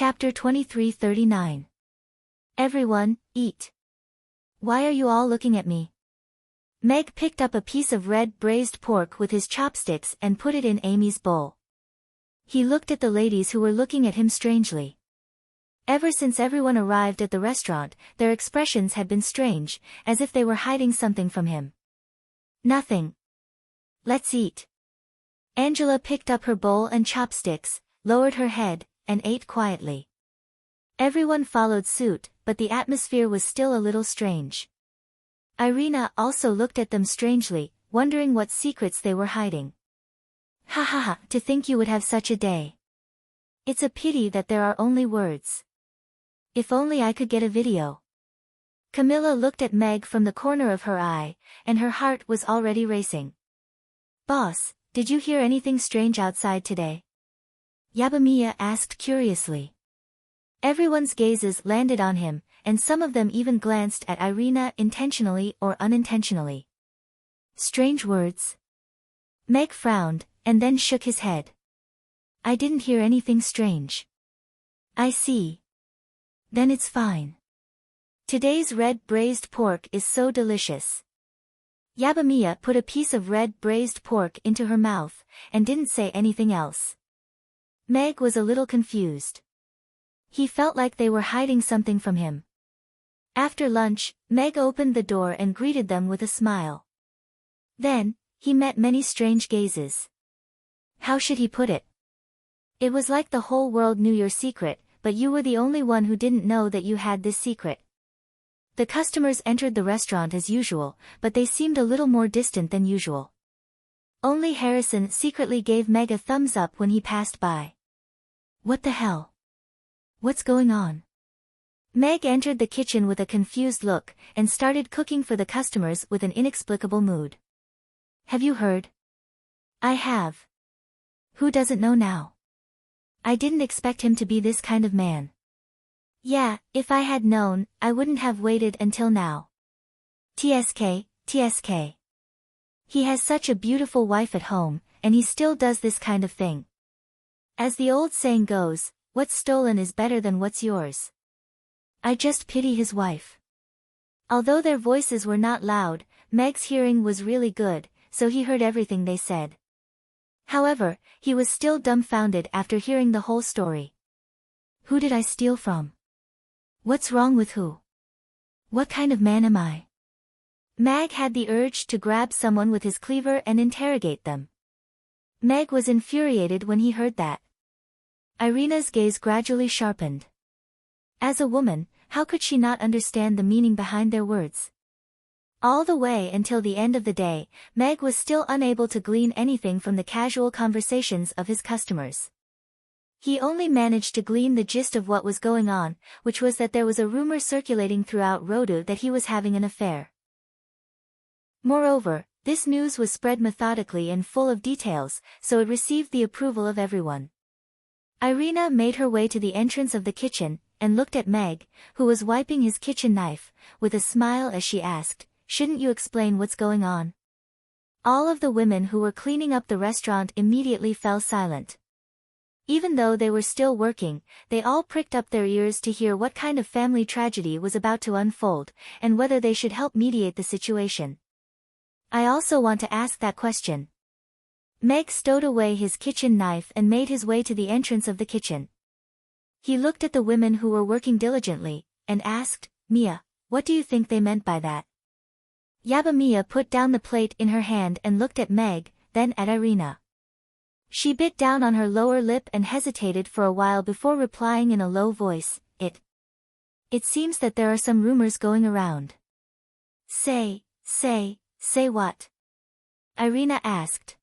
Chapter 23:39. Everyone, eat. Why are you all looking at me? Meg picked up a piece of red braised pork with his chopsticks and put it in Amy's bowl. He looked at the ladies who were looking at him strangely. Ever since everyone arrived at the restaurant, their expressions had been strange, as if they were hiding something from him. Nothing. Let's eat. Angela picked up her bowl and chopsticks, lowered her head, and ate quietly. Everyone followed suit, but the atmosphere was still a little strange. Irina also looked at them strangely, wondering what secrets they were hiding. Ha ha ha, to think you would have such a day. It's a pity that there are only words. If only I could get a video. Camilla looked at Meg from the corner of her eye, and her heart was already racing. Boss, did you hear anything strange outside today? Yabamiya asked curiously. Everyone's gazes landed on him, and some of them even glanced at Irina intentionally or unintentionally. Strange words? Meg frowned, and then shook his head. I didn't hear anything strange. I see. Then it's fine. Today's red braised pork is so delicious. Yabamiya put a piece of red braised pork into her mouth, and didn't say anything else. Meg was a little confused. He felt like they were hiding something from him. After lunch, Meg opened the door and greeted them with a smile. Then, he met many strange gazes. How should he put it? It was like the whole world knew your secret, but you were the only one who didn't know that you had this secret. The customers entered the restaurant as usual, but they seemed a little more distant than usual. Only Harrison secretly gave Meg a thumbs up when he passed by. What the hell? What's going on? Meg entered the kitchen with a confused look, and started cooking for the customers with an inexplicable mood. Have you heard? I have. Who doesn't know now? I didn't expect him to be this kind of man. Yeah, if I had known, I wouldn't have waited until now. TSK. He has such a beautiful wife at home, and he still does this kind of thing. As the old saying goes, what's stolen is better than what's yours. I just pity his wife. Although their voices were not loud, Meg's hearing was really good, so he heard everything they said. However, he was still dumbfounded after hearing the whole story. Who did I steal from? What's wrong with who? What kind of man am I? Meg had the urge to grab someone with his cleaver and interrogate them. Meg was infuriated when he heard that. Irina's gaze gradually sharpened. As a woman, how could she not understand the meaning behind their words? All the way until the end of the day, Meg was still unable to glean anything from the casual conversations of his customers. He only managed to glean the gist of what was going on, which was that there was a rumor circulating throughout Rodu that he was having an affair. Moreover, this news was spread methodically and full of details, so it received the approval of everyone. Irina made her way to the entrance of the kitchen, and looked at Meg, who was wiping his kitchen knife, with a smile as she asked, "Shouldn't you explain what's going on?" All of the women who were cleaning up the restaurant immediately fell silent. Even though they were still working, they all pricked up their ears to hear what kind of family tragedy was about to unfold, and whether they should help mediate the situation. I also want to ask that question. Meg stowed away his kitchen knife and made his way to the entrance of the kitchen. He looked at the women who were working diligently, and asked, Mia, what do you think they meant by that? Yabamiya put down the plate in her hand and looked at Meg, then at Irina. She bit down on her lower lip and hesitated for a while before replying in a low voice, It seems that there are some rumors going around. Say what? Irina asked.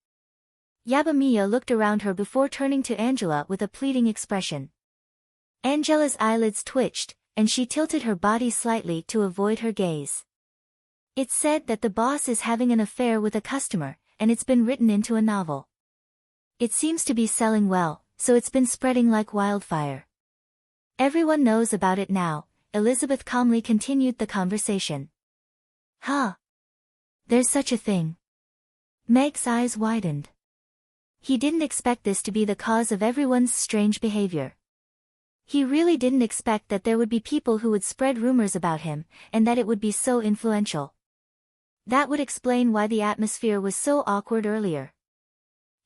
Yabamiya looked around her before turning to Angela with a pleading expression. Angela's eyelids twitched, and she tilted her body slightly to avoid her gaze. It's said that the boss is having an affair with a customer, and it's been written into a novel. It seems to be selling well, so it's been spreading like wildfire. Everyone knows about it now, Elizabeth calmly continued the conversation. Huh? There's such a thing. Meg's eyes widened. He didn't expect this to be the cause of everyone's strange behavior. He really didn't expect that there would be people who would spread rumors about him, and that it would be so influential. That would explain why the atmosphere was so awkward earlier.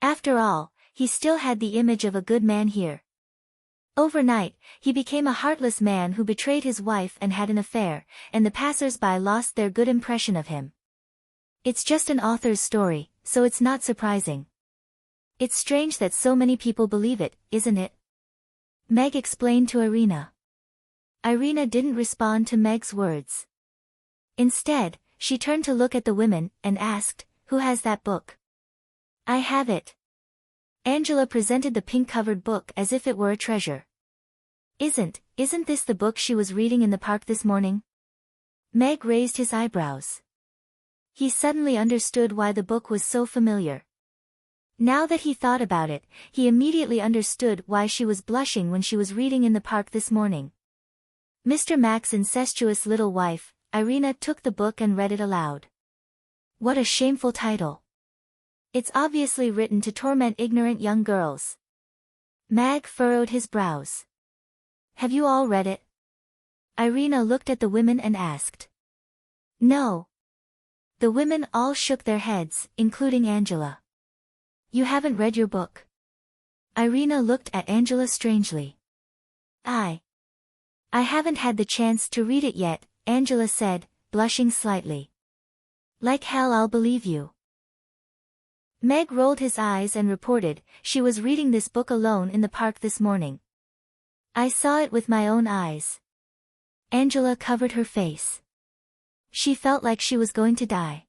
After all, he still had the image of a good man here. Overnight, he became a heartless man who betrayed his wife and had an affair, and the passers-by lost their good impression of him. It's just an author's story, so it's not surprising. It's strange that so many people believe it, isn't it? Meg explained to Irina. Irina didn't respond to Meg's words. Instead, she turned to look at the women and asked, "Who has that book?" "I have it." Angela presented the pink-covered book as if it were a treasure. Isn't this the book she was reading in the park this morning?" Meg raised his eyebrows. He suddenly understood why the book was so familiar. Now that he thought about it, he immediately understood why she was blushing when she was reading in the park this morning. Mr. Mac's incestuous little wife, Irina took the book and read it aloud. What a shameful title. It's obviously written to torment ignorant young girls. Mag furrowed his brows. Have you all read it? Irina looked at the women and asked. No. The women all shook their heads, including Angela. You haven't read your book? Irina looked at Angela strangely. I haven't had the chance to read it yet, Angela said, blushing slightly. Like hell I'll believe you. Meg rolled his eyes and reported, she was reading this book alone in the park this morning. I saw it with my own eyes. Angela covered her face. She felt like she was going to die.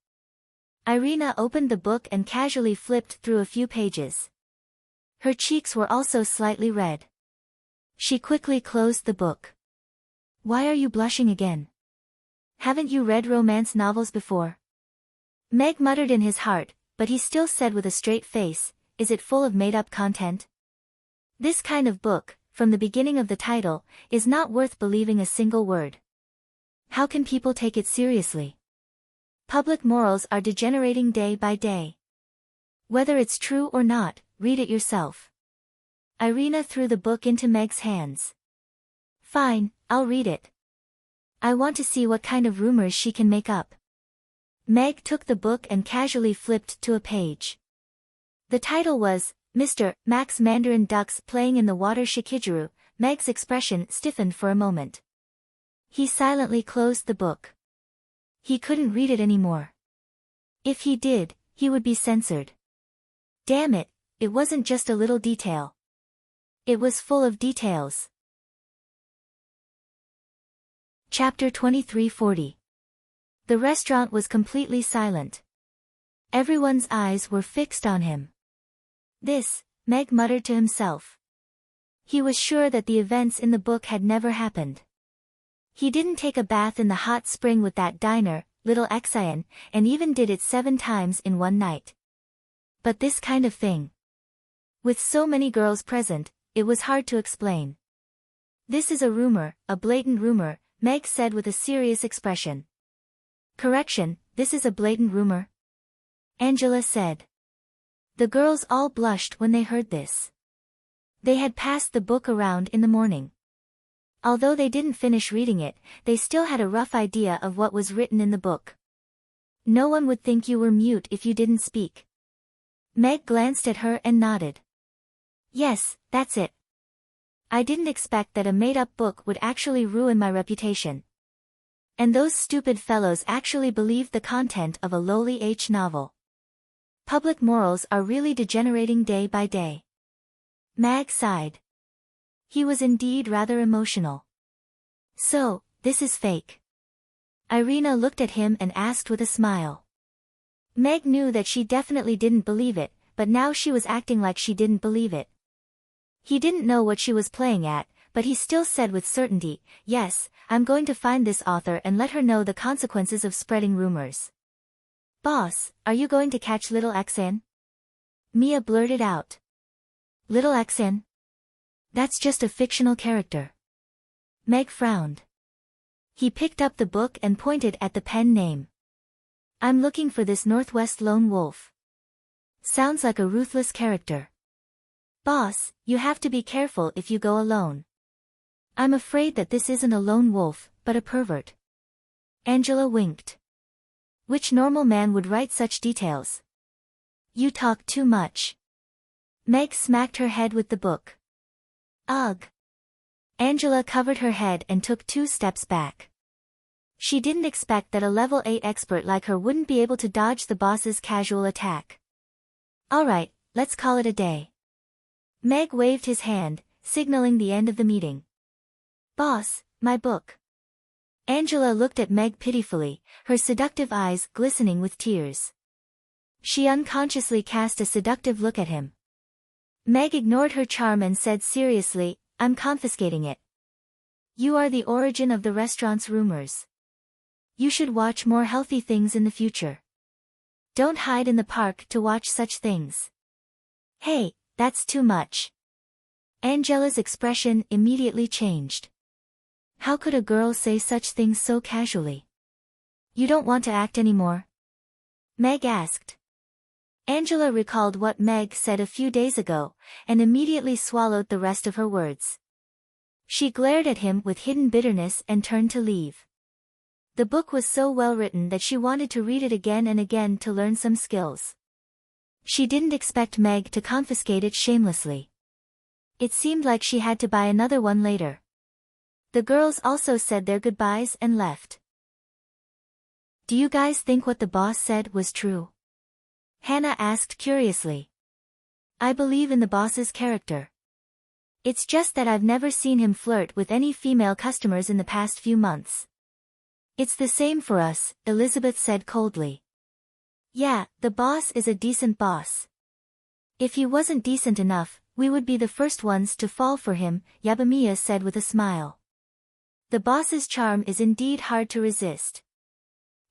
Irina opened the book and casually flipped through a few pages. Her cheeks were also slightly red. She quickly closed the book. Why are you blushing again? Haven't you read romance novels before? Meg muttered in his heart, but he still said with a straight face, is it full of made-up content? This kind of book, from the beginning of the title, is not worth believing a single word. How can people take it seriously? Public morals are degenerating day by day. Whether it's true or not, read it yourself. Irina threw the book into Meg's hands. Fine, I'll read it. I want to see what kind of rumors she can make up. Meg took the book and casually flipped to a page. The title was, Mr. Mac's Mandarin Ducks Playing in the Water Shikijiru. Meg's expression stiffened for a moment. He silently closed the book. He couldn't read it anymore. If he did, he would be censored. Damn it, it wasn't just a little detail. It was full of details. Chapter 2340. The restaurant was completely silent. Everyone's eyes were fixed on him. This, Meg muttered to himself. He was sure that the events in the book had never happened. He didn't take a bath in the hot spring with that diner, little Exian, and even did it 7 times in one night. But this kind of thing. With so many girls present, it was hard to explain. This is a rumor, a blatant rumor, Meg said with a serious expression. Correction, this is a blatant rumor? Angela said. The girls all blushed when they heard this. They had passed the book around in the morning. Although they didn't finish reading it, they still had a rough idea of what was written in the book. No one would think you were mute if you didn't speak. Meg glanced at her and nodded. Yes, that's it. I didn't expect that a made-up book would actually ruin my reputation. And those stupid fellows actually believed the content of a lowly H novel. Public morals are really degenerating day by day. Mag sighed. He was indeed rather emotional. So, this is fake. Irina looked at him and asked with a smile. Meg knew that she definitely didn't believe it, but now she was acting like she didn't believe it. He didn't know what she was playing at, but he still said with certainty, yes, I'm going to find this author and let her know the consequences of spreading rumors. Boss, are you going to catch little Exian? Mia blurted out. Little Exian? That's just a fictional character. Meg frowned. He picked up the book and pointed at the pen name. I'm looking for this Northwest Lone Wolf. Sounds like a ruthless character. Boss, you have to be careful if you go alone. I'm afraid that this isn't a lone wolf, but a pervert. Angela winked. Which normal man would write such details? You talk too much. Meg smacked her head with the book. Ugh. Angela covered her head and took 2 steps back. She didn't expect that a level 8 expert like her wouldn't be able to dodge the boss's casual attack. Alright, let's call it a day. Meg waved his hand, signaling the end of the meeting. Boss, my book. Angela looked at Meg pitifully, her seductive eyes glistening with tears. She unconsciously cast a seductive look at him. Meg ignored her charm and said seriously, I'm confiscating it. You are the origin of the restaurant's rumors. You should watch more healthy things in the future. Don't hide in the park to watch such things. Hey, that's too much. Angela's expression immediately changed. How could a girl say such things so casually? You don't want to act anymore? Meg asked. Angela recalled what Meg said a few days ago, and immediately swallowed the rest of her words. She glared at him with hidden bitterness and turned to leave. The book was so well written that she wanted to read it again and again to learn some skills. She didn't expect Meg to confiscate it shamelessly. It seemed like she had to buy another one later. The girls also said their goodbyes and left. Do you guys think what the boss said was true? Hannah asked curiously. I believe in the boss's character. It's just that I've never seen him flirt with any female customers in the past few months. It's the same for us, Elizabeth said coldly. Yeah, the boss is a decent boss. If he wasn't decent enough, we would be the first ones to fall for him, Yabamiya said with a smile. The boss's charm is indeed hard to resist.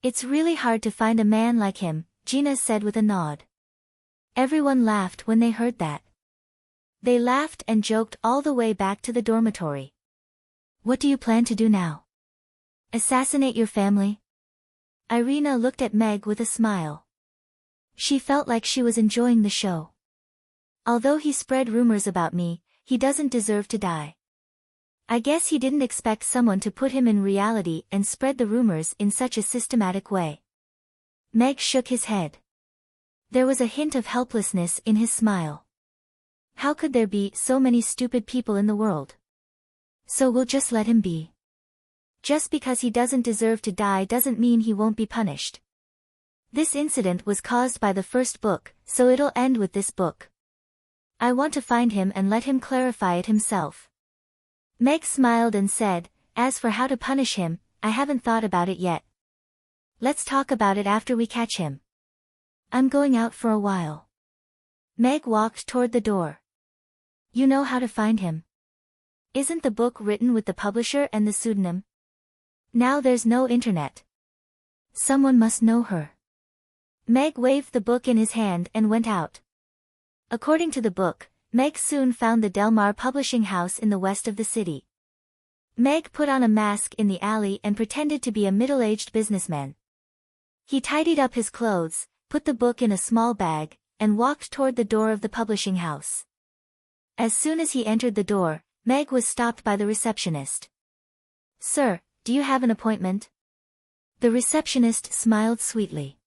It's really hard to find a man like him, Gina said with a nod. Everyone laughed when they heard that. They laughed and joked all the way back to the dormitory. What do you plan to do now? Assassinate your family? Irina looked at Meg with a smile. She felt like she was enjoying the show. Although he spread rumors about me, he doesn't deserve to die. I guess he didn't expect someone to put him in reality and spread the rumors in such a systematic way. Meg shook his head. There was a hint of helplessness in his smile. How could there be so many stupid people in the world? So we'll just let him be. Just because he doesn't deserve to die doesn't mean he won't be punished. This incident was caused by the first book, so it'll end with this book. I want to find him and let him clarify it himself. Meg smiled and said, as for how to punish him, I haven't thought about it yet. Let's talk about it after we catch him. I'm going out for a while. Meg walked toward the door. You know how to find him. Isn't the book written with the publisher and the pseudonym? Now there's no internet. Someone must know her. Meg waved the book in his hand and went out. According to the book, Meg soon found the Delmar publishing house in the west of the city. Meg put on a mask in the alley and pretended to be a middle-aged businessman. He tidied up his clothes, put the book in a small bag, and walked toward the door of the publishing house. As soon as he entered the door, Meg was stopped by the receptionist. Sir, do you have an appointment? The receptionist smiled sweetly.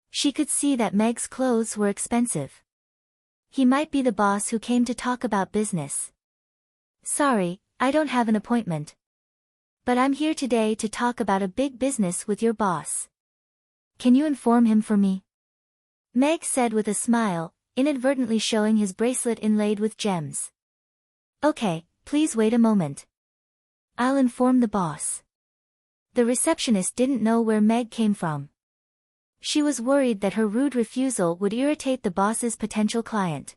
She could see that Meg's clothes were expensive. He might be the boss who came to talk about business. Sorry, I don't have an appointment. But I'm here today to talk about a big business with your boss. Can you inform him for me? Meg said with a smile, inadvertently showing his bracelet inlaid with gems. Okay, please wait a moment. I'll inform the boss. The receptionist didn't know where Meg came from. She was worried that her rude refusal would irritate the boss's potential client.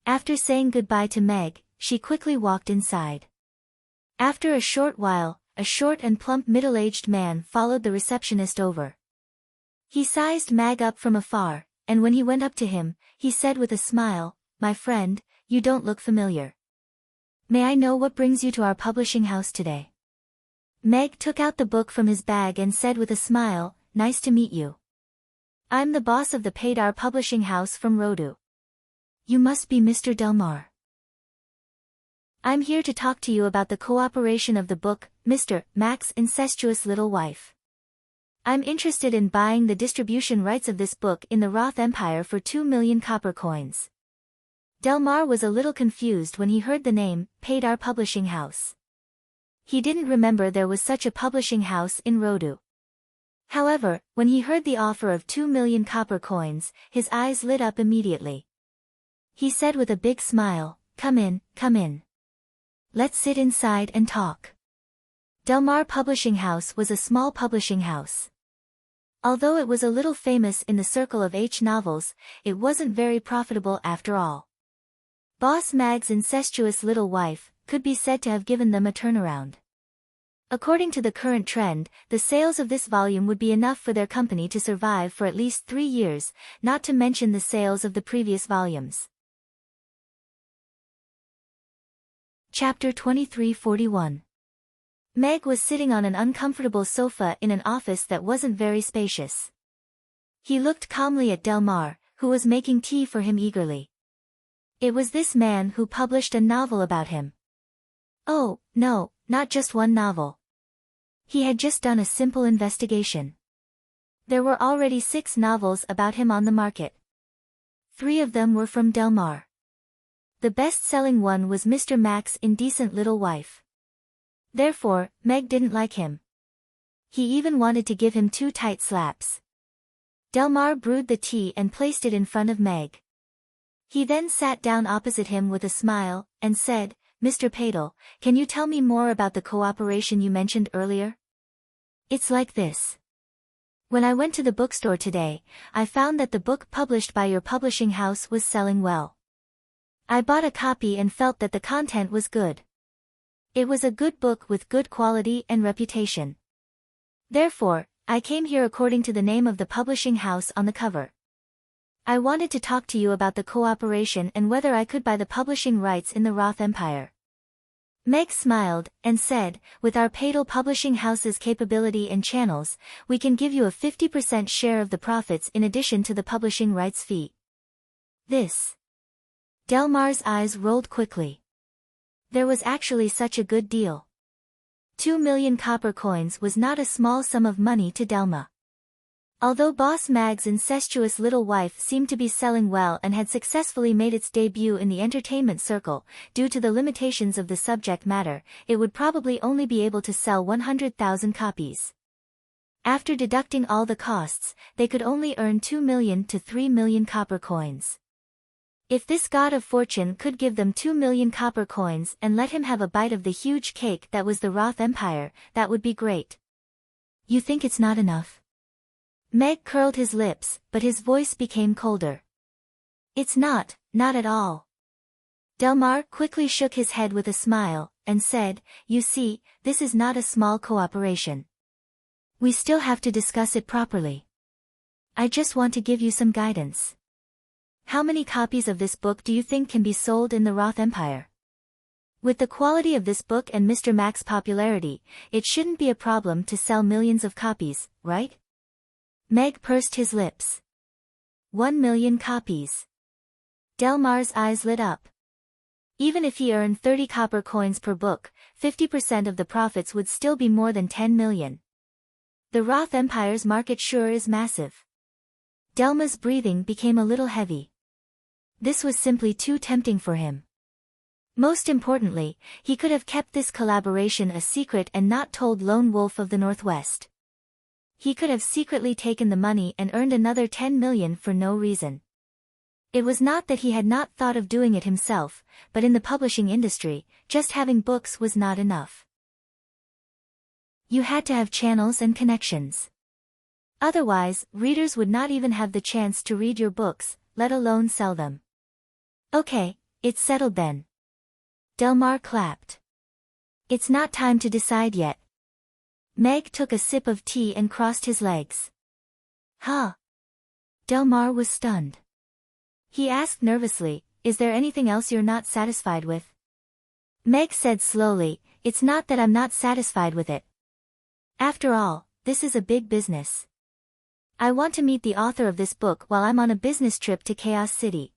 After saying goodbye to Meg, she quickly walked inside. After a short while, a short and plump middle-aged man followed the receptionist over. He sized Meg up from afar, and when he went up to him, he said with a smile, "My friend, you don't look familiar. May I know what brings you to our publishing house today?" Meg took out the book from his bag and said with a smile, "Nice to meet you. I'm the boss of the Paydar publishing house from Rodu. You must be Mr. Delmar." I'm here to talk to you about the cooperation of the book, Mr. Mac's Incestuous Little Wife. I'm interested in buying the distribution rights of this book in the Roth Empire for 2 million copper coins. Delmar was a little confused when he heard the name, Paydar Publishing House. He didn't remember there was such a publishing house in Rodu. However, when he heard the offer of 2 million copper coins, his eyes lit up immediately. He said with a big smile, "Come in, come in. Let's sit inside and talk." Delmar Publishing House was a small publishing house. Although it was a little famous in the circle of H novels, it wasn't very profitable after all. Boss Mag's Incestuous Little Wife could be said to have given them a turnaround. According to the current trend, the sales of this volume would be enough for their company to survive for at least 3 years, not to mention the sales of the previous volumes. Chapter 2341. Meg was sitting on an uncomfortable sofa in an office that wasn't very spacious. He looked calmly at Delmar, who was making tea for him eagerly. It was this man who published a novel about him. Oh, no, not just one novel. He had just done a simple investigation. There were already 6 novels about him on the market. 3 of them were from Delmar. The best-selling one was Mr. Mac's Indecent Little Wife. Therefore, Meg didn't like him. He even wanted to give him 2 tight slaps. Delmar brewed the tea and placed it in front of Meg. He then sat down opposite him with a smile, and said, "Mr. Paydar, can you tell me more about the cooperation you mentioned earlier?" "It's like this. When I went to the bookstore today, I found that the book published by your publishing house was selling well. I bought a copy and felt that the content was good. It was a good book with good quality and reputation. Therefore, I came here according to the name of the publishing house on the cover. I wanted to talk to you about the cooperation and whether I could buy the publishing rights in the Roth Empire." Meg smiled, and said, "With our Paydar Publishing House's capability and channels, we can give you a 50% share of the profits in addition to the publishing rights fee." This. Delmar's eyes rolled quickly. There was actually such a good deal. 2 million copper coins was not a small sum of money to Delma. Although Boss Mag's Incestuous Little Wife seemed to be selling well and had successfully made its debut in the entertainment circle, due to the limitations of the subject matter, it would probably only be able to sell 100,000 copies. After deducting all the costs, they could only earn 2 million to 3 million copper coins. If this god of fortune could give them 2 million copper coins and let him have a bite of the huge cake that was the Roth Empire, that would be great. "You think it's not enough?" Meg curled his lips, but his voice became colder. "It's not at all." Delmar quickly shook his head with a smile, and said, "You see, this is not a small cooperation. We still have to discuss it properly. I just want to give you some guidance. How many copies of this book do you think can be sold in the Roth Empire? With the quality of this book and Mr. Mac's popularity, it shouldn't be a problem to sell millions of copies, right?" Meg pursed his lips. 1 million copies. Delmar's eyes lit up. Even if he earned 30 copper coins per book, 50% of the profits would still be more than 10 million. The Roth Empire's market sure is massive. Delma's breathing became a little heavy. This was simply too tempting for him. Most importantly, he could have kept this collaboration a secret and not told Lone Wolf of the Northwest. He could have secretly taken the money and earned another 10 million for no reason. It was not that he had not thought of doing it himself, but in the publishing industry, just having books was not enough. You had to have channels and connections. Otherwise, readers would not even have the chance to read your books, let alone sell them. "Okay, it's settled then." Delmar clapped. "It's not time to decide yet." Meg took a sip of tea and crossed his legs. "Huh?" Delmar was stunned. He asked nervously, "Is there anything else you're not satisfied with?" Meg said slowly, "It's not that I'm not satisfied with it. After all, this is a big business. I want to meet the author of this book while I'm on a business trip to Chaos City.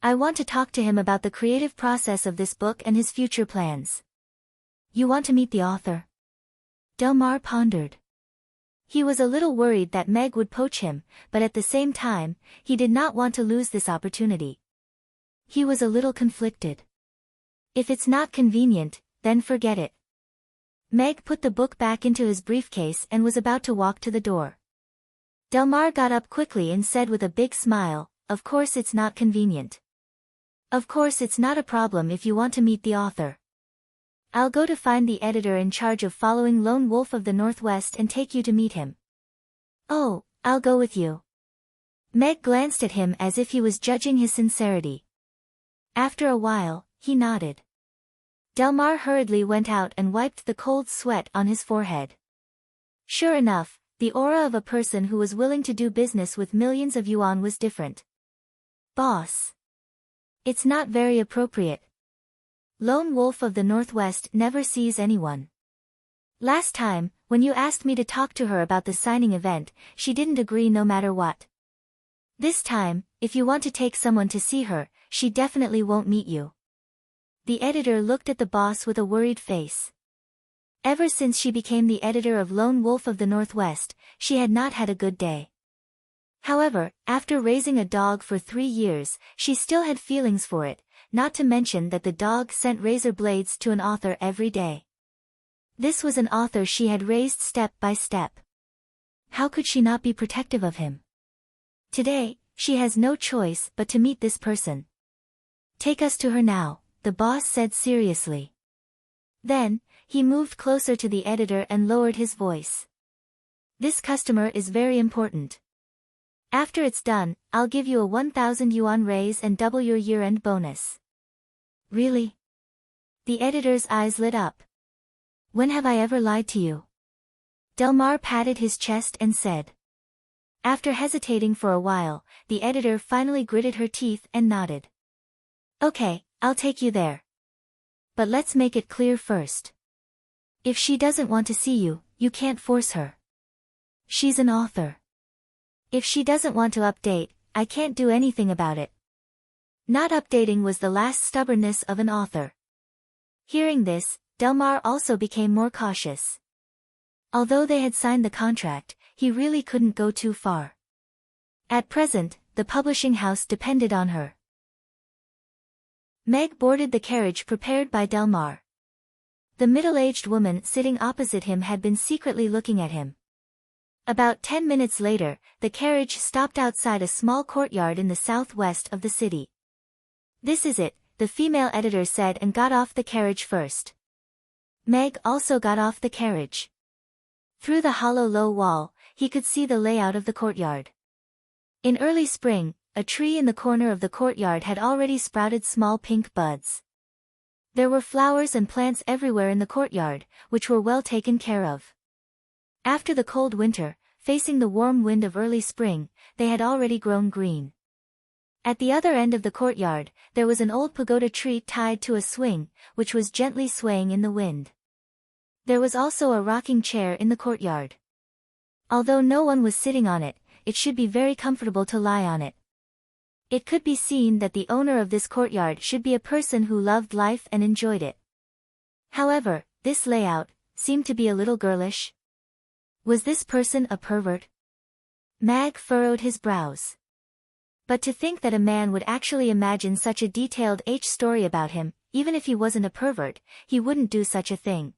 I want to talk to him about the creative process of this book and his future plans. You want to meet the author? Delmar pondered. He was a little worried that Meg would poach him, but at the same time, he did not want to lose this opportunity. He was a little conflicted. If it's not convenient, then forget it. Meg put the book back into his briefcase and was about to walk to the door. Delmar got up quickly and said with a big smile, "Of course it's not convenient. Of course it's not a problem if you want to meet the author. I'll go to find the editor in charge of following Lone Wolf of the Northwest and take you to meet him." "Oh, I'll go with you." Meg glanced at him as if he was judging his sincerity. After a while, he nodded. Delmar hurriedly went out and wiped the cold sweat on his forehead. Sure enough, the aura of a person who was willing to do business with millions of yuan was different. "Boss. It's not very appropriate. Lone Wolf of the Northwest never sees anyone. Last time, when you asked me to talk to her about the signing event, she didn't agree no matter what. This time, if you want to take someone to see her, she definitely won't meet you." The editor looked at the boss with a worried face. Ever since she became the editor of Lone Wolf of the Northwest, she had not had a good day. However, after raising a dog for 3 years, she still had feelings for it, not to mention that the dog sent razor blades to an author every day. This was an author she had raised step by step. How could she not be protective of him? Today, she has no choice but to meet this person. "Take us to her now," the boss said seriously. Then, he moved closer to the editor and lowered his voice. "This customer is very important. After it's done, I'll give you a 1,000 yuan raise and double your year-end bonus." "Really?" The editor's eyes lit up. "When have I ever lied to you?" Delmar patted his chest and said. After hesitating for a while, the editor finally gritted her teeth and nodded. "Okay, I'll take you there. But let's make it clear first. If she doesn't want to see you, you can't force her. She's an author. If she doesn't want to update, I can't do anything about it." Not updating was the last stubbornness of an author. Hearing this, Delmar also became more cautious. Although they had signed the contract, he really couldn't go too far. At present, the publishing house depended on her. Meg boarded the carriage prepared by Delmar. The middle-aged woman sitting opposite him had been secretly looking at him. About 10 minutes later, the carriage stopped outside a small courtyard in the southwest of the city. "This is it," the female editor said and got off the carriage first. Meg also got off the carriage. Through the hollow low wall, he could see the layout of the courtyard. In early spring, a tree in the corner of the courtyard had already sprouted small pink buds. There were flowers and plants everywhere in the courtyard, which were well taken care of. After the cold winter, facing the warm wind of early spring, they had already grown green. At the other end of the courtyard, there was an old pagoda tree tied to a swing, which was gently swaying in the wind. There was also a rocking chair in the courtyard. Although no one was sitting on it, it should be very comfortable to lie on it. It could be seen that the owner of this courtyard should be a person who loved life and enjoyed it. However, this layout seemed to be a little girlish. Was this person a pervert? Mag furrowed his brows. But to think that a man would actually imagine such a detailed story about him, even if he wasn't a pervert, he wouldn't do such a thing.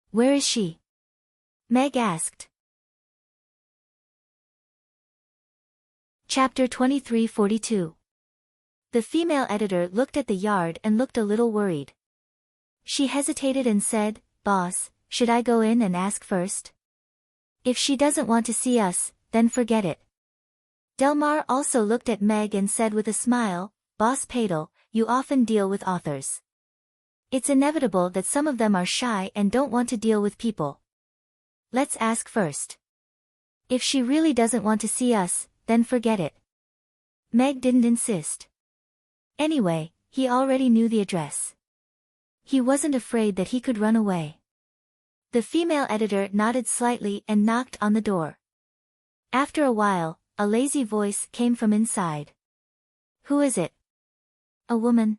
"Where is she?" Meg asked. Chapter 2342. The female editor looked at the yard and looked a little worried. She hesitated and said, "Boss, should I go in and ask first? If she doesn't want to see us, then forget it." Delmar also looked at Meg and said with a smile, "Boss Padel, you often deal with authors. It's inevitable that some of them are shy and don't want to deal with people. Let's ask first. If she really doesn't want to see us, then forget it." Meg didn't insist. Anyway, he already knew the address. He wasn't afraid that he could run away. The female editor nodded slightly and knocked on the door. After a while, a lazy voice came from inside. "Who is it?" A woman?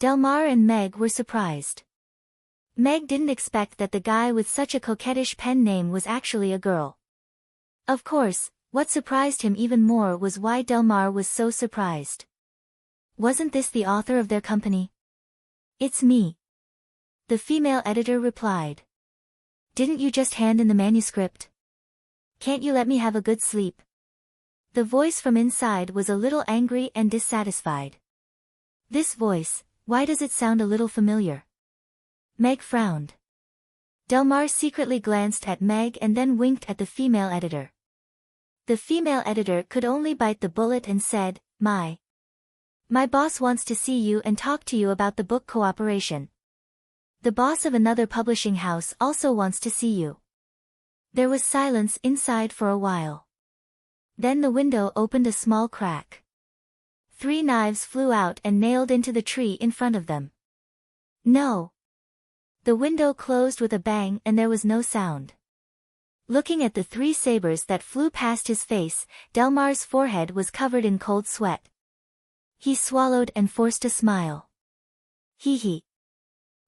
Delmar and Meg were surprised. Meg didn't expect that the guy with such a coquettish pen name was actually a girl. Of course, what surprised him even more was why Delmar was so surprised. Wasn't this the author of their company? It's me. The female editor replied. Didn't you just hand in the manuscript? Can't you let me have a good sleep? The voice from inside was a little angry and dissatisfied. This voice, why does it sound a little familiar? Meg frowned. Delmar secretly glanced at Meg and then winked at the female editor. The female editor could only bite the bullet and said, My boss wants to see you and talk to you about the book cooperation. The boss of another publishing house also wants to see you. There was silence inside for a while. Then the window opened a small crack. 3 knives flew out and nailed into the tree in front of them. No. The window closed with a bang and there was no sound. Looking at the 3 sabers that flew past his face, Delmar's forehead was covered in cold sweat. He swallowed and forced a smile. Hee hee.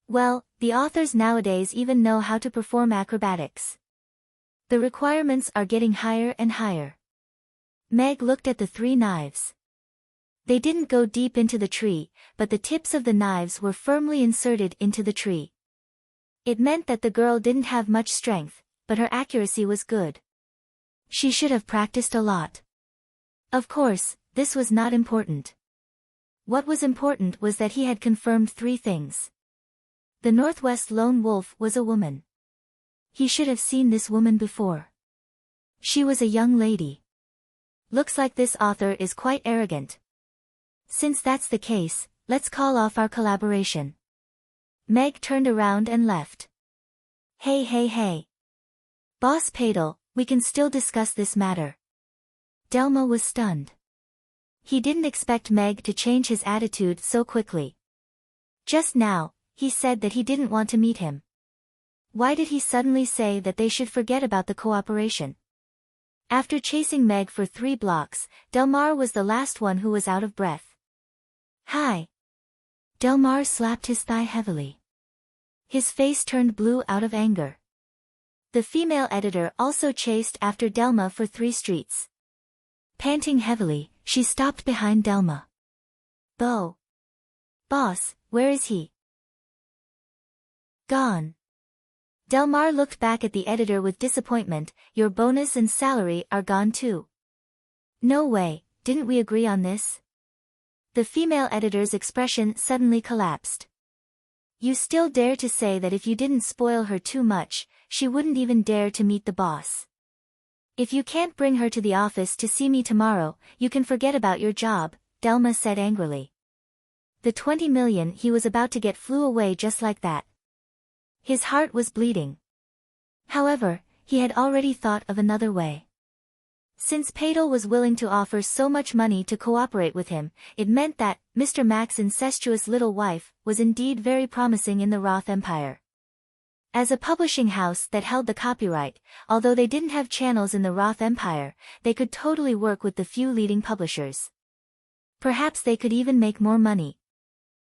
Well, the authors nowadays even know how to perform acrobatics. The requirements are getting higher and higher. Meg looked at the 3 knives. They didn't go deep into the tree, but the tips of the knives were firmly inserted into the tree. It meant that the girl didn't have much strength, but her accuracy was good. She should have practiced a lot. Of course, this was not important. What was important was that he had confirmed 3 things. The Northwest Lone Wolf was a woman. He should have seen this woman before. She was a young lady. Looks like this author is quite arrogant. Since that's the case, let's call off our collaboration. Meg turned around and left. Hey. Boss Padel, we can still discuss this matter. Delma was stunned. He didn't expect Meg to change his attitude so quickly. Just now, he said that he didn't want to meet him. Why did he suddenly say that they should forget about the cooperation? After chasing Meg for 3 blocks, Delmar was the last one who was out of breath. Hi. Delmar slapped his thigh heavily. His face turned blue out of anger. The female editor also chased after Delma for 3 streets. Panting heavily, she stopped behind Delma. Boss, where is he? Gone. Delmar looked back at the editor with disappointment. Your bonus and salary are gone too. No way, didn't we agree on this? The female editor's expression suddenly collapsed. You still dare to say that if you didn't spoil her too much, she wouldn't even dare to meet the boss. If you can't bring her to the office to see me tomorrow, you can forget about your job, Delma said angrily. The 20 million he was about to get flew away just like that. His heart was bleeding. However, he had already thought of another way. Since Padel was willing to offer so much money to cooperate with him, it meant that Mr. Mac's incestuous little wife was indeed very promising in the Roth Empire. As a publishing house that held the copyright, although they didn't have channels in the Roth Empire, they could totally work with the few leading publishers. Perhaps they could even make more money.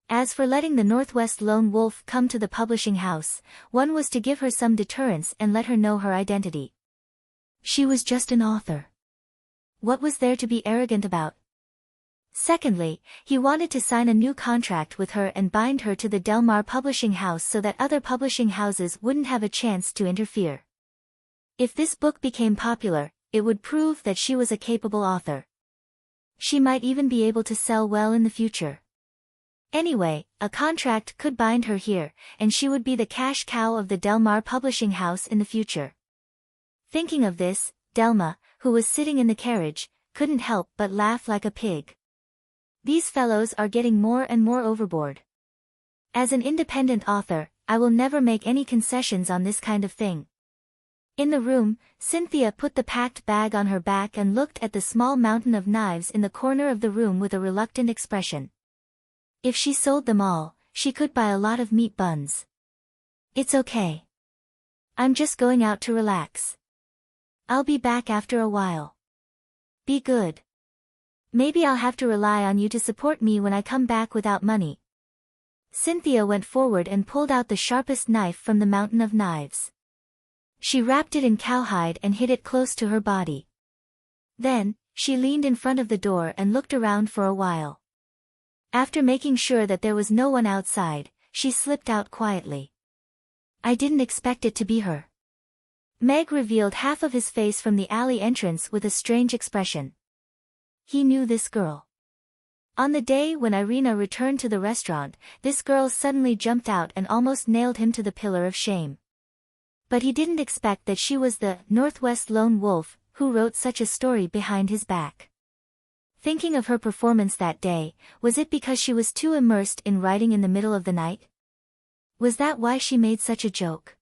As for letting the Northwest Lone Wolf come to the publishing house, one was to give her some deterrence and let her know her identity. She was just an author. What was there to be arrogant about? Secondly, he wanted to sign a new contract with her and bind her to the Delmar publishing house so that other publishing houses wouldn't have a chance to interfere. If this book became popular, it would prove that she was a capable author. She might even be able to sell well in the future. Anyway, a contract could bind her here, and she would be the cash cow of the Delmar publishing house in the future. Thinking of this, Delma, who was sitting in the carriage, couldn't help but laugh like a pig. These fellows are getting more and more overboard. As an independent author, I will never make any concessions on this kind of thing. In the room, Cynthia put the packed bag on her back and looked at the small mountain of knives in the corner of the room with a reluctant expression. If she sold them all, she could buy a lot of meat buns. It's okay. I'm just going out to relax. I'll be back after a while. Be good. Maybe I'll have to rely on you to support me when I come back without money. Cynthia went forward and pulled out the sharpest knife from the mountain of knives. She wrapped it in cowhide and hid it close to her body. Then, she leaned in front of the door and looked around for a while. After making sure that there was no one outside, she slipped out quietly. I didn't expect it to be her. Meg revealed half of his face from the alley entrance with a strange expression. He knew this girl. On the day when Irina returned to the restaurant, this girl suddenly jumped out and almost nailed him to the pillar of shame. But he didn't expect that she was the Northwest Lone Wolf who wrote such a story behind his back. Thinking of her performance that day, was it because she was too immersed in writing in the middle of the night? Was that why she made such a joke?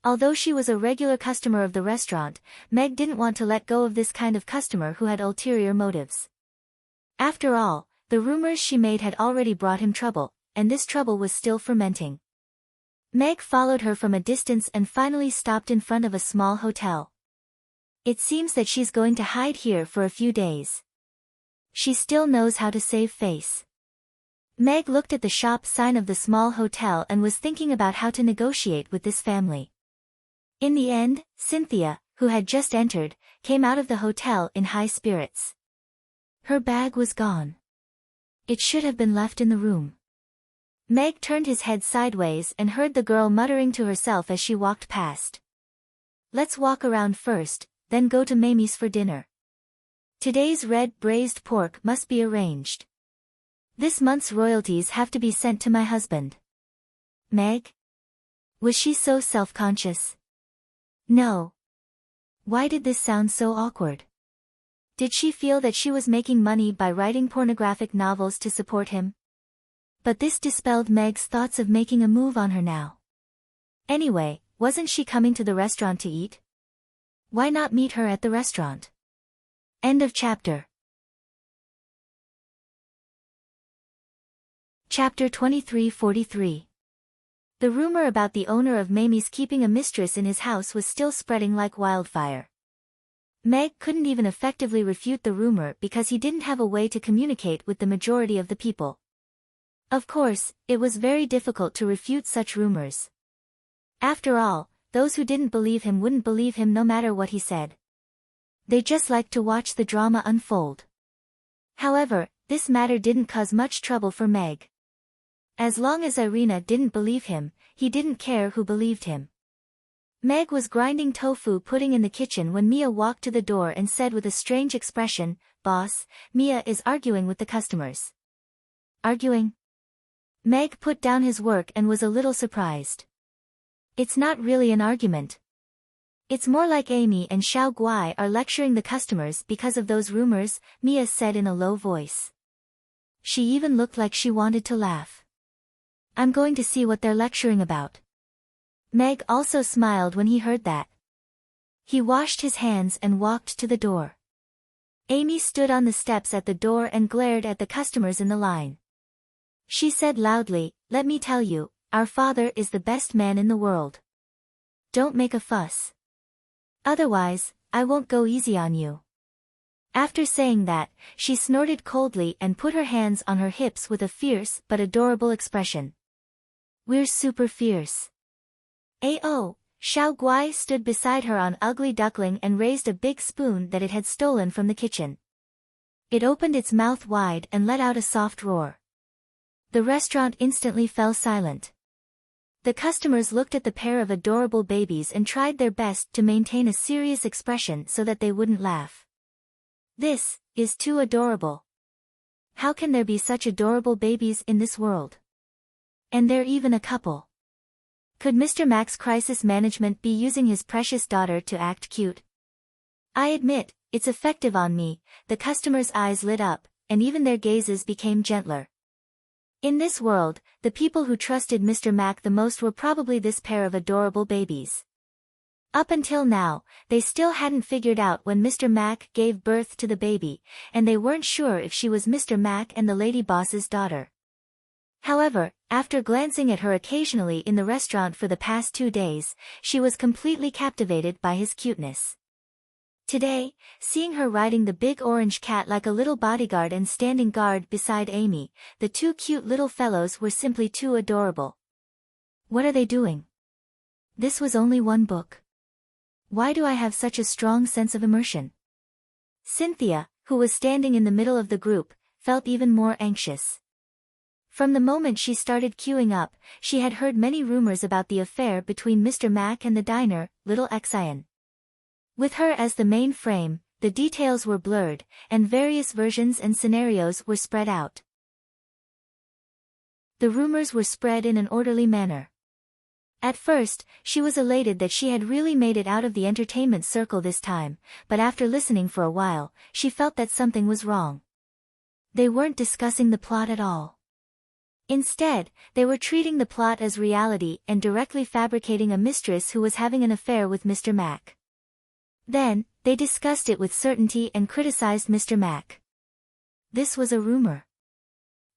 Although she was a regular customer of the restaurant, Meg didn't want to let go of this kind of customer who had ulterior motives. After all, the rumors she made had already brought him trouble, and this trouble was still fermenting. Meg followed her from a distance and finally stopped in front of a small hotel. It seems that she's going to hide here for a few days. She still knows how to save face. Meg looked at the shop sign of the small hotel and was thinking about how to negotiate with this family. In the end, Cynthia, who had just entered, came out of the hotel in high spirits. Her bag was gone. It should have been left in the room. Meg turned his head sideways and heard the girl muttering to herself as she walked past. Let's walk around first, then go to Mamie's for dinner. Today's red braised pork must be arranged. This month's royalties have to be sent to my husband. Meg? Was she so self-conscious? No. Why did this sound so awkward? Did she feel that she was making money by writing pornographic novels to support him? But this dispelled Meg's thoughts of making a move on her now. Anyway, wasn't she coming to the restaurant to eat? Why not meet her at the restaurant? End of chapter. Chapter 23:43. The rumor about the owner of Mamie's keeping a mistress in his house was still spreading like wildfire. Meg couldn't even effectively refute the rumor because he didn't have a way to communicate with the majority of the people. Of course, it was very difficult to refute such rumors. After all, those who didn't believe him wouldn't believe him no matter what he said. They just liked to watch the drama unfold. However, this matter didn't cause much trouble for Meg. As long as Irina didn't believe him, he didn't care who believed him. Meg was grinding tofu pudding in the kitchen when Mia walked to the door and said with a strange expression, "Boss, Mia is arguing with the customers." Arguing? Meg put down his work and was a little surprised. It's not really an argument. It's more like Amy and Xiao Guai are lecturing the customers because of those rumors, Mia said in a low voice. She even looked like she wanted to laugh. I'm going to see what they're lecturing about. Meg also smiled when he heard that. He washed his hands and walked to the door. Amy stood on the steps at the door and glared at the customers in the line. She said loudly, "Let me tell you, our father is the best man in the world. Don't make a fuss. Otherwise, I won't go easy on you." After saying that, she snorted coldly and put her hands on her hips with a fierce but adorable expression. We're super fierce. Ao, Xiao Guai stood beside her on Ugly Duckling and raised a big spoon that it had stolen from the kitchen. It opened its mouth wide and let out a soft roar. The restaurant instantly fell silent. The customers looked at the pair of adorable babies and tried their best to maintain a serious expression so that they wouldn't laugh. This is too adorable. How can there be such adorable babies in this world? And they're even a couple. Could Mr. Mac's crisis management be using his precious daughter to act cute? I admit, it's effective on me. The customers' eyes lit up, and even their gazes became gentler. In this world, the people who trusted Mr. Mac the most were probably this pair of adorable babies. Up until now, they still hadn't figured out when Mr. Mac gave birth to the baby, and they weren't sure if she was Mr. Mac and the lady boss's daughter. However, after glancing at her occasionally in the restaurant for the past 2 days, she was completely captivated by his cuteness. Today, seeing her riding the big orange cat like a little bodyguard and standing guard beside Amy, the two cute little fellows were simply too adorable. What are they doing? This was only one book. Why do I have such a strong sense of immersion? Cynthia, who was standing in the middle of the group, felt even more anxious. From the moment she started queuing up, she had heard many rumors about the affair between Mr. Mac and the diner, Little Exian. With her as the main frame, the details were blurred, and various versions and scenarios were spread out. The rumors were spread in an orderly manner. At first, she was elated that she had really made it out of the entertainment circle this time, but after listening for a while, she felt that something was wrong. They weren't discussing the plot at all. Instead, they were treating the plot as reality and directly fabricating a mistress who was having an affair with Mr. Mac. Then, they discussed it with certainty and criticized Mr. Mac. This was a rumor.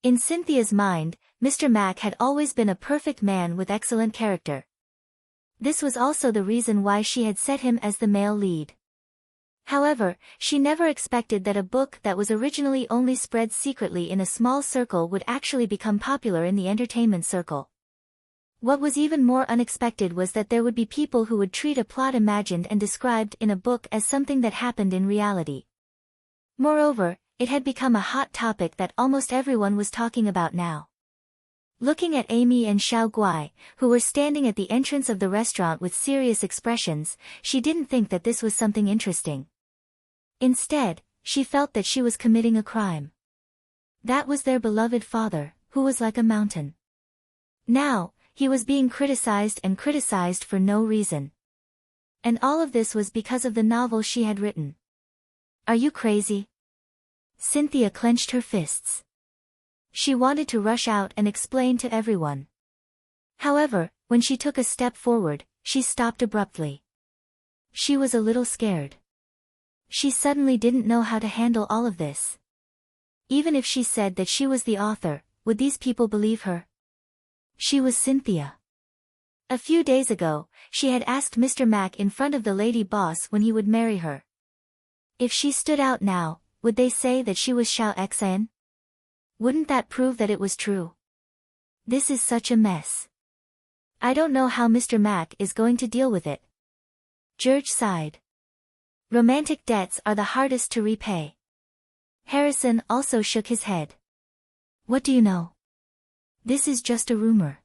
In Cynthia's mind, Mr. Mac had always been a perfect man with excellent character. This was also the reason why she had set him as the male lead. However, she never expected that a book that was originally only spread secretly in a small circle would actually become popular in the entertainment circle. What was even more unexpected was that there would be people who would treat a plot imagined and described in a book as something that happened in reality. Moreover, it had become a hot topic that almost everyone was talking about now. Looking at Amy and Xiao Guai, who were standing at the entrance of the restaurant with serious expressions, she didn't think that this was something interesting. Instead, she felt that she was committing a crime. That was their beloved father, who was like a mountain. Now, he was being criticized and criticized for no reason. And all of this was because of the novel she had written. Are you crazy? Cynthia clenched her fists. She wanted to rush out and explain to everyone. However, when she took a step forward, she stopped abruptly. She was a little scared. She suddenly didn't know how to handle all of this. Even if she said that she was the author, would these people believe her? She was Cynthia. A few days ago, she had asked Mr. Mac in front of the lady boss when he would marry her. If she stood out now, would they say that she was Xiao Exian? Wouldn't that prove that it was true? This is such a mess. I don't know how Mr. Mac is going to deal with it. George sighed. Romantic debts are the hardest to repay. Harrison also shook his head. What do you know? This is just a rumor.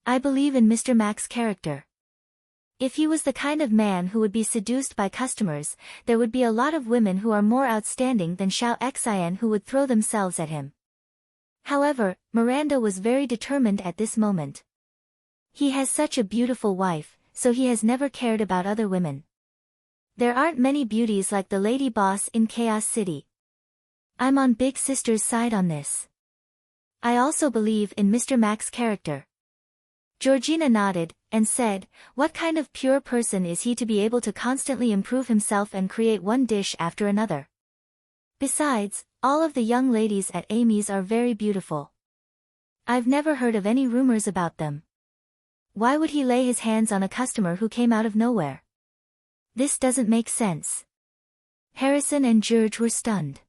I believe in Mr. Mac's character. If he was the kind of man who would be seduced by customers, there would be a lot of women who are more outstanding than Xiao Exian who would throw themselves at him. However, Miranda was very determined at this moment. He has such a beautiful wife, so he has never cared about other women. There aren't many beauties like the lady boss in Chaos City. I'm on Big Sister's side on this. I also believe in Mr. Mac's character. Georgina nodded, and said, what kind of pure person is he to be able to constantly improve himself and create one dish after another? Besides, all of the young ladies at Amy's are very beautiful. I've never heard of any rumors about them. Why would he lay his hands on a customer who came out of nowhere? This doesn't make sense. Harrison and George were stunned.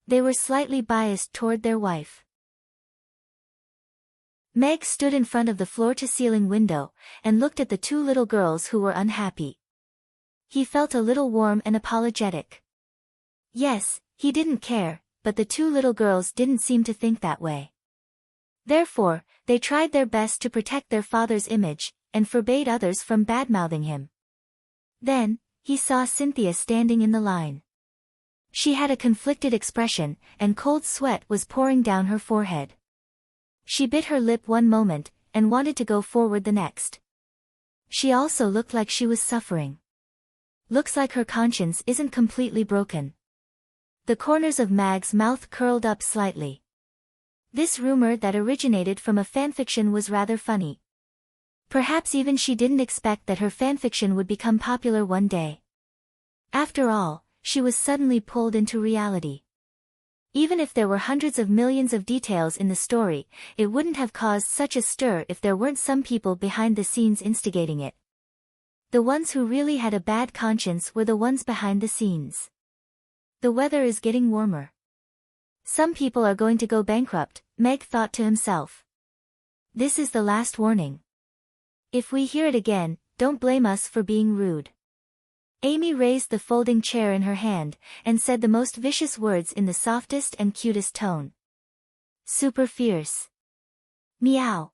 They were slightly biased toward their wife. Meg stood in front of the floor-to-ceiling window, and looked at the two little girls who were unhappy. He felt a little warm and apologetic. Yes, he didn't care, but the two little girls didn't seem to think that way. Therefore, they tried their best to protect their father's image, and forbade others from badmouthing him. Then, he saw Cynthia standing in the line. She had a conflicted expression, and cold sweat was pouring down her forehead. She bit her lip one moment, and wanted to go forward the next. She also looked like she was suffering. Looks like her conscience isn't completely broken. The corners of Mag's mouth curled up slightly. This rumor that originated from a fanfiction was rather funny. Perhaps even she didn't expect that her fanfiction would become popular one day. After all, she was suddenly pulled into reality. Even if there were hundreds of millions of details in the story, it wouldn't have caused such a stir if there weren't some people behind the scenes instigating it. The ones who really had a bad conscience were the ones behind the scenes. The weather is getting warmer. Some people are going to go bankrupt, Meg thought to himself. This is the last warning. If we hear it again, don't blame us for being rude. Amy raised the folding chair in her hand, and said the most vicious words in the softest and cutest tone. Super fierce. Meow.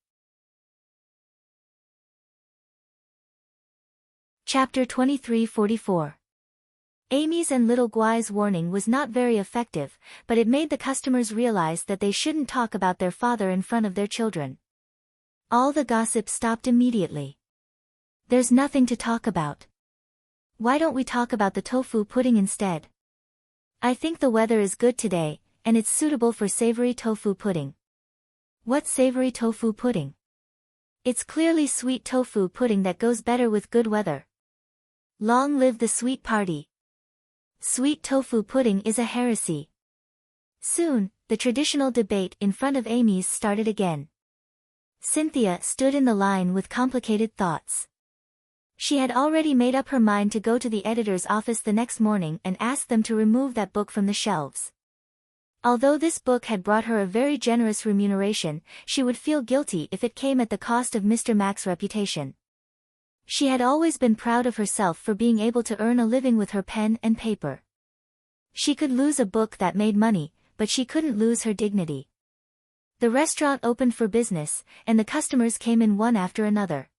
Chapter 23:44. Amy's and little Guai's warning was not very effective, but it made the customers realize that they shouldn't talk about their father in front of their children. All the gossip stopped immediately. There's nothing to talk about. Why don't we talk about the tofu pudding instead? I think the weather is good today, and it's suitable for savory tofu pudding. What's savory tofu pudding? It's clearly sweet tofu pudding that goes better with good weather. Long live the sweet party. Sweet tofu pudding is a heresy. Soon, the traditional debate in front of Amy's started again. Cynthia stood in the line with complicated thoughts. She had already made up her mind to go to the editor's office the next morning and ask them to remove that book from the shelves. Although this book had brought her a very generous remuneration, she would feel guilty if it came at the cost of Mr. Mac's reputation. She had always been proud of herself for being able to earn a living with her pen and paper. She could lose a book that made money, but she couldn't lose her dignity. The restaurant opened for business, and the customers came in one after another.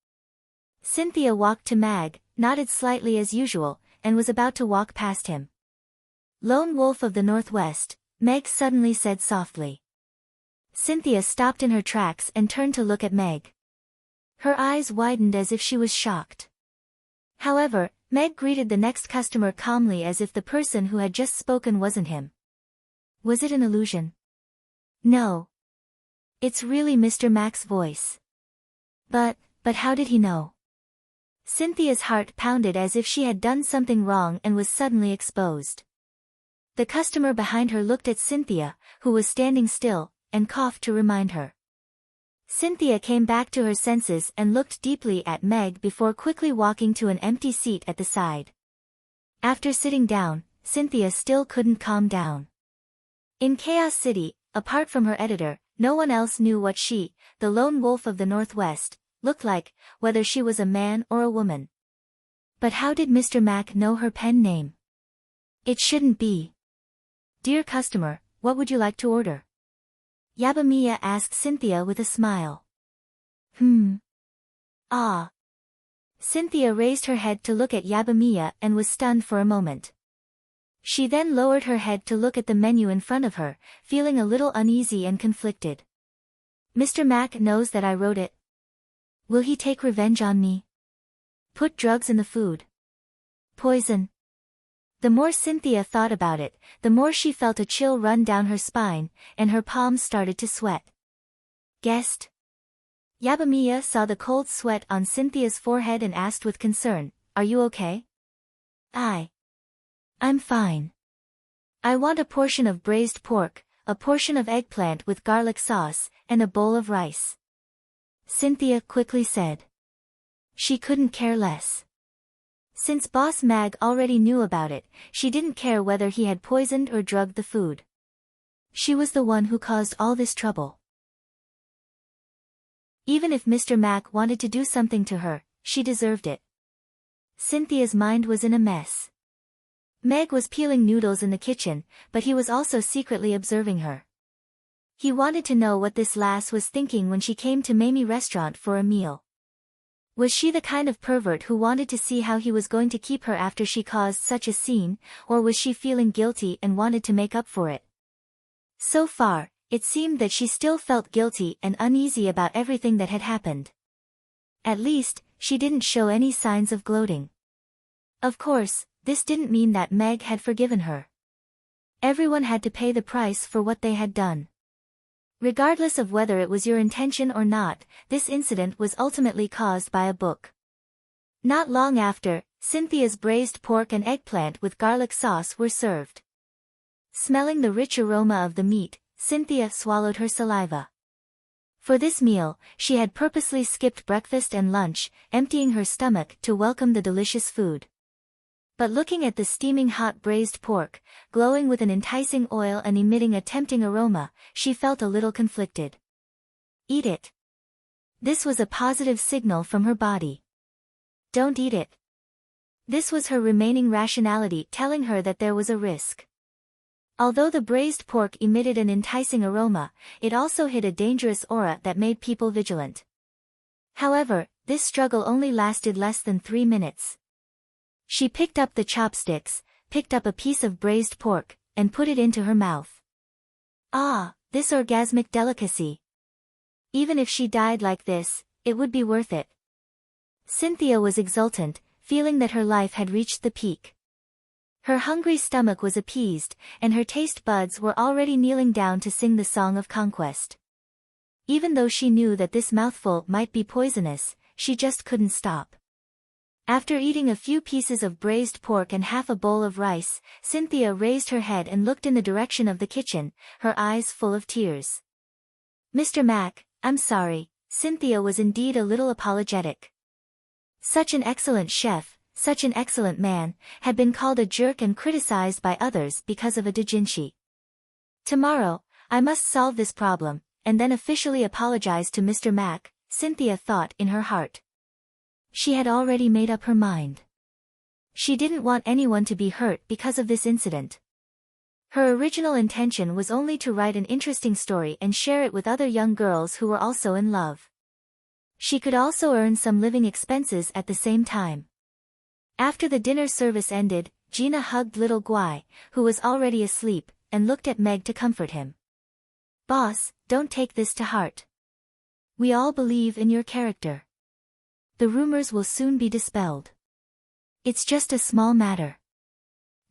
Cynthia walked to Mag, nodded slightly as usual, and was about to walk past him. Lone Wolf of the Northwest, Meg suddenly said softly. Cynthia stopped in her tracks and turned to look at Meg. Her eyes widened as if she was shocked. However, Meg greeted the next customer calmly as if the person who had just spoken wasn't him. Was it an illusion? No. It's really Mr. Mac's voice. But how did he know? Cynthia's heart pounded as if she had done something wrong and was suddenly exposed. The customer behind her looked at Cynthia, who was standing still, and coughed to remind her. Cynthia came back to her senses and looked deeply at Meg before quickly walking to an empty seat at the side. After sitting down, Cynthia still couldn't calm down. In Chaos City, apart from her editor, no one else knew what she, the Lone Wolf of the Northwest, looked like, whether she was a man or a woman. But how did Mr. Mac know her pen name? It shouldn't be. Dear customer, what would you like to order? Yabamiya asked Cynthia with a smile. Ah. Cynthia raised her head to look at Yabamiya and was stunned for a moment. She then lowered her head to look at the menu in front of her, feeling a little uneasy and conflicted. Mr. Mac knows that I wrote it. Will he take revenge on me? Put drugs in the food. Poison. The more Cynthia thought about it, the more she felt a chill run down her spine, and her palms started to sweat. Guessed? Yabamiya saw the cold sweat on Cynthia's forehead and asked with concern, Are you okay? I'm fine. I want a portion of braised pork, a portion of eggplant with garlic sauce, and a bowl of rice. Cynthia quickly said. She couldn't care less. Since Boss Mag already knew about it, she didn't care whether he had poisoned or drugged the food. She was the one who caused all this trouble. Even if Mr. Mac wanted to do something to her, she deserved it. Cynthia's mind was in a mess. Meg was peeling noodles in the kitchen, but he was also secretly observing her. He wanted to know what this lass was thinking when she came to Mamie restaurant for a meal. Was she the kind of pervert who wanted to see how he was going to keep her after she caused such a scene, or was she feeling guilty and wanted to make up for it? So far, it seemed that she still felt guilty and uneasy about everything that had happened. At least, she didn't show any signs of gloating. Of course, this didn't mean that Meg had forgiven her. Everyone had to pay the price for what they had done. Regardless of whether it was your intention or not, this incident was ultimately caused by a book. Not long after, Cynthia's braised pork and eggplant with garlic sauce were served. Smelling the rich aroma of the meat, Cynthia swallowed her saliva. For this meal, she had purposely skipped breakfast and lunch, emptying her stomach to welcome the delicious food. But looking at the steaming hot braised pork, glowing with an enticing oil and emitting a tempting aroma, she felt a little conflicted. Eat it. This was a positive signal from her body. Don't eat it. This was her remaining rationality telling her that there was a risk. Although the braised pork emitted an enticing aroma, it also hid a dangerous aura that made people vigilant. However, this struggle only lasted less than 3 minutes. She picked up the chopsticks, picked up a piece of braised pork, and put it into her mouth. Ah, this orgasmic delicacy. Even if she died like this, it would be worth it. Cynthia was exultant, feeling that her life had reached the peak. Her hungry stomach was appeased, and her taste buds were already kneeling down to sing the song of conquest. Even though she knew that this mouthful might be poisonous, she just couldn't stop. After eating a few pieces of braised pork and half a bowl of rice, Cynthia raised her head and looked in the direction of the kitchen, her eyes full of tears. "Mr. Mac, I'm sorry," Cynthia was indeed a little apologetic. Such an excellent chef, such an excellent man, had been called a jerk and criticized by others because of a doujinshi. Tomorrow, I must solve this problem, and then officially apologize to Mr. Mac, Cynthia thought in her heart. She had already made up her mind. She didn't want anyone to be hurt because of this incident. Her original intention was only to write an interesting story and share it with other young girls who were also in love. She could also earn some living expenses at the same time. After the dinner service ended, Gina hugged little Guy, who was already asleep, and looked at Meg to comfort him. "Boss, don't take this to heart. We all believe in your character. The rumors will soon be dispelled. It's just a small matter."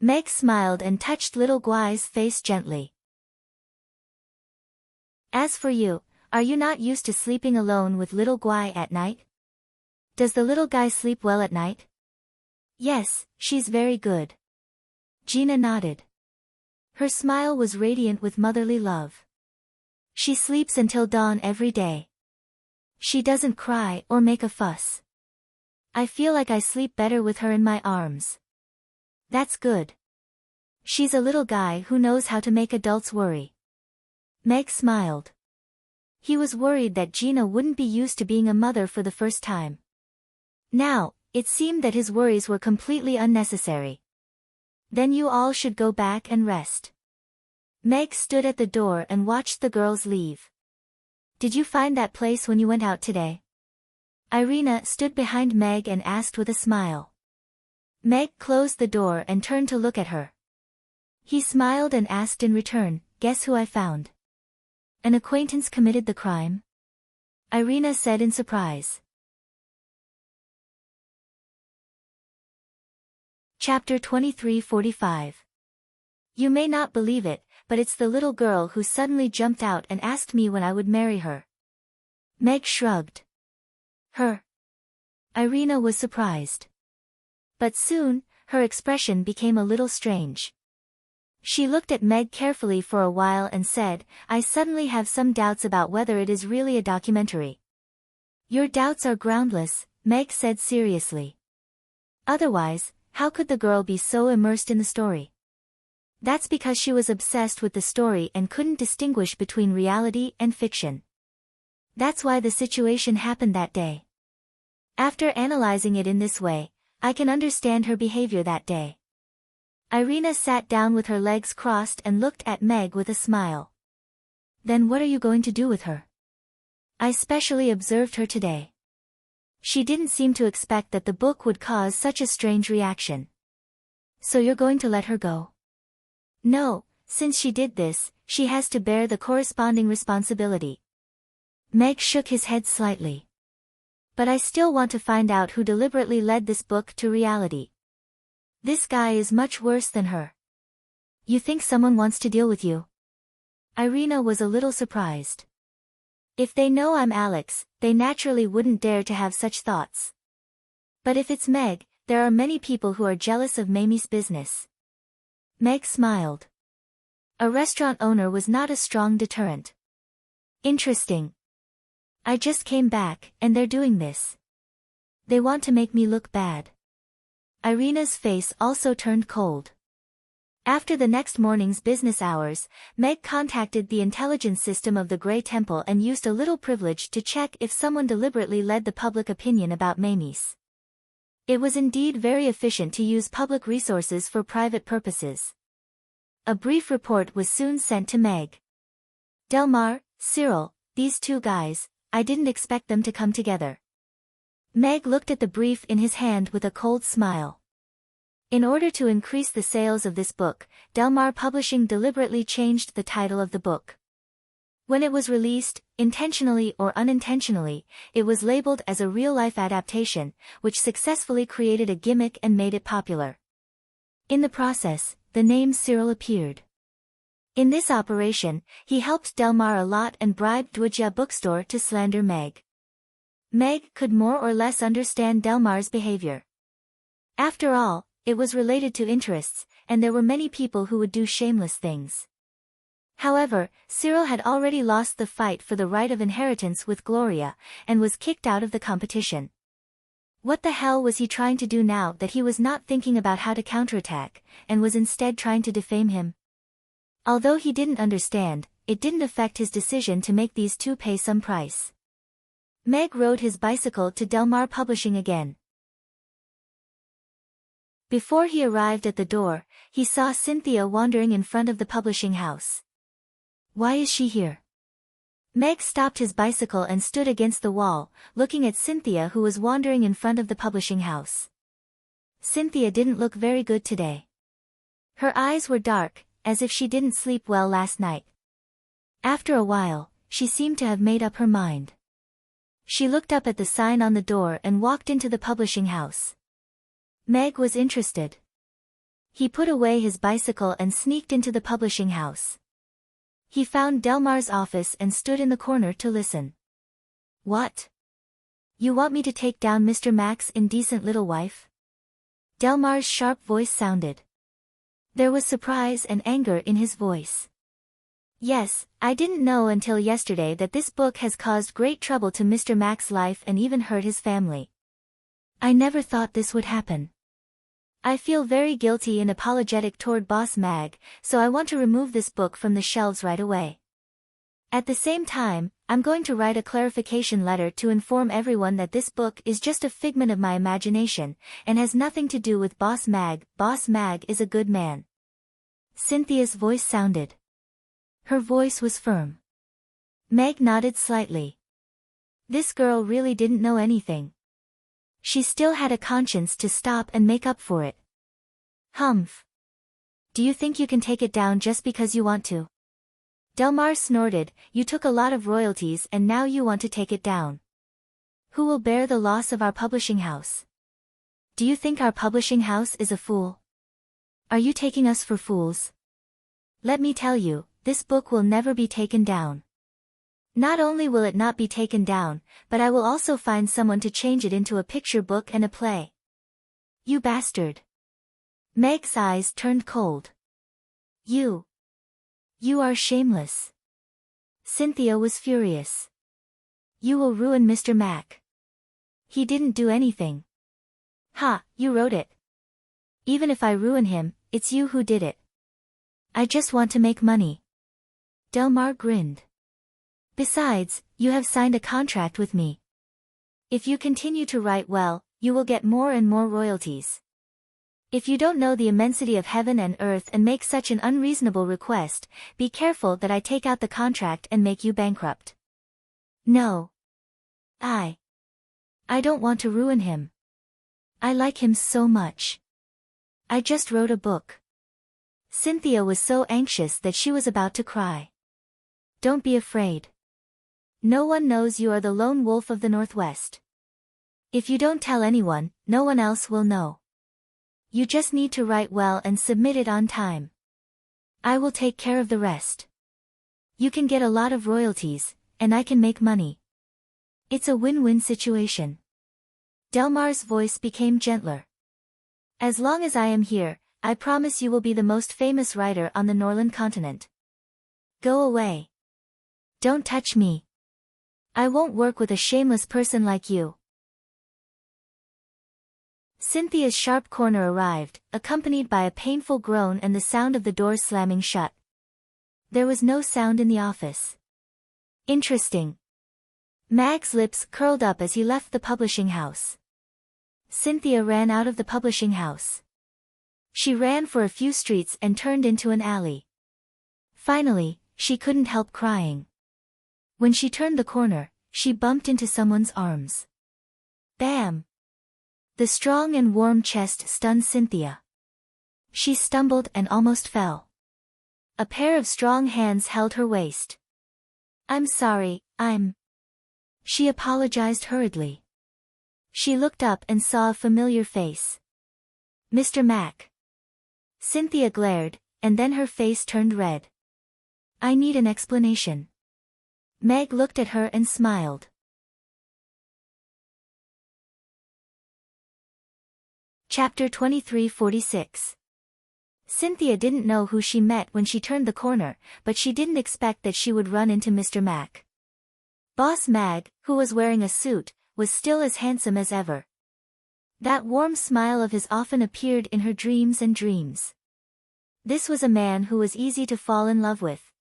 Meg smiled and touched little Guy's face gently. "As for you, are you not used to sleeping alone with little Guy at night? Does the little guy sleep well at night?" "Yes, she's very good." Gina nodded. Her smile was radiant with motherly love. "She sleeps until dawn every day. She doesn't cry or make a fuss. I feel like I sleep better with her in my arms." "That's good. She's a little guy who knows how to make adults worry." Meg smiled. He was worried that Gina wouldn't be used to being a mother for the first time. Now, it seemed that his worries were completely unnecessary. "Then you all should go back and rest." Meg stood at the door and watched the girls leave. "Did you find that place when you went out today?" Irina stood behind Meg and asked with a smile. Meg closed the door and turned to look at her. He smiled and asked in return, "Guess who I found?" "An acquaintance committed the crime?" Irina said in surprise. Chapter 23:45. You may not believe it, but it's the little girl who suddenly jumped out and asked me when I would marry her. Meg shrugged. Her? Irina was surprised. But soon, her expression became a little strange. She looked at Meg carefully for a while and said, "I suddenly have some doubts about whether it is really a documentary." "Your doubts are groundless," Meg said seriously. "Otherwise, how could the girl be so immersed in the story?" "That's because she was obsessed with the story and couldn't distinguish between reality and fiction. That's why the situation happened that day. After analyzing it in this way, I can understand her behavior that day." Irina sat down with her legs crossed and looked at Meg with a smile. "Then what are you going to do with her?" "I specially observed her today. She didn't seem to expect that the book would cause such a strange reaction." "So you're going to let her go?" "No, since she did this, she has to bear the corresponding responsibility." Meg shook his head slightly. "But I still want to find out who deliberately led this book to reality. This guy is much worse than her." "You think someone wants to deal with you?" Irina was a little surprised. "If they know I'm Alex, they naturally wouldn't dare to have such thoughts. But if it's Meg, there are many people who are jealous of Mamie's business." Meg smiled. A restaurant owner was not a strong deterrent. "Interesting. I just came back, and they're doing this. They want to make me look bad. Irina's face also turned cold. After the next morning's business hours, Meg contacted the intelligence system of the Grey Temple and used a little privilege to check if someone deliberately led the public opinion about Mamie's. It was indeed very efficient to use public resources for private purposes. A brief report was soon sent to Meg. Delmar, Cyril, these two guys, I didn't expect them to come together. Meg looked at the brief in his hand with a cold smile. In order to increase the sales of this book, Delmar Publishing deliberately changed the title of the book. When it was released, intentionally or unintentionally, it was labeled as a real-life adaptation, which successfully created a gimmick and made it popular. In the process, the name Cyril appeared. In this operation, he helped Delmar a lot and bribed Dwuja bookstore to slander Meg. Meg could more or less understand Delmar's behavior. After all, it was related to interests, and there were many people who would do shameless things. However, Cyril had already lost the fight for the right of inheritance with Gloria, and was kicked out of the competition. What the hell was he trying to do now that he was not thinking about how to counterattack, and was instead trying to defame him? Although he didn't understand, it didn't affect his decision to make these two pay some price. Meg rode his bicycle to Delmar Publishing again. Before he arrived at the door, he saw Cynthia wandering in front of the publishing house. Why is she here? Meg stopped his bicycle and stood against the wall, looking at Cynthia who was wandering in front of the publishing house. Cynthia didn't look very good today. Her eyes were dark, as if she didn't sleep well last night. After a while, she seemed to have made up her mind. She looked up at the sign on the door and walked into the publishing house. Meg was interested. He put away his bicycle and sneaked into the publishing house. He found Delmar's office and stood in the corner to listen. What? You want me to take down Mr. Mac's indecent little wife? Delmar's sharp voice sounded. There was surprise and anger in his voice. Yes, I didn't know until yesterday that this book has caused great trouble to Mr. Mac's life and even hurt his family. I never thought this would happen. I feel very guilty and apologetic toward Boss Mag, so I want to remove this book from the shelves right away. At the same time, I'm going to write a clarification letter to inform everyone that this book is just a figment of my imagination, and has nothing to do with Boss Mag. Boss Mag is a good man. Cynthia's voice sounded. Her voice was firm. Meg nodded slightly. This girl really didn't know anything. She still had a conscience to stop and make up for it. Humph. Do you think you can take it down just because you want to? Delmar snorted, you took a lot of royalties and now you want to take it down. Who will bear the loss of our publishing house? Do you think our publishing house is a fool? Are you taking us for fools? Let me tell you, this book will never be taken down. Not only will it not be taken down, but I will also find someone to change it into a picture book and a play. You bastard. Meg's eyes turned cold. You are shameless. Cynthia was furious. You will ruin Mr. Mac. He didn't do anything. Ha, you wrote it. Even if I ruin him, it's you who did it. I just want to make money. Delmar grinned. Besides, you have signed a contract with me. If you continue to write well, you will get more and more royalties. If you don't know the immensity of heaven and earth and make such an unreasonable request, be careful that I take out the contract and make you bankrupt. No. I don't want to ruin him. I like him so much. I just wrote a book. Cynthia was so anxious that she was about to cry. Don't be afraid. No one knows you are the lone wolf of the Northwest. If you don't tell anyone, no one else will know. You just need to write well and submit it on time. I will take care of the rest. You can get a lot of royalties, and I can make money. It's a win-win situation. Delmar's voice became gentler. As long as I am here, I promise you will be the most famous writer on the Norland continent. Go away. Don't touch me. I won't work with a shameless person like you. Cynthia's sharp corner arrived, accompanied by a painful groan and the sound of the door slamming shut. There was no sound in the office. Interesting. Mag's lips curled up as he left the publishing house. Cynthia ran out of the publishing house. She ran for a few streets and turned into an alley. Finally, she couldn't help crying. When she turned the corner, she bumped into someone's arms. Bam! The strong and warm chest stunned Cynthia. She stumbled and almost fell. A pair of strong hands held her waist. I'm sorry, She apologized hurriedly. She looked up and saw a familiar face. Mr. Mack. Cynthia glared, and then her face turned red. I need an explanation. Meg looked at her and smiled. Chapter 23:46. Cynthia didn't know who she met when she turned the corner, but she didn't expect that she would run into Mr. Mack. Boss Mag, who was wearing a suit, was still as handsome as ever. That warm smile of his often appeared in her dreams and dreams. This was a man who was easy to fall in love with.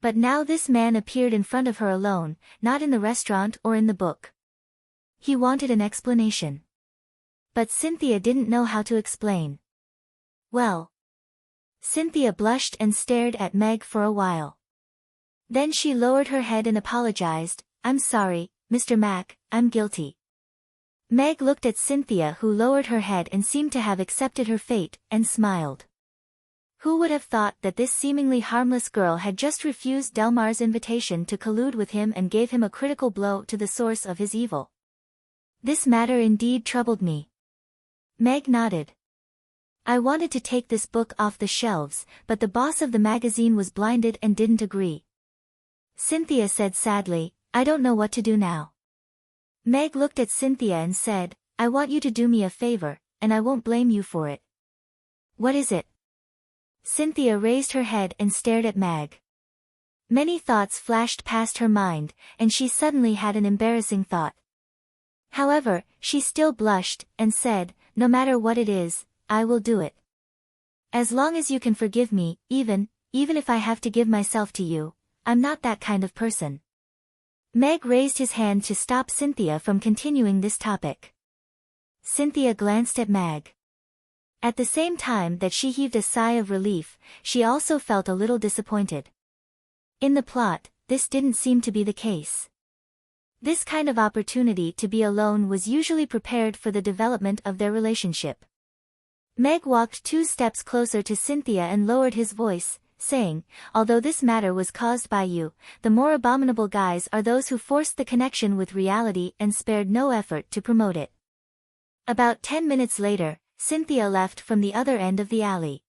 But now this man appeared in front of her alone, not in the restaurant or in the book. He wanted an explanation. But Cynthia didn't know how to explain. Well. Cynthia blushed and stared at Meg for a while. Then she lowered her head and apologized. I'm sorry, Mr. Mack, I'm guilty. Meg looked at Cynthia, who lowered her head and seemed to have accepted her fate, and smiled. Who would have thought that this seemingly harmless girl had just refused Delmar's invitation to collude with him and gave him a critical blow to the source of his evil? This matter indeed troubled me. Meg nodded. I wanted to take this book off the shelves, but the boss of the magazine was blinded and didn't agree. Cynthia said sadly, I don't know what to do now. Meg looked at Cynthia and said, I want you to do me a favor, and I won't blame you for it. What is it? Cynthia raised her head and stared at Meg. Many thoughts flashed past her mind, and she suddenly had an embarrassing thought. However, she still blushed, and said, no matter what it is, I will do it. As long as you can forgive me, even if I have to give myself to you, I'm not that kind of person. Meg raised his hand to stop Cynthia from continuing this topic. Cynthia glanced at Meg. At the same time that she heaved a sigh of relief, she also felt a little disappointed. In the plot, this didn't seem to be the case. This kind of opportunity to be alone was usually prepared for the development of their relationship. Meg walked 2 steps closer to Cynthia and lowered his voice, saying, although this matter was caused by you, the more abominable guys are those who forced the connection with reality and spared no effort to promote it. About 10 minutes later, Cynthia left from the other end of the alley.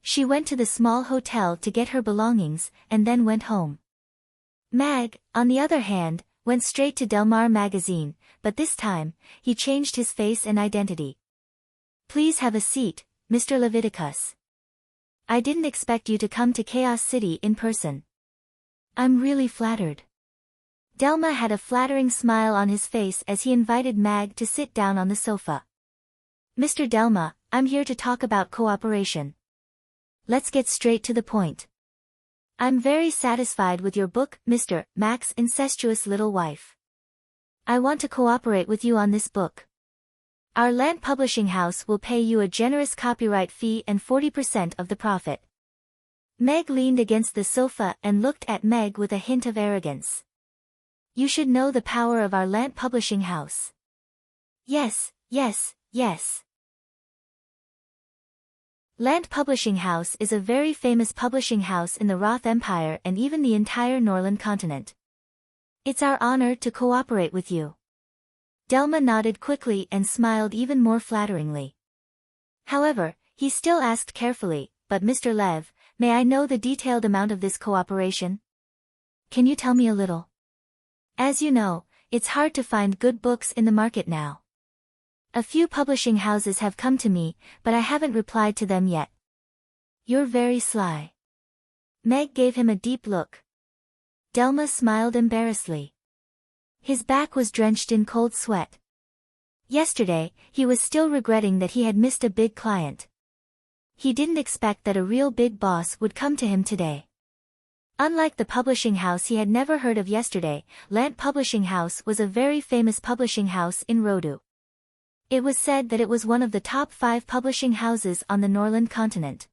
She went to the small hotel to get her belongings, and then went home. Mag, on the other hand, went straight to Delmar magazine, but this time, he changed his face and identity. Please have a seat, Mr. Leviticus. I didn't expect you to come to Chaos City in person. I'm really flattered. Delma had a flattering smile on his face as he invited Mag to sit down on the sofa. Mr. Delma, I'm here to talk about cooperation. Let's get straight to the point. I'm very satisfied with your book, Mr. Mack's Incestuous Little Wife. I want to cooperate with you on this book. Our Lant publishing house will pay you a generous copyright fee and 40% of the profit. Meg leaned against the sofa and looked at Meg with a hint of arrogance. You should know the power of our Lant publishing house. Yes. Lant Publishing House is a very famous publishing house in the Roth Empire and even the entire Norland continent. It's our honor to cooperate with you. Delma nodded quickly and smiled even more flatteringly. However, he still asked carefully, but Mr. Lev, may I know the detailed amount of this cooperation? Can you tell me a little? As you know, it's hard to find good books in the market now. A few publishing houses have come to me, but I haven't replied to them yet. You're very sly. Meg gave him a deep look. Delma smiled embarrassedly. His back was drenched in cold sweat. Yesterday, he was still regretting that he had missed a big client. He didn't expect that a real big boss would come to him today. Unlike the publishing house he had never heard of yesterday, Lant Publishing House was a very famous publishing house in Rodu. It was said that it was one of the top 5 publishing houses on the Norland continent.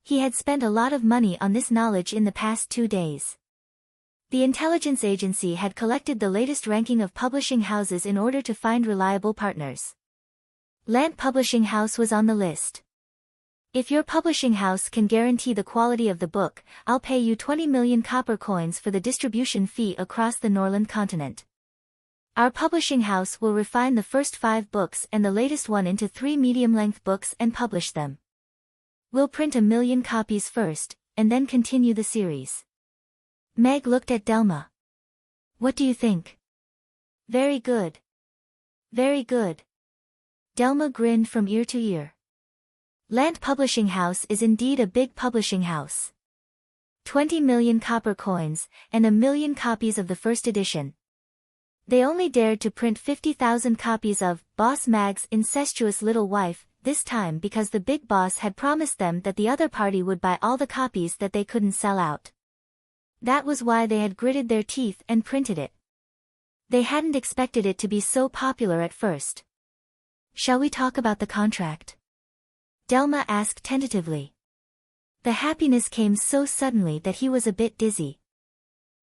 He had spent a lot of money on this knowledge in the past 2 days. The intelligence agency had collected the latest ranking of publishing houses in order to find reliable partners. Lant Publishing House was on the list. If your publishing house can guarantee the quality of the book, I'll pay you 20 million copper coins for the distribution fee across the Norland continent. Our publishing house will refine the first 5 books and the latest one into 3 medium-length books and publish them. We'll print 1 million copies first, and then continue the series. Meg looked at Delma. What do you think? Very good. Very good. Delma grinned from ear to ear. Lant Publishing House is indeed a big publishing house. 20 million copper coins, and 1 million copies of the first edition. They only dared to print 50,000 copies of Boss Mag's Incestuous Little Wife, this time because the big boss had promised them that the other party would buy all the copies that they couldn't sell out. That was why they had gritted their teeth and printed it. They hadn't expected it to be so popular at first. Shall we talk about the contract? Delma asked tentatively. The happiness came so suddenly that he was a bit dizzy.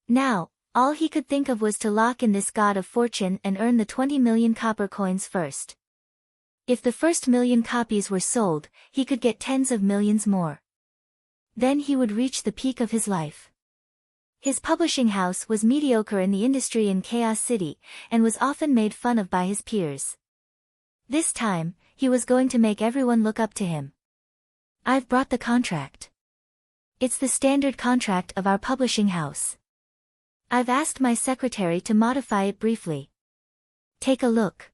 Now, all he could think of was to lock in this god of fortune and earn the 20 million copper coins first. If the first 1 million copies were sold, he could get tens of millions more. Then he would reach the peak of his life. His publishing house was mediocre in the industry in Chaos City, and was often made fun of by his peers. This time, he was going to make everyone look up to him. I've brought the contract. It's the standard contract of our publishing house. I've asked my secretary to modify it briefly. Take a look.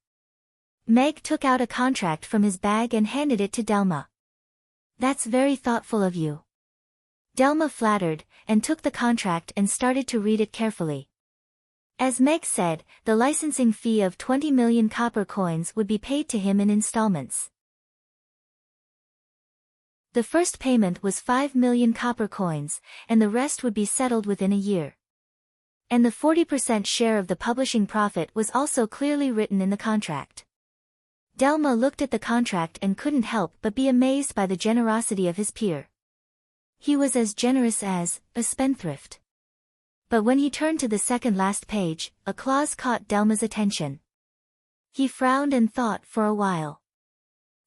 Meg took out a contract from his bag and handed it to Delma. That's very thoughtful of you. Delma flattered, and took the contract and started to read it carefully. As Meg said, the licensing fee of 20 million copper coins would be paid to him in installments. The first payment was 5 million copper coins, and the rest would be settled within a year. And the 40% share of the publishing profit was also clearly written in the contract. Delma looked at the contract and couldn't help but be amazed by the generosity of his peer. He was as generous as a spendthrift. But when he turned to the second last page, a clause caught Delma's attention. He frowned and thought for a while.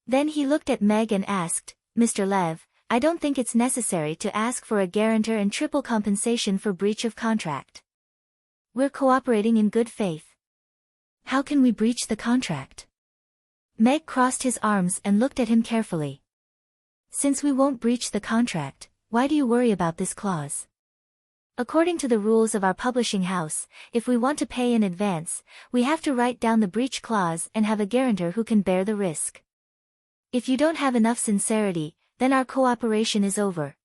Then he looked at Meg and asked, Mr. Lev, I don't think it's necessary to ask for a guarantor and triple compensation for breach of contract. We're cooperating in good faith. How can we breach the contract? Meg crossed his arms and looked at him carefully. Since we won't breach the contract, why do you worry about this clause? According to the rules of our publishing house, if we want to pay in advance, we have to write down the breach clause and have a guarantor who can bear the risk. If you don't have enough sincerity, then our cooperation is over.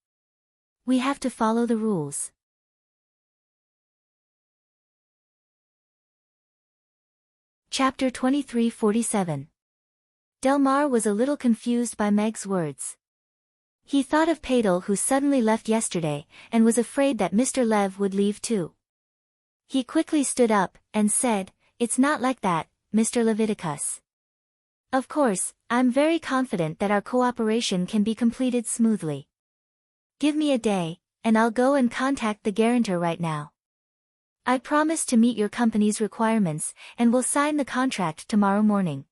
We have to follow the rules. Chapter 2347. Delmar was a little confused by Meg's words. He thought of Padel, who suddenly left yesterday, and was afraid that Mr. Lev would leave too. He quickly stood up, and said, It's not like that, Mr. Leviticus. Of course, I'm very confident that our cooperation can be completed smoothly. Give me a day, and I'll go and contact the guarantor right now. I promise to meet your company's requirements, and will sign the contract tomorrow morning.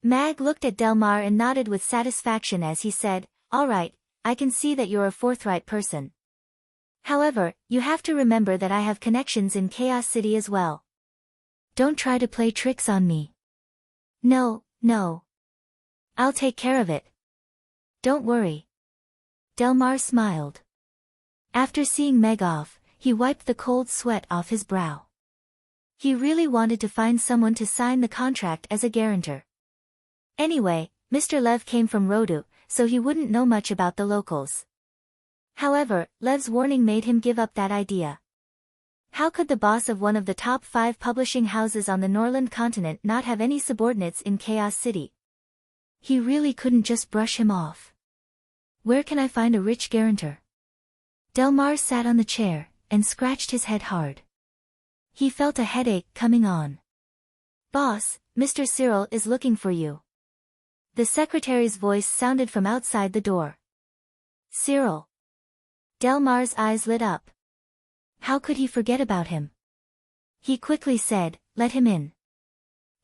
Mag looked at Delmar and nodded with satisfaction as he said, All right, I can see that you're a forthright person. However, you have to remember that I have connections in Chaos City as well. Don't try to play tricks on me. No. I'll take care of it. Don't worry. Delmar smiled. After seeing Meg off, he wiped the cold sweat off his brow. He really wanted to find someone to sign the contract as a guarantor. Anyway, Mr. Lev came from Rodu, so he wouldn't know much about the locals. However, Lev's warning made him give up that idea. How could the boss of one of the top 5 publishing houses on the Norland continent not have any subordinates in Chaos City? He really couldn't just brush him off. Where can I find a rich guarantor? Delmar sat on the chair and scratched his head hard. He felt a headache coming on. Boss, Mr. Cyril is looking for you. The secretary's voice sounded from outside the door. Cyril. Delmar's eyes lit up. How could he forget about him? He quickly said, "Let him in."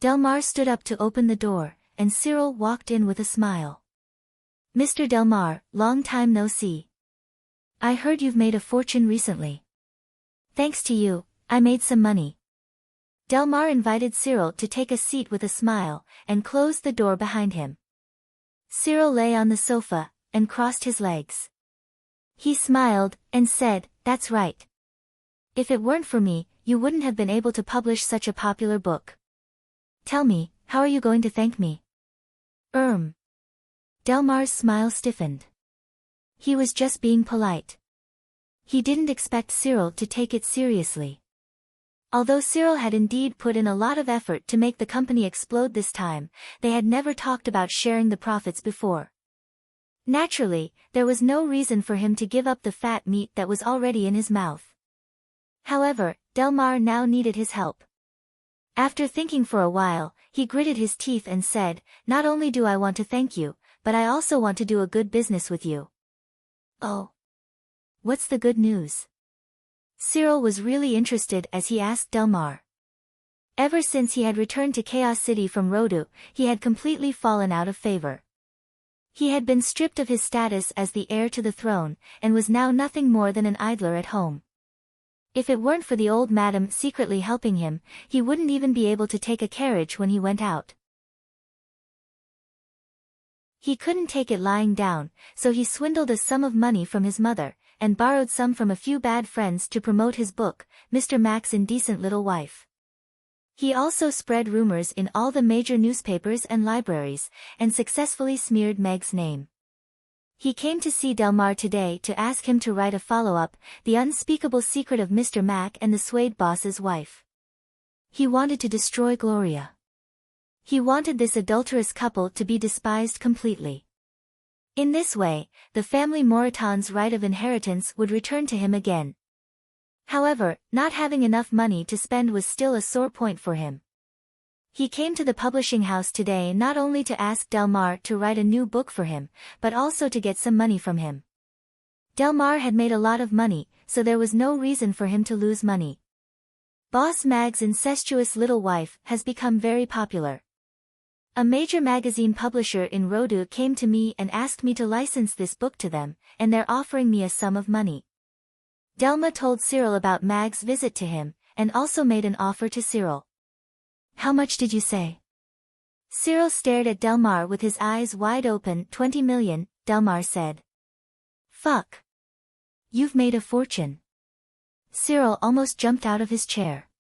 Delmar stood up to open the door, and Cyril walked in with a smile. Mr. Delmar, long time no see. I heard you've made a fortune recently. Thanks to you, I made some money. Delmar invited Cyril to take a seat with a smile, and closed the door behind him. Cyril lay on the sofa, and crossed his legs. He smiled, and said, "That's right. If it weren't for me, you wouldn't have been able to publish such a popular book. Tell me, how are you going to thank me?" Delmar's smile stiffened. He was just being polite. He didn't expect Cyril to take it seriously. Although Cyril had indeed put in a lot of effort to make the company explode this time, they had never talked about sharing the profits before. Naturally, there was no reason for him to give up the fat meat that was already in his mouth. However, Delmar now needed his help. After thinking for a while, he gritted his teeth and said, "Not only do I want to thank you, but I also want to do a good business with you." "Oh. What's the good news?" Cyril was really interested as he asked Delmar. Ever since he had returned to Chaos City from Rodu, he had completely fallen out of favor. He had been stripped of his status as the heir to the throne, and was now nothing more than an idler at home. If it weren't for the old madam secretly helping him, he wouldn't even be able to take a carriage when he went out. He couldn't take it lying down, so he swindled a sum of money from his mother, and borrowed some from a few bad friends to promote his book, Mr. Mac's Indecent Little Wife. He also spread rumors in all the major newspapers and libraries, and successfully smeared Meg's name. He came to see Delmar today to ask him to write a follow-up, The Unspeakable Secret of Mr. Mac and the Suede Boss's Wife. He wanted to destroy Gloria. He wanted this adulterous couple to be despised completely. In this way, the family Moraton's right of inheritance would return to him again. However, not having enough money to spend was still a sore point for him. He came to the publishing house today not only to ask Delmar to write a new book for him, but also to get some money from him. Delmar had made a lot of money, so there was no reason for him to lose money. Boss Mag's Incestuous Little Wife has become very popular. A major magazine publisher in Rodu came to me and asked me to license this book to them, and they're offering me a sum of money. Delma told Cyril about Mag's visit to him, and also made an offer to Cyril. How much did you say? Cyril stared at Delmar with his eyes wide open. 20 million, Delmar said. Fuck. You've made a fortune. Cyril almost jumped out of his chair.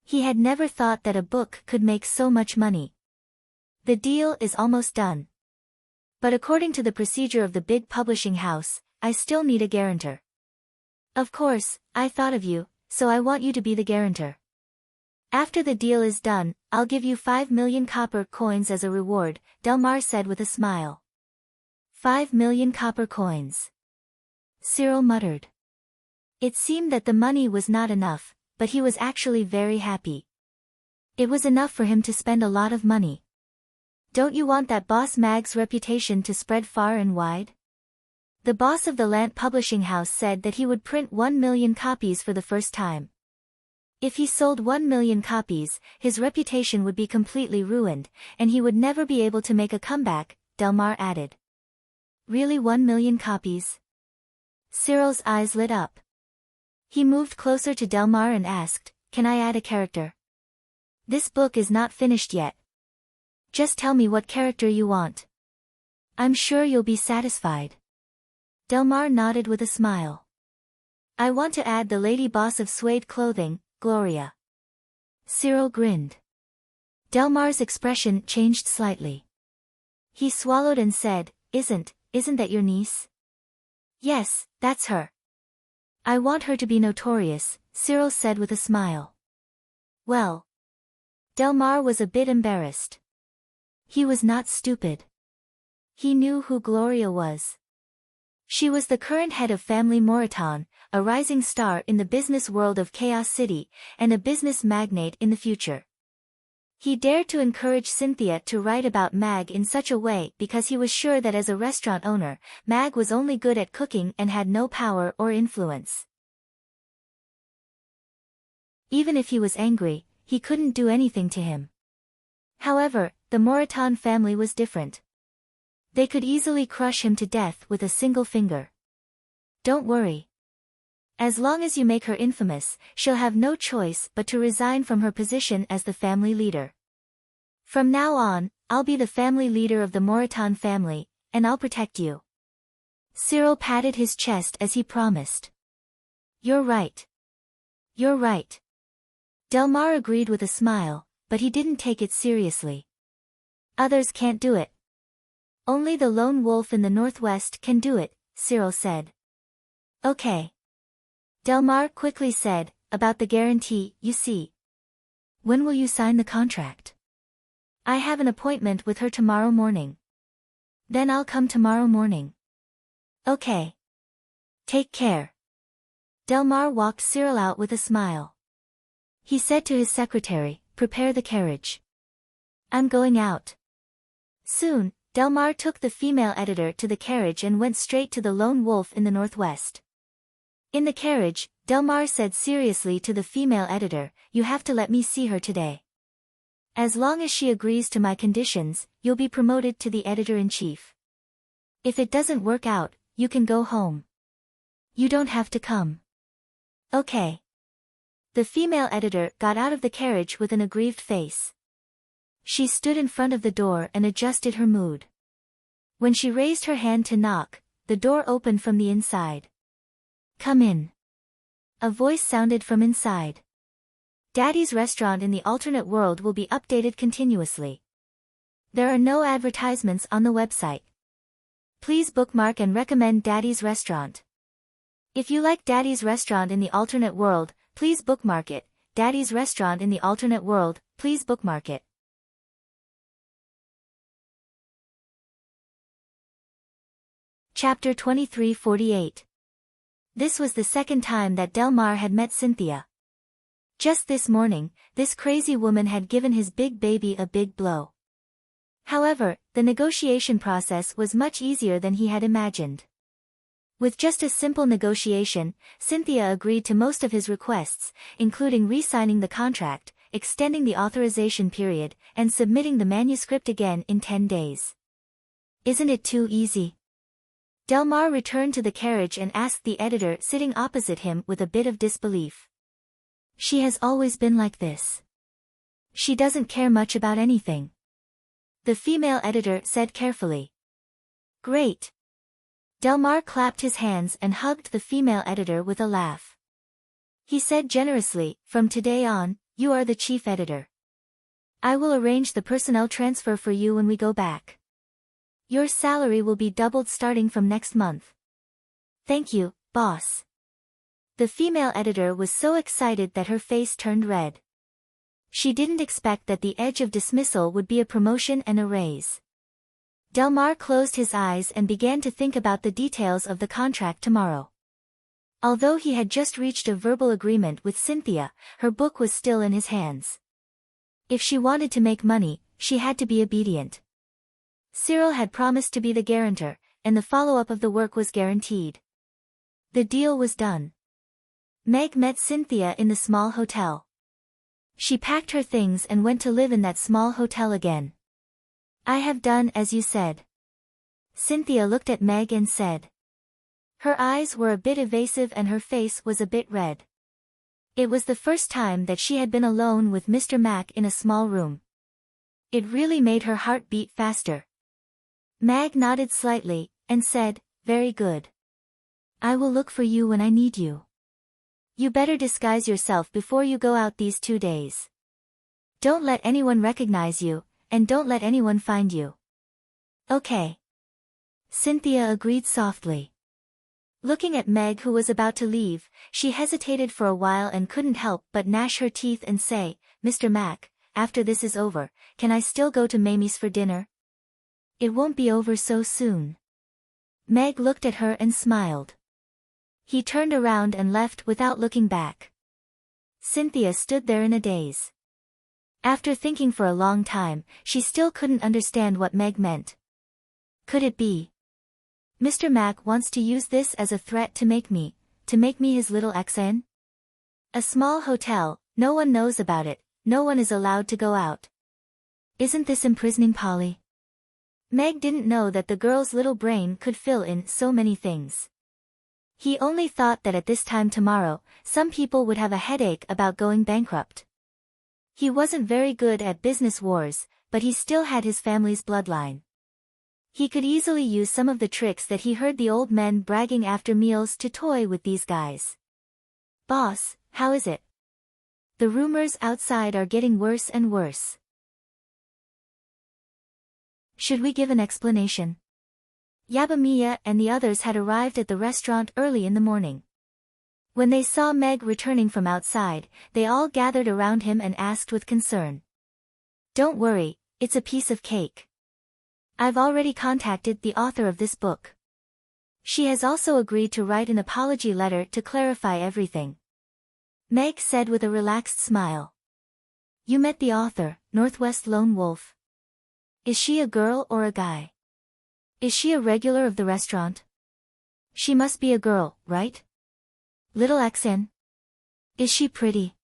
He had never thought that a book could make so much money. The deal is almost done. But according to the procedure of the big publishing house, I still need a guarantor. Of course, I thought of you, so I want you to be the guarantor. After the deal is done, I'll give you 5 million copper coins as a reward, Delmar said with a smile. 5 million copper coins. Cyril muttered. It seemed that the money was not enough, but he was actually very happy. It was enough for him to spend a lot of money. Don't you want that Boss Mag's reputation to spread far and wide? The boss of the Lant publishing house said that he would print 1 million copies for the first time. If he sold 1 million copies, his reputation would be completely ruined, and he would never be able to make a comeback, Delmar added. Really 1 million copies? Cyril's eyes lit up. He moved closer to Delmar and asked, "Can I add a character? This book is not finished yet. Just tell me what character you want. I'm sure you'll be satisfied." Delmar nodded with a smile. "I want to add the lady boss of suede clothing, Gloria." Cyril grinned. Delmar's expression changed slightly. He swallowed and said, Isn't that your niece?" "Yes, that's her." I want her to be notorious, Cyril said with a smile. Well. Delmar was a bit embarrassed. He was not stupid. He knew who Gloria was. She was the current head of Family Moreton, a rising star in the business world of Chaos City, and a business magnate in the future. He dared to encourage Cynthia to write about Mag in such a way because he was sure that as a restaurant owner, Mag was only good at cooking and had no power or influence. Even if he was angry, he couldn't do anything to him. However, the Moreton family was different. They could easily crush him to death with a single finger. Don't worry. As long as you make her infamous, she'll have no choice but to resign from her position as the family leader. From now on, I'll be the family leader of the Moreton family, and I'll protect you. Cyril patted his chest as he promised. You're right. You're right. Delmar agreed with a smile, but he didn't take it seriously. Others can't do it. Only the lone wolf in the northwest can do it, Cyril said. Okay. Delmar quickly said, about the guarantee, you see. When will you sign the contract? I have an appointment with her tomorrow morning. Then I'll come tomorrow morning. Okay. Take care. Delmar walked Cyril out with a smile. He said to his secretary, prepare the carriage. I'm going out. Soon, Delmar took the female editor to the carriage and went straight to the lone wolf in the northwest. In the carriage, Delmar said seriously to the female editor, you have to let me see her today. As long as she agrees to my conditions, you'll be promoted to the editor-in-chief. If it doesn't work out, you can go home. You don't have to come. Okay. The female editor got out of the carriage with an aggrieved face. She stood in front of the door and adjusted her mood. When she raised her hand to knock, the door opened from the inside. Come in. A voice sounded from inside. Daddy's restaurant in the alternate world will be updated continuously. There are no advertisements on the website. Please bookmark and recommend Daddy's restaurant. If you like Daddy's restaurant in the alternate world, please bookmark it. Daddy's restaurant in the alternate world, please bookmark it. Chapter 2348. This was the second time that Delmar had met Cynthia. Just this morning, this crazy woman had given his big baby a big blow. However, the negotiation process was much easier than he had imagined. With just a simple negotiation, Cynthia agreed to most of his requests, including re-signing the contract, extending the authorization period, and submitting the manuscript again in 10 days. Isn't it too easy? Delmar returned to the carriage and asked the editor sitting opposite him with a bit of disbelief. She has always been like this. She doesn't care much about anything. The female editor said carefully. Great. Delmar clapped his hands and hugged the female editor with a laugh. He said generously, from today on, you are the chief editor. I will arrange the personnel transfer for you when we go back. Your salary will be doubled starting from next month. Thank you, boss. The female editor was so excited that her face turned red. She didn't expect that the edge of dismissal would be a promotion and a raise. Delmar closed his eyes and began to think about the details of the contract tomorrow. Although he had just reached a verbal agreement with Cynthia, her book was still in his hands. If she wanted to make money, she had to be obedient. Cyril had promised to be the guarantor, and the follow-up of the work was guaranteed. The deal was done. Meg met Cynthia in the small hotel. She packed her things and went to live in that small hotel again. I have done as you said. Cynthia looked at Meg and said. Her eyes were a bit evasive and her face was a bit red. It was the first time that she had been alone with Mr. Mac in a small room. It really made her heart beat faster. Meg nodded slightly, and said, very good. I will look for you when I need you. You better disguise yourself before you go out these 2 days. Don't let anyone recognize you, and don't let anyone find you. Okay. Cynthia agreed softly. Looking at Meg, who was about to leave, she hesitated for a while and couldn't help but gnash her teeth and say, "Mr. Mac, after this is over, can I still go to Mamie's for dinner?" "It won't be over so soon." Meg looked at her and smiled. He turned around and left without looking back. Cynthia stood there in a daze. After thinking for a long time, she still couldn't understand what Meg meant. Could it be? Mr. Mac wants to use this as a threat to make me his little XN? A small hotel, no one knows about it, no one is allowed to go out. Isn't this imprisoning, Polly? Meg didn't know that the girl's little brain could fill in so many things. He only thought that at this time tomorrow, some people would have a headache about going bankrupt. He wasn't very good at business wars, but he still had his family's bloodline. He could easily use some of the tricks that he heard the old men bragging after meals to toy with these guys. "Boss, how is it? The rumors outside are getting worse and worse. Should we give an explanation?" Yabamiya and the others had arrived at the restaurant early in the morning. When they saw Meg returning from outside, they all gathered around him and asked with concern. "Don't worry, it's a piece of cake. I've already contacted the author of this book. She has also agreed to write an apology letter to clarify everything," Meg said with a relaxed smile. "You met the author, Northwest Lone Wolf. Is she a girl or a guy? Is she a regular of the restaurant? She must be a girl, right? Little XN? Is she pretty?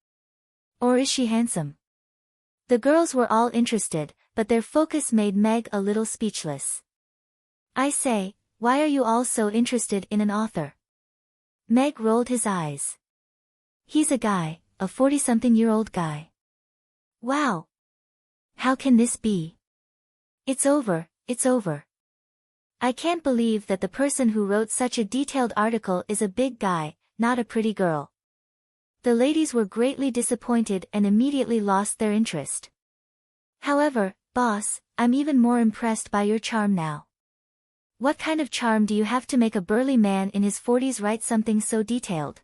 Or is she handsome?" The girls were all interested, but their focus made Meg a little speechless. "I say, why are you all so interested in an author?" Meg rolled his eyes. "He's a guy, a 40-something-year-old guy." "Wow! How can this be? It's over, it's over. I can't believe that the person who wrote such a detailed article is a big guy, not a pretty girl." The ladies were greatly disappointed and immediately lost their interest. "However, boss, I'm even more impressed by your charm now. What kind of charm do you have to make a burly man in his 40s write something so detailed?"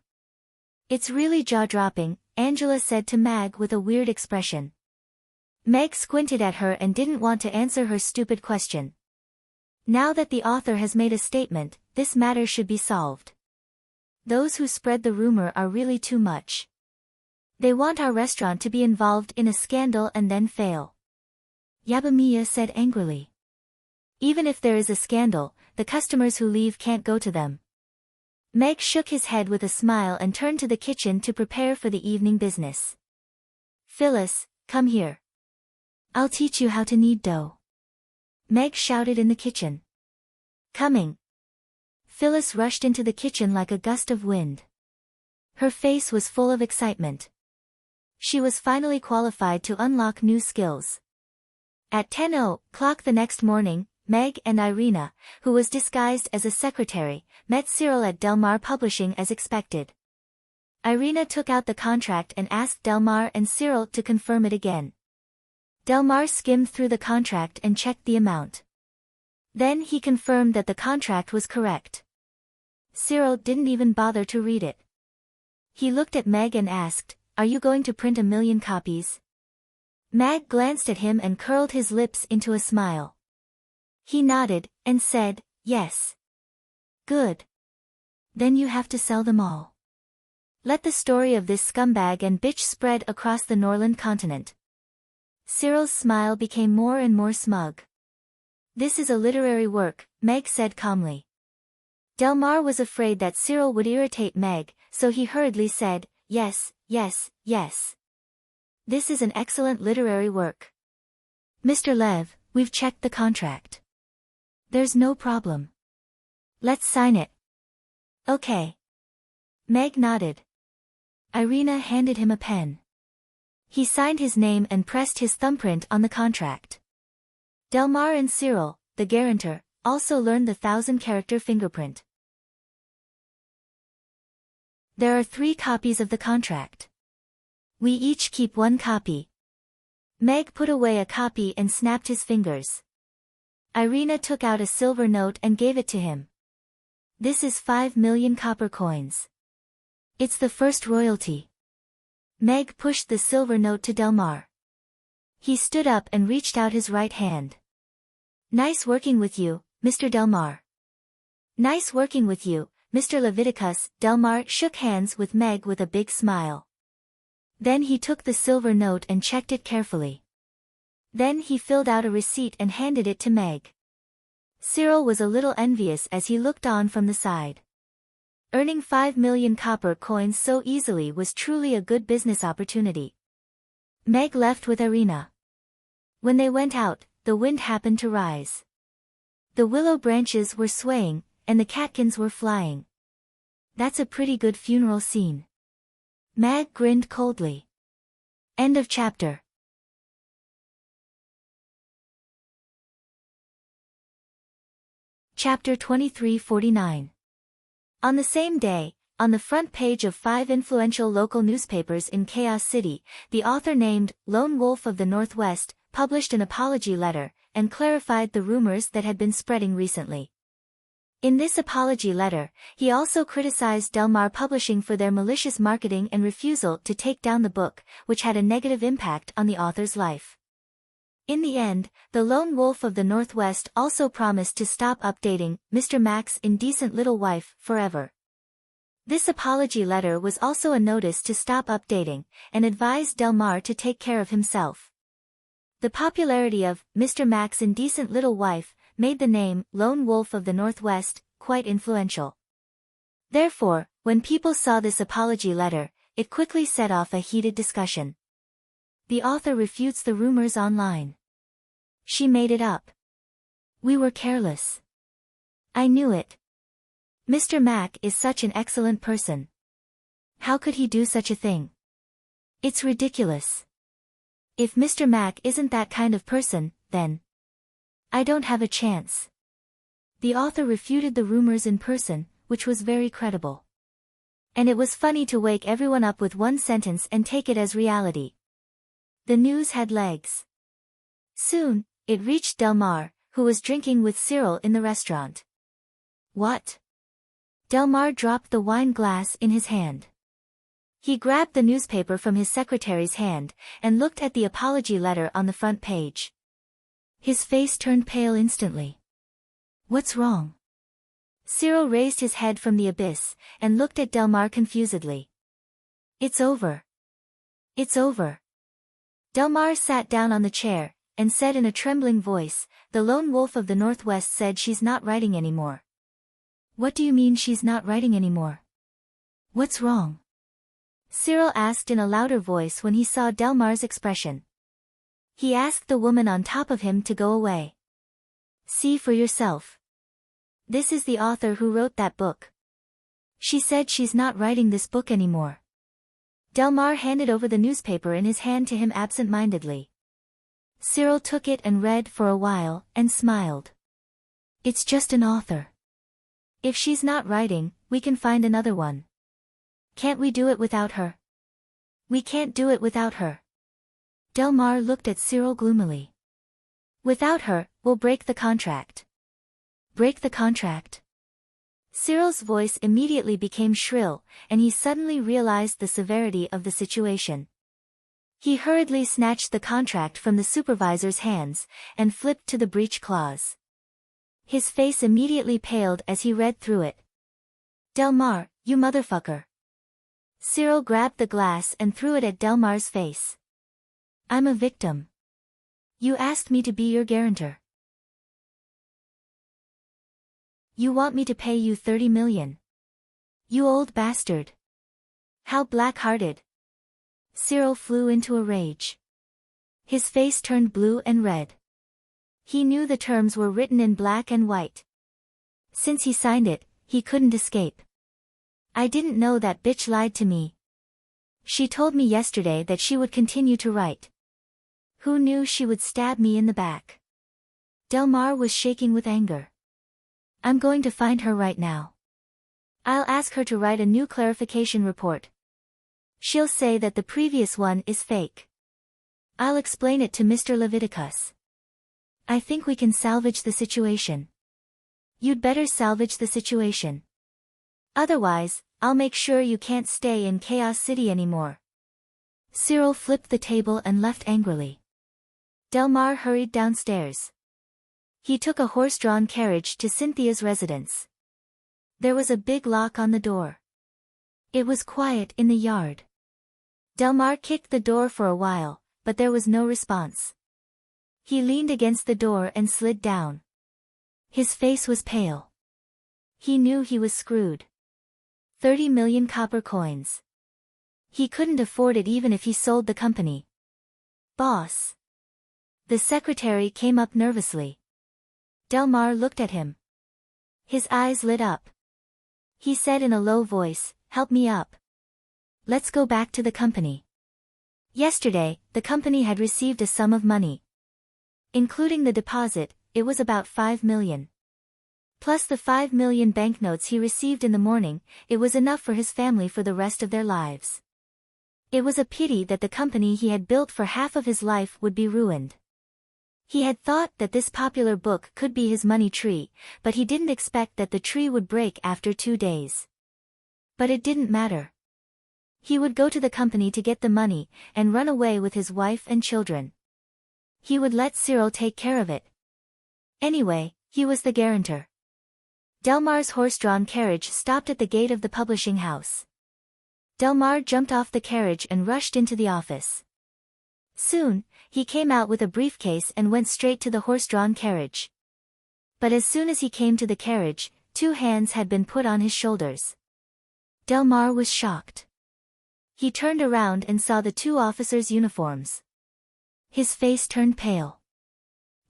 "It's really jaw-dropping," Angela said to Meg with a weird expression. Meg squinted at her and didn't want to answer her stupid question. Now that the author has made a statement, this matter should be solved. Those who spread the rumor are really too much. They want our restaurant to be involved in a scandal and then fail," Yabamiya said angrily. "Even if there is a scandal, the customers who leave can't go to them." Meg shook his head with a smile and turned to the kitchen to prepare for the evening business. "Phyllis, come here. I'll teach you how to knead dough," Meg shouted in the kitchen. "Coming." Phyllis rushed into the kitchen like a gust of wind. Her face was full of excitement. She was finally qualified to unlock new skills. At 10:00 the next morning, Meg and Irina, who was disguised as a secretary, met Cyril at Delmar Publishing as expected. Irina took out the contract and asked Delmar and Cyril to confirm it again. Delmar skimmed through the contract and checked the amount. Then he confirmed that the contract was correct. Cyril didn't even bother to read it. He looked at Meg and asked, "Are you going to print 1,000,000 copies?" Meg glanced at him and curled his lips into a smile. He nodded, and said, "Yes." "Good. Then you have to sell them all. Let the story of this scumbag and bitch spread across the Norland continent." Cyril's smile became more and more smug. "This is a literary work," Meg said calmly. Delmar was afraid that Cyril would irritate Meg, so he hurriedly said, "Yes, yes, yes. This is an excellent literary work. Mr. Lev, we've checked the contract. There's no problem. Let's sign it." "Okay." Meg nodded. Irina handed him a pen. He signed his name and pressed his thumbprint on the contract. Delmar and Cyril, the guarantor, also learned the 1,000-character fingerprint. There are 3 copies of the contract. We each keep 1 copy. Meg put away a copy and snapped his fingers. Irina took out a silver note and gave it to him. This is 5 million copper coins. It's the first royalty. Meg pushed the silver note to Delmar. He stood up and reached out his right hand. Nice working with you, Mr. Delmar. Nice working with you, Mr. Leviticus. Delmar shook hands with Meg with a big smile. Then he took the silver note and checked it carefully. Then he filled out a receipt and handed it to Meg. Cyril was a little envious as he looked on from the side. Earning 5 million copper coins so easily was truly a good business opportunity. Meg left with Irina. When they went out, the wind happened to rise. The willow branches were swaying, and the catkins were flying. That's a pretty good funeral scene. Meg grinned coldly. End of chapter. Chapter 2349. On the same day, on the front page of 5 influential local newspapers in Chaos City, the author named Lone Wolf of the Northwest published an apology letter and clarified the rumors that had been spreading recently. In this apology letter, he also criticized Delmar Publishing for their malicious marketing and refusal to take down the book, which had a negative impact on the author's life. In the end, the Lone Wolf of the Northwest also promised to stop updating Mr. Mac's Indecent Little Wife forever. This apology letter was also a notice to stop updating, and advised Delmar to take care of himself. The popularity of Mr. Mac's Indecent Little Wife made the name Lone Wolf of the Northwest quite influential. Therefore, when people saw this apology letter, it quickly set off a heated discussion. The author refutes the rumors online. She made it up. We were careless. I knew it. Mr. Mac is such an excellent person. How could he do such a thing? It's ridiculous. If Mr. Mac isn't that kind of person, then I don't have a chance. The author refuted the rumors in person, which was very credible. And it was funny to wake everyone up with one sentence and take it as reality. The news had legs. Soon, it reached Delmar, who was drinking with Cyril in the restaurant. What? Delmar dropped the wine glass in his hand. He grabbed the newspaper from his secretary's hand, and looked at the apology letter on the front page. His face turned pale instantly. What's wrong? Cyril raised his head from the abyss, and looked at Delmar confusedly. It's over. It's over. Delmar sat down on the chair, and said in a trembling voice, the Lone Wolf of the Northwest said she's not writing anymore. What do you mean she's not writing anymore? What's wrong? Cyril asked in a louder voice when he saw Delmar's expression. He asked the woman on top of him to go away. See for yourself. This is the author who wrote that book. She said she's not writing this book anymore. Delmar handed over the newspaper in his hand to him absent-mindedly. Cyril took it and read for a while, and smiled. It's just an author. If she's not writing, we can find another one. Can't we do it without her? We can't do it without her. Delmar looked at Cyril gloomily. Without her, we'll break the contract. Break the contract? Cyril's voice immediately became shrill, and he suddenly realized the severity of the situation. He hurriedly snatched the contract from the supervisor's hands, and flipped to the breach clause. His face immediately paled as he read through it. Delmar, you motherfucker. Cyril grabbed the glass and threw it at Delmar's face. I'm a victim. You asked me to be your guarantor. You want me to pay you 30 million. You old bastard. How black-hearted. Cyril flew into a rage. His face turned blue and red. He knew the terms were written in black and white. Since he signed it, he couldn't escape. I didn't know that bitch lied to me. She told me yesterday that she would continue to write. Who knew she would stab me in the back? Delmar was shaking with anger. I'm going to find her right now. I'll ask her to write a new clarification report. She'll say that the previous one is fake. I'll explain it to Mr. Leviticus. I think we can salvage the situation. You'd better salvage the situation. Otherwise, I'll make sure you can't stay in Chaos City anymore. Cyril flipped the table and left angrily. Delmar hurried downstairs. He took a horse-drawn carriage to Cynthia's residence. There was a big lock on the door. It was quiet in the yard. Delmar kicked the door for a while, but there was no response. He leaned against the door and slid down. His face was pale. He knew he was screwed. 30 million copper coins. He couldn't afford it even if he sold the company. Boss. The secretary came up nervously. Delmar looked at him. His eyes lit up. He said in a low voice, "Help me up. Let's go back to the company." Yesterday, the company had received a sum of money. Including the deposit, it was about 5 million. Plus the 5 million banknotes he received in the morning, it was enough for his family for the rest of their lives. It was a pity that the company he had built for half of his life would be ruined. He had thought that this popular book could be his money tree, but he didn't expect that the tree would break after 2 days. But it didn't matter. He would go to the company to get the money, and run away with his wife and children. He would let Cyril take care of it. Anyway, he was the guarantor. Delmar's horse-drawn carriage stopped at the gate of the publishing house. Delmar jumped off the carriage and rushed into the office. Soon, he came out with a briefcase and went straight to the horse-drawn carriage. But as soon as he came to the carriage, 2 hands had been put on his shoulders. Delmar was shocked. He turned around and saw the 2 officers' uniforms. His face turned pale.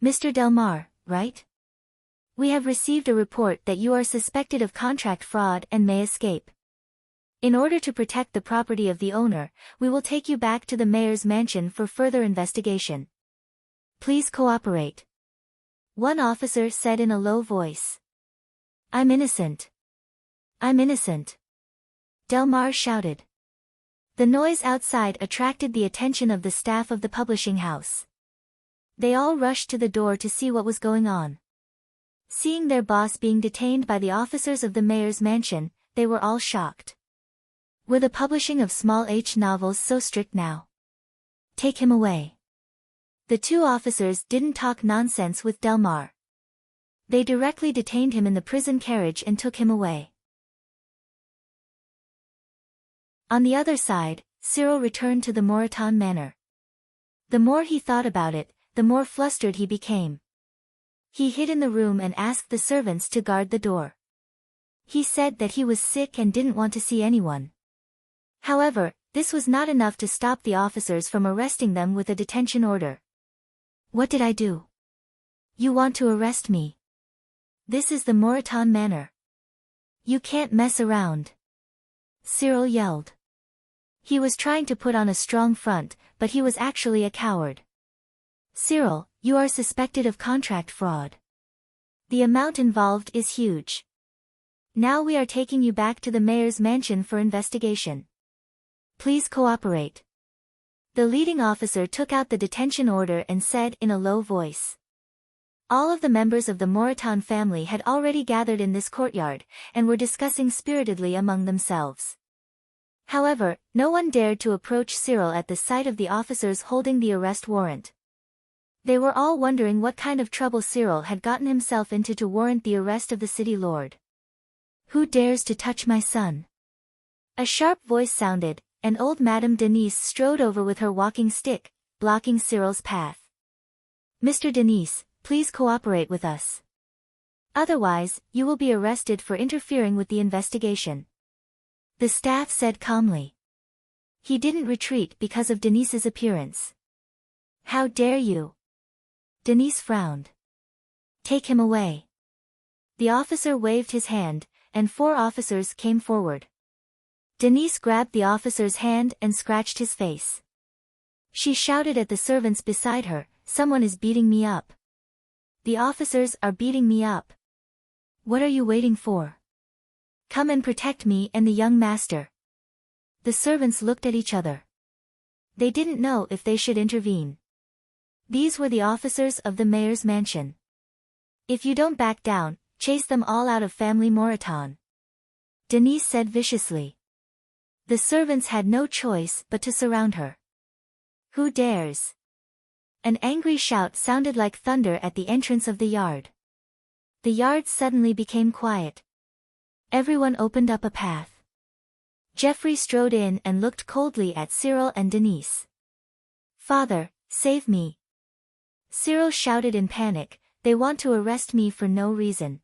"Mr. Delmar, right? We have received a report that you are suspected of contract fraud and may escape. In order to protect the property of the owner, we will take you back to the mayor's mansion for further investigation. Please cooperate." One officer said in a low voice. "I'm innocent. I'm innocent." Delmar shouted. The noise outside attracted the attention of the staff of the publishing house. They all rushed to the door to see what was going on. Seeing their boss being detained by the officers of the mayor's mansion, they were all shocked. Were the publishing of small H novels so strict now? "Take him away." The 2 officers didn't talk nonsense with Delmar. They directly detained him in the prison carriage and took him away. On the other side, Cyril returned to the Moreton Manor. The more he thought about it, the more flustered he became. He hid in the room and asked the servants to guard the door. He said that he was sick and didn't want to see anyone. However, this was not enough to stop the officers from arresting them with a detention order. "What did I do? You want to arrest me? This is the Moreton Manor. You can't mess around," Cyril yelled. He was trying to put on a strong front, but he was actually a coward. "Cyril, you are suspected of contract fraud. The amount involved is huge. Now we are taking you back to the mayor's mansion for investigation. Please cooperate." The leading officer took out the detention order and said in a low voice. All of the members of the Moreton family had already gathered in this courtyard, and were discussing spiritedly among themselves. However, no one dared to approach Cyril at the sight of the officers holding the arrest warrant. They were all wondering what kind of trouble Cyril had gotten himself into to warrant the arrest of the city lord. "Who dares to touch my son?" A sharp voice sounded, and old Madame Denise strode over with her walking stick, blocking Cyril's path. "Mr. Denise, please cooperate with us. Otherwise, you will be arrested for interfering with the investigation," the staff said calmly. He didn't retreat because of Denise's appearance. "How dare you?" Denise frowned. "Take him away." The officer waved his hand, and 4 officers came forward. Denise grabbed the officer's hand and scratched his face. She shouted at the servants beside her, "Someone is beating me up. The officers are beating me up. What are you waiting for? Come and protect me and the young master." The servants looked at each other. They didn't know if they should intervene. These were the officers of the mayor's mansion. "If you don't back down, chase them all out of family Moreton." Denise said viciously. The servants had no choice but to surround her. Who dares? An angry shout sounded like thunder at the entrance of the yard. The yard suddenly became quiet. Everyone opened up a path. Geoffrey strode in and looked coldly at Cyril and Denise. Father, save me. Cyril shouted in panic, they want to arrest me for no reason.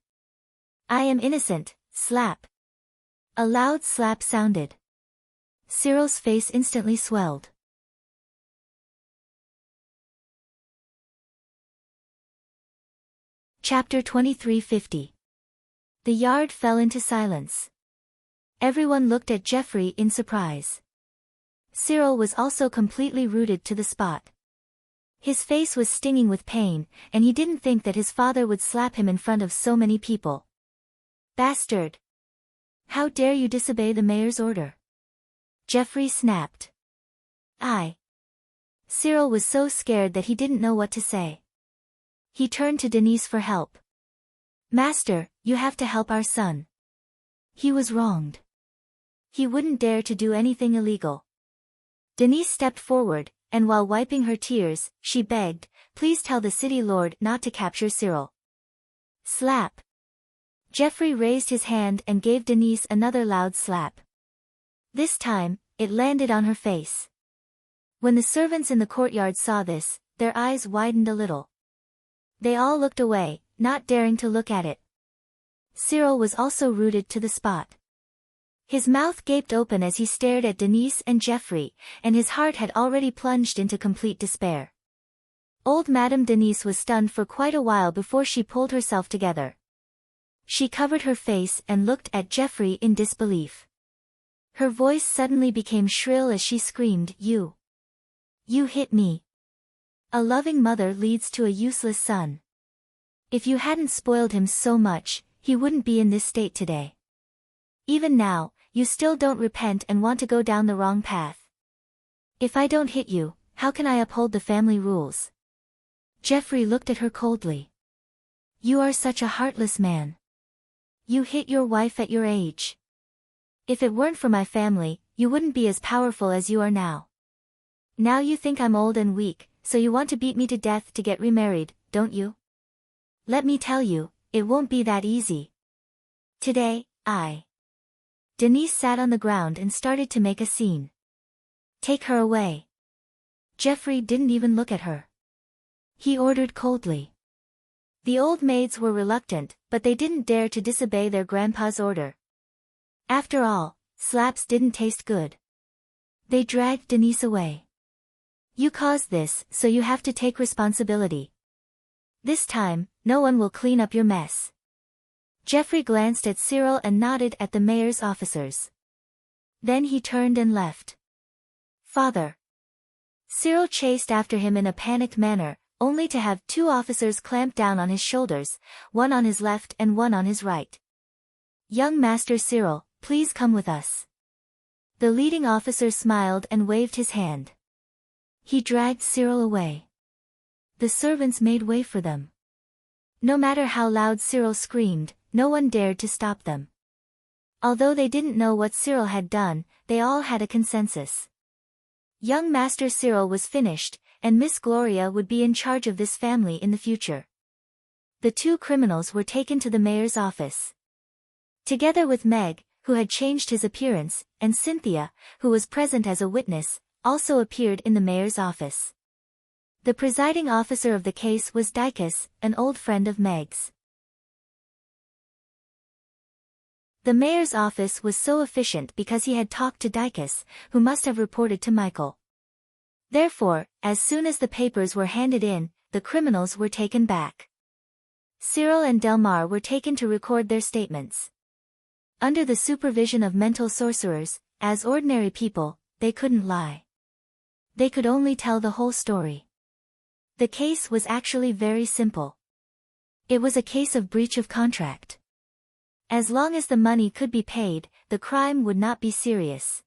I am innocent, slap. A loud slap sounded. Cyril's face instantly swelled. Chapter 23:50. The yard fell into silence. Everyone looked at Geoffrey in surprise. Cyril was also completely rooted to the spot. His face was stinging with pain, and he didn't think that his father would slap him in front of so many people. Bastard! How dare you disobey the mayor's order? Geoffrey snapped. Cyril was so scared that he didn't know what to say. He turned to Denise for help. Master, you have to help our son. He was wronged. He wouldn't dare to do anything illegal. Denise stepped forward, and while wiping her tears, she begged, please tell the city lord not to capture Cyril. Slap. Geoffrey raised his hand and gave Denise another loud slap. This time, it landed on her face. When the servants in the courtyard saw this, their eyes widened a little. They all looked away, not daring to look at it. Cyril was also rooted to the spot. His mouth gaped open as he stared at Denise and Geoffrey, and his heart had already plunged into complete despair. Old Madame Denise was stunned for quite a while before she pulled herself together. She covered her face and looked at Geoffrey in disbelief. Her voice suddenly became shrill as she screamed, You hit me. A loving mother leads to a useless son. If you hadn't spoiled him so much, he wouldn't be in this state today. Even now, you still don't repent and want to go down the wrong path. If I don't hit you, how can I uphold the family rules? Geoffrey looked at her coldly. You are such a heartless man. You hit your wife at your age. If it weren't for my family, you wouldn't be as powerful as you are now. Now you think I'm old and weak, so you want to beat me to death to get remarried, don't you? Let me tell you, it won't be that easy. Today, Denise sat on the ground and started to make a scene. Take her away. Geoffrey didn't even look at her. He ordered coldly. The old maids were reluctant, but they didn't dare to disobey their grandpa's order. After all, slaps didn't taste good. They dragged Denise away. You caused this, so you have to take responsibility. This time, no one will clean up your mess. Geoffrey glanced at Cyril and nodded at the mayor's officers. Then he turned and left. Father. Cyril chased after him in a panicked manner, only to have two officers clamp down on his shoulders, one on his left and one on his right. Young Master Cyril, please come with us. The leading officer smiled and waved his hand. He dragged Cyril away. The servants made way for them. No matter how loud Cyril screamed, no one dared to stop them. Although they didn't know what Cyril had done, they all had a consensus. Young Master Cyril was finished, and Miss Gloria would be in charge of this family in the future. The two criminals were taken to the mayor's office. Together with Meg, who had changed his appearance, and Cynthia, who was present as a witness, also appeared in the mayor's office. The presiding officer of the case was Dicus, an old friend of Meg's. The mayor's office was so efficient because he had talked to Dicus, who must have reported to Michael. Therefore, as soon as the papers were handed in, the criminals were taken back. Cyril and Delmar were taken to record their statements. Under the supervision of mental sorcerers, as ordinary people, they couldn't lie. They could only tell the whole story. The case was actually very simple. It was a case of breach of contract. As long as the money could be paid, the crime would not be serious.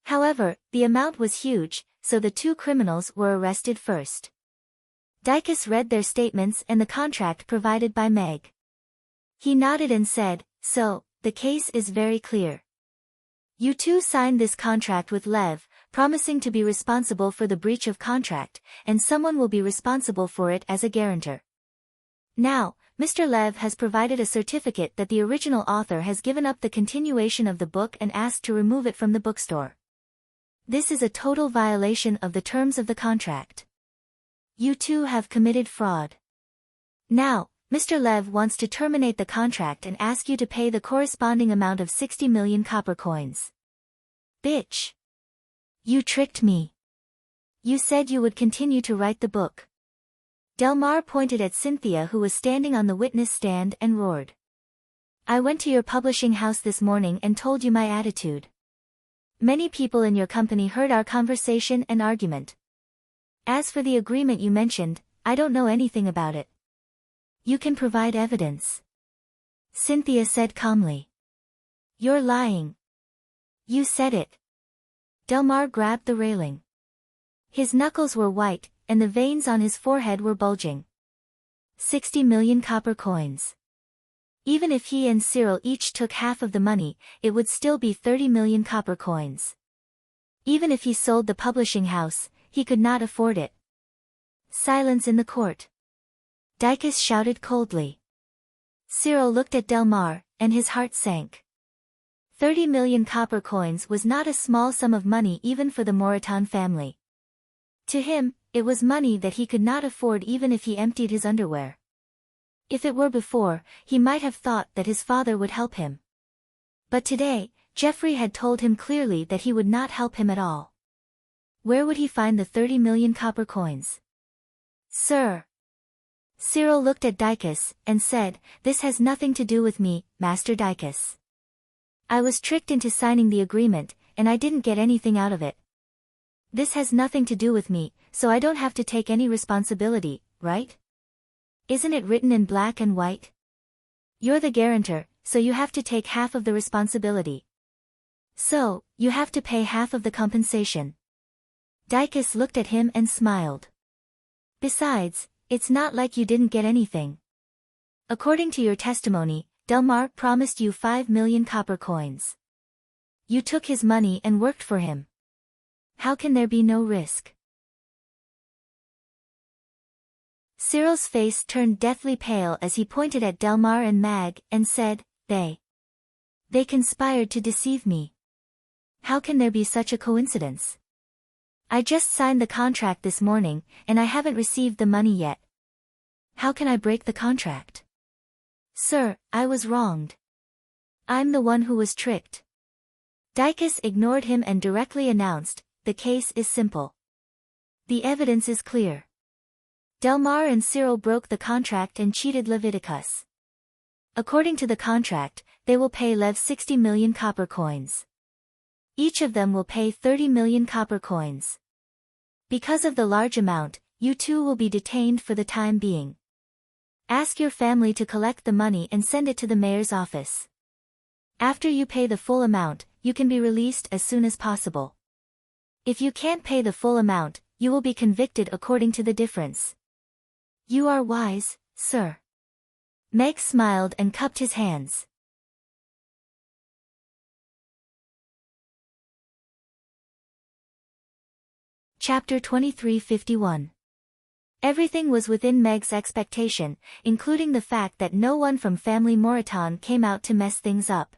However, the amount was huge, so the two criminals were arrested first. Dicus read their statements and the contract provided by Meg. He nodded and said, So, the case is very clear. You two signed this contract with Lev, promising to be responsible for the breach of contract, and someone will be responsible for it as a guarantor. Now, Mr. Lev has provided a certificate that the original author has given up the continuation of the book and asked to remove it from the bookstore. This is a total violation of the terms of the contract. You two have committed fraud. Now, Mr. Lev wants to terminate the contract and ask you to pay the corresponding amount of 60 million copper coins. Bitch. You tricked me. You said you would continue to write the book. Delmar pointed at Cynthia, who was standing on the witness stand, and roared. I went to your publishing house this morning and told you my attitude. Many people in your company heard our conversation and argument. As for the agreement you mentioned, I don't know anything about it. You can provide evidence. Cynthia said calmly. You're lying. You said it. Delmar grabbed the railing. His knuckles were white, and the veins on his forehead were bulging. 60 million copper coins. Even if he and Cyril each took half of the money, it would still be 30 million copper coins. Even if he sold the publishing house, he could not afford it. Silence in the court. Dicus shouted coldly. Cyril looked at Delmar, and his heart sank. 30 million copper coins was not a small sum of money even for the Moreton family. To him, it was money that he could not afford even if he emptied his underwear. If it were before, he might have thought that his father would help him. But today, Geoffrey had told him clearly that he would not help him at all. Where would he find the 30 million copper coins? Sir. Cyril looked at Dicus, and said, This has nothing to do with me, Master Dicus. I was tricked into signing the agreement, and I didn't get anything out of it. This has nothing to do with me, so I don't have to take any responsibility, right? Isn't it written in black and white? You're the guarantor, so you have to take half of the responsibility. So, you have to pay half of the compensation. Dicus looked at him and smiled. Besides, it's not like you didn't get anything. According to your testimony, Delmar promised you 5 million copper coins. You took his money and worked for him. How can there be no risk? Cyril's face turned deathly pale as he pointed at Delmar and Mag, and said, They conspired to deceive me. How can there be such a coincidence? I just signed the contract this morning, and I haven't received the money yet. How can I break the contract? Sir, I was wronged. I'm the one who was tricked. Dicus ignored him and directly announced, The case is simple. The evidence is clear. Delmar and Cyril broke the contract and cheated Leviticus. According to the contract, they will pay Lev 60 million copper coins. Each of them will pay 30 million copper coins. Because of the large amount, you two will be detained for the time being. Ask your family to collect the money and send it to the mayor's office. After you pay the full amount, you can be released as soon as possible. If you can't pay the full amount, you will be convicted according to the difference. You are wise, sir. Meg smiled and cupped his hands. Chapter 23:51. Everything was within Meg's expectation, including the fact that no one from family Moreton came out to mess things up.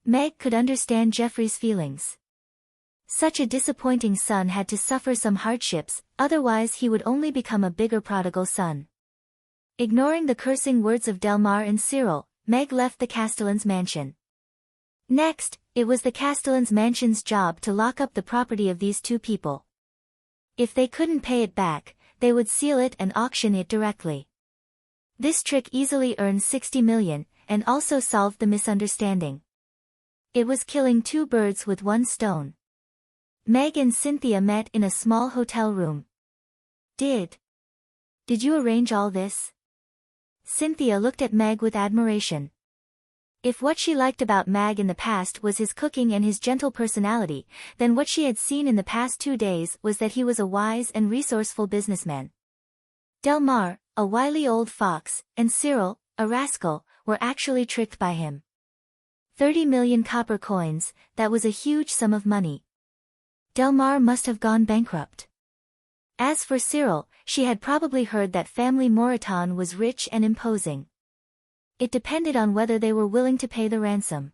Meg could understand Geoffrey's feelings. Such a disappointing son had to suffer some hardships, otherwise he would only become a bigger prodigal son. Ignoring the cursing words of Delmar and Cyril, Meg left the Castellans' mansion. Next, it was the Castellans' mansion's job to lock up the property of these two people. If they couldn't pay it back, they would seal it and auction it directly. This trick easily earned 60 million, and also solved the misunderstanding. It was killing two birds with one stone. Meg and Cynthia met in a small hotel room. Did you arrange all this? Cynthia looked at Meg with admiration. If what she liked about Mag in the past was his cooking and his gentle personality, then what she had seen in the past 2 days was that he was a wise and resourceful businessman. Delmar, a wily old fox, and Cyril, a rascal, were actually tricked by him. 30 million copper coins, that was a huge sum of money. Delmar must have gone bankrupt. As for Cyril, she had probably heard that family Moreton was rich and imposing. It depended on whether they were willing to pay the ransom.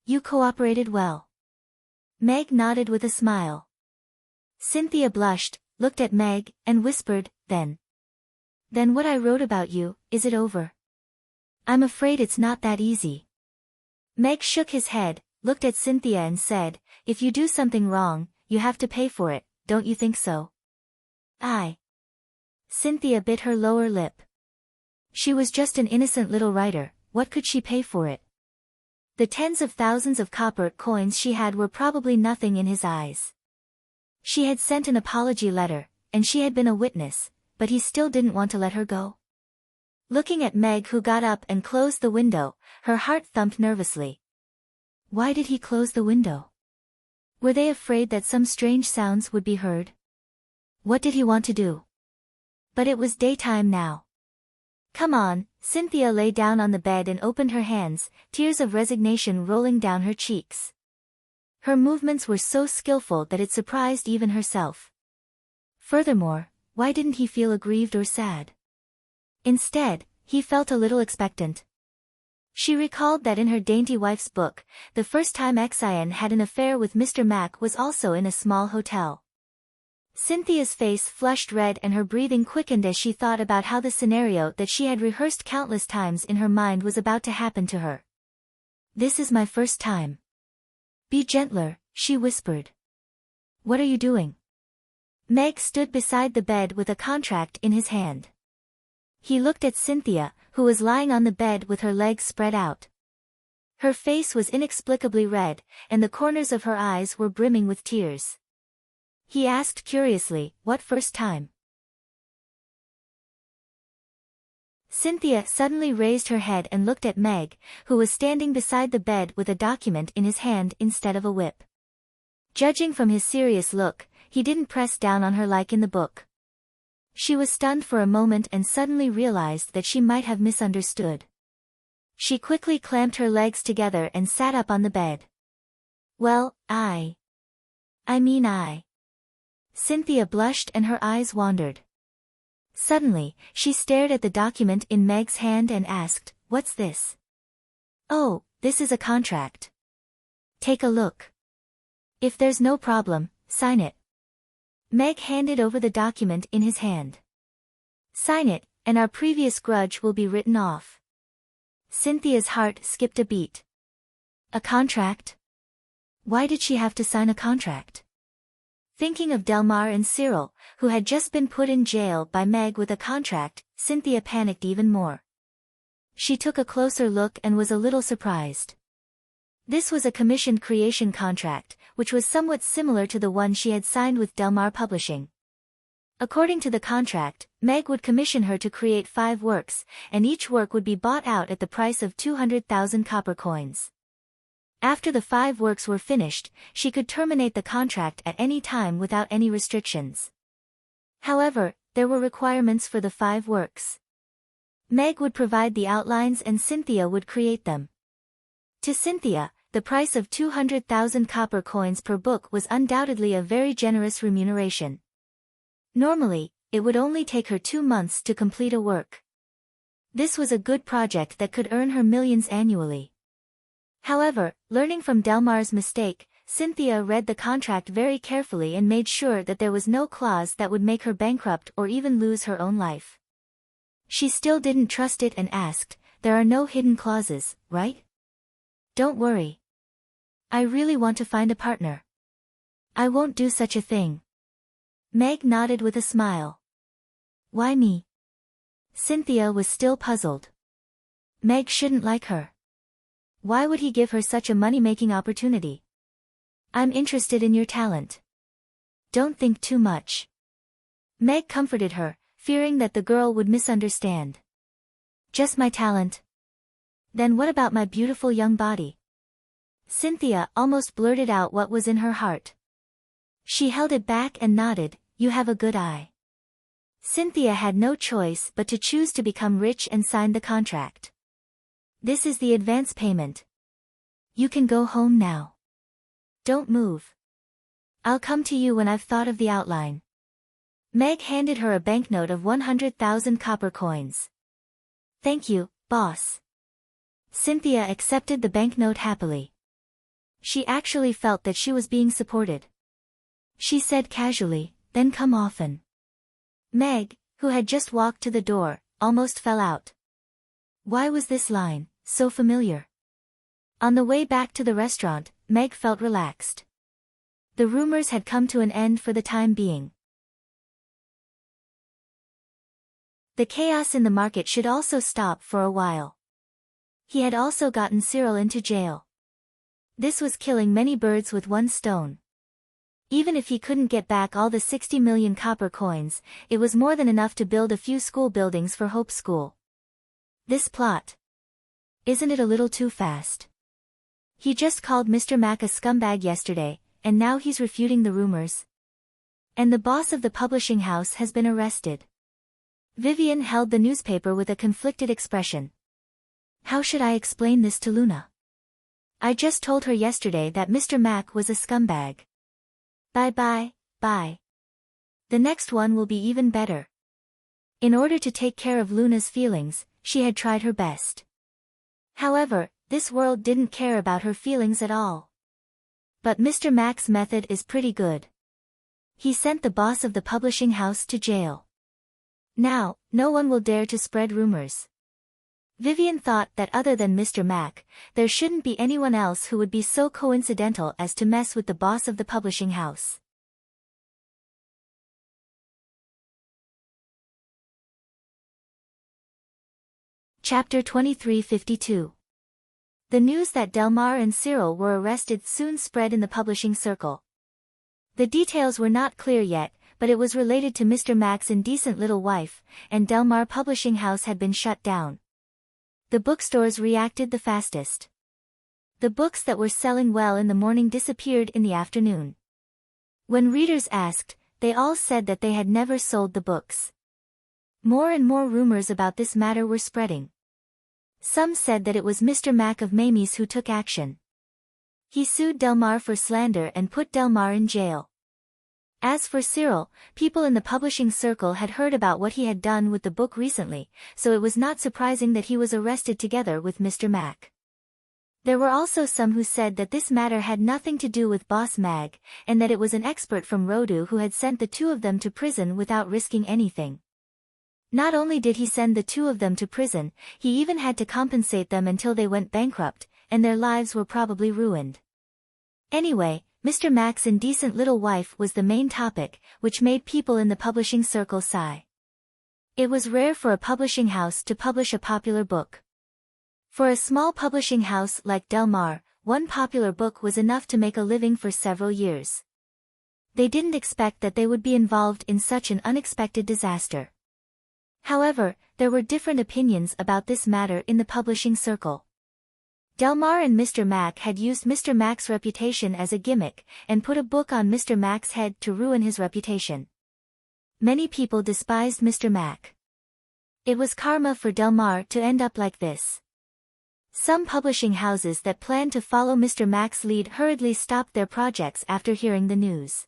You cooperated well. Meg nodded with a smile. Cynthia blushed, looked at Meg, and whispered, Then what I wrote about you, is it over? I'm afraid it's not that easy. Meg shook his head, looked at Cynthia and said, If you do something wrong, you have to pay for it, don't you think so? Cynthia bit her lower lip. She was just an innocent little writer, what could she pay for it? The tens of thousands of copper coins she had were probably nothing in his eyes. She had sent an apology letter, and she had been a witness, but he still didn't want to let her go. Looking at Meg, who got up and closed the window, her heart thumped nervously. Why did he close the window? Were they afraid that some strange sounds would be heard? What did he want to do? But it was daytime now. Come on, Cynthia lay down on the bed and opened her hands, tears of resignation rolling down her cheeks. Her movements were so skillful that it surprised even herself. Furthermore, why didn't he feel aggrieved or sad? Instead, he felt a little expectant. She recalled that in her dainty wife's book, the first time Exian had an affair with Mr. Mac was also in a small hotel. Cynthia's face flushed red and her breathing quickened as she thought about how the scenario that she had rehearsed countless times in her mind was about to happen to her. This is my first time. Be gentler, she whispered. What are you doing? Meg stood beside the bed with a contract in his hand. He looked at Cynthia, who was lying on the bed with her legs spread out. Her face was inexplicably red, and the corners of her eyes were brimming with tears. He asked curiously, What first time? Cynthia suddenly raised her head and looked at Meg, who was standing beside the bed with a document in his hand instead of a whip. Judging from his serious look, he didn't press down on her like in the book. She was stunned for a moment and suddenly realized that she might have misunderstood. She quickly clamped her legs together and sat up on the bed. Well, I mean. Cynthia blushed and her eyes wandered. Suddenly, she stared at the document in Meg's hand and asked, What's this? Oh, this is a contract. Take a look. If there's no problem, sign it. Meg handed over the document in his hand. Sign it, and our previous grudge will be written off. Cynthia's heart skipped a beat. A contract? Why did she have to sign a contract? Thinking of Delmar and Cyril, who had just been put in jail by Meg with a contract, Cynthia panicked even more. She took a closer look and was a little surprised. This was a commissioned creation contract, which was somewhat similar to the one she had signed with Delmar Publishing. According to the contract, Meg would commission her to create 5 works, and each work would be bought out at the price of 200,000 copper coins. After the 5 works were finished, she could terminate the contract at any time without any restrictions. However, there were requirements for the 5 works. Meg would provide the outlines and Cynthia would create them. To Cynthia, the price of 200,000 copper coins per book was undoubtedly a very generous remuneration. Normally, it would only take her 2 months to complete a work. This was a good project that could earn her millions annually. However, learning from Delmar's mistake, Cynthia read the contract very carefully and made sure that there was no clause that would make her bankrupt or even lose her own life. She still didn't trust it and asked, There are no hidden clauses, right? Don't worry. I really want to find a partner. I won't do such a thing. Meg nodded with a smile. Why me? Cynthia was still puzzled. Meg shouldn't like her. Why would he give her such a money-making opportunity? I'm interested in your talent. Don't think too much. Meg comforted her, fearing that the girl would misunderstand. Just my talent. Then what about my beautiful young body? Cynthia almost blurted out what was in her heart. She held it back and nodded, You have a good eye. Cynthia had no choice but to choose to become rich and sign the contract. This is the advance payment. You can go home now. Don't move. I'll come to you when I've thought of the outline. Meg handed her a banknote of 100,000 copper coins. Thank you, boss. Cynthia accepted the banknote happily. She actually felt that she was being supported. She said casually, then come often. Meg, who had just walked to the door, almost fell out. Why was this line so familiar? On the way back to the restaurant, Meg felt relaxed. The rumors had come to an end for the time being. The chaos in the market should also stop for a while. He had also gotten Cyril into jail. This was killing many birds with one stone. Even if he couldn't get back all the 60 million copper coins, it was more than enough to build a few school buildings for Hope School. This plot. Isn't it a little too fast? He just called Mr. Mack a scumbag yesterday, and now he's refuting the rumors. And the boss of the publishing house has been arrested. Vivian held the newspaper with a conflicted expression. How should I explain this to Luna? I just told her yesterday that Mr. Mack was a scumbag. Bye. The next one will be even better. In order to take care of Luna's feelings, she had tried her best. However, this world didn't care about her feelings at all. But Mr. Mack's method is pretty good. He sent the boss of the publishing house to jail. Now, no one will dare to spread rumors. Vivian thought that other than Mr. Mack, there shouldn't be anyone else who would be so coincidental as to mess with the boss of the publishing house. Chapter 2352. The news that Delmar and Cyril were arrested soon spread in the publishing circle. The details were not clear yet, but it was related to Mr. Mack's indecent little wife, and Delmar Publishing House had been shut down. The bookstores reacted the fastest. The books that were selling well in the morning disappeared in the afternoon. When readers asked, they all said that they had never sold the books. More and more rumors about this matter were spreading. Some said that it was Mr. Mack of Mamie's who took action. He sued Delmar for slander and put Delmar in jail. As for Cyril, people in the publishing circle had heard about what he had done with the book recently, so it was not surprising that he was arrested together with Mr. Mack. There were also some who said that this matter had nothing to do with Boss Mag, and that it was an expert from Rodu who had sent the two of them to prison without risking anything. Not only did he send the two of them to prison, he even had to compensate them until they went bankrupt, and their lives were probably ruined. Anyway, Mr. Mack's indecent little wife was the main topic, which made people in the publishing circle sigh. It was rare for a publishing house to publish a popular book. For a small publishing house like Delmar, one popular book was enough to make a living for several years. They didn't expect that they would be involved in such an unexpected disaster. However, there were different opinions about this matter in the publishing circle. Delmar and Mr. Mack had used Mr. Mack's reputation as a gimmick, and put a book on Mr. Mack's head to ruin his reputation. Many people despised Mr. Mack. It was karma for Delmar to end up like this. Some publishing houses that planned to follow Mr. Mack's lead hurriedly stopped their projects after hearing the news.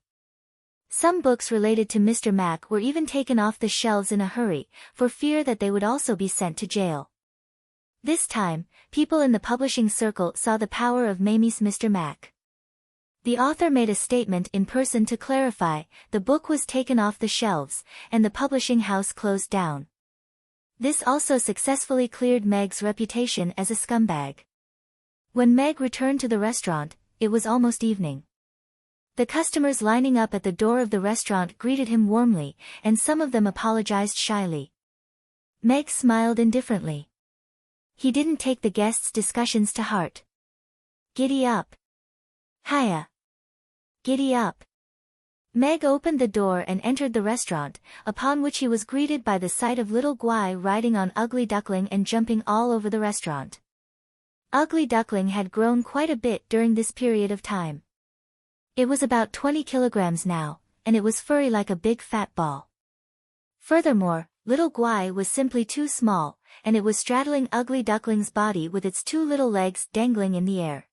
Some books related to Mr. Mack were even taken off the shelves in a hurry, for fear that they would also be sent to jail. This time, people in the publishing circle saw the power of Mamie's Mr. Mack. The author made a statement in person to clarify, the book was taken off the shelves, and the publishing house closed down. This also successfully cleared Meg's reputation as a scumbag. When Meg returned to the restaurant, it was almost evening. The customers lining up at the door of the restaurant greeted him warmly, and some of them apologized shyly. Meg smiled indifferently. He didn't take the guests' discussions to heart. Giddy up. Hiya. Giddy up. Meg opened the door and entered the restaurant, upon which he was greeted by the sight of little Guai riding on Ugly Duckling and jumping all over the restaurant. Ugly Duckling had grown quite a bit during this period of time. It was about 20 kilograms now, and it was furry like a big fat ball. Furthermore, little Guai was simply too small, and it was straddling Ugly Duckling's body with its two little legs dangling in the air.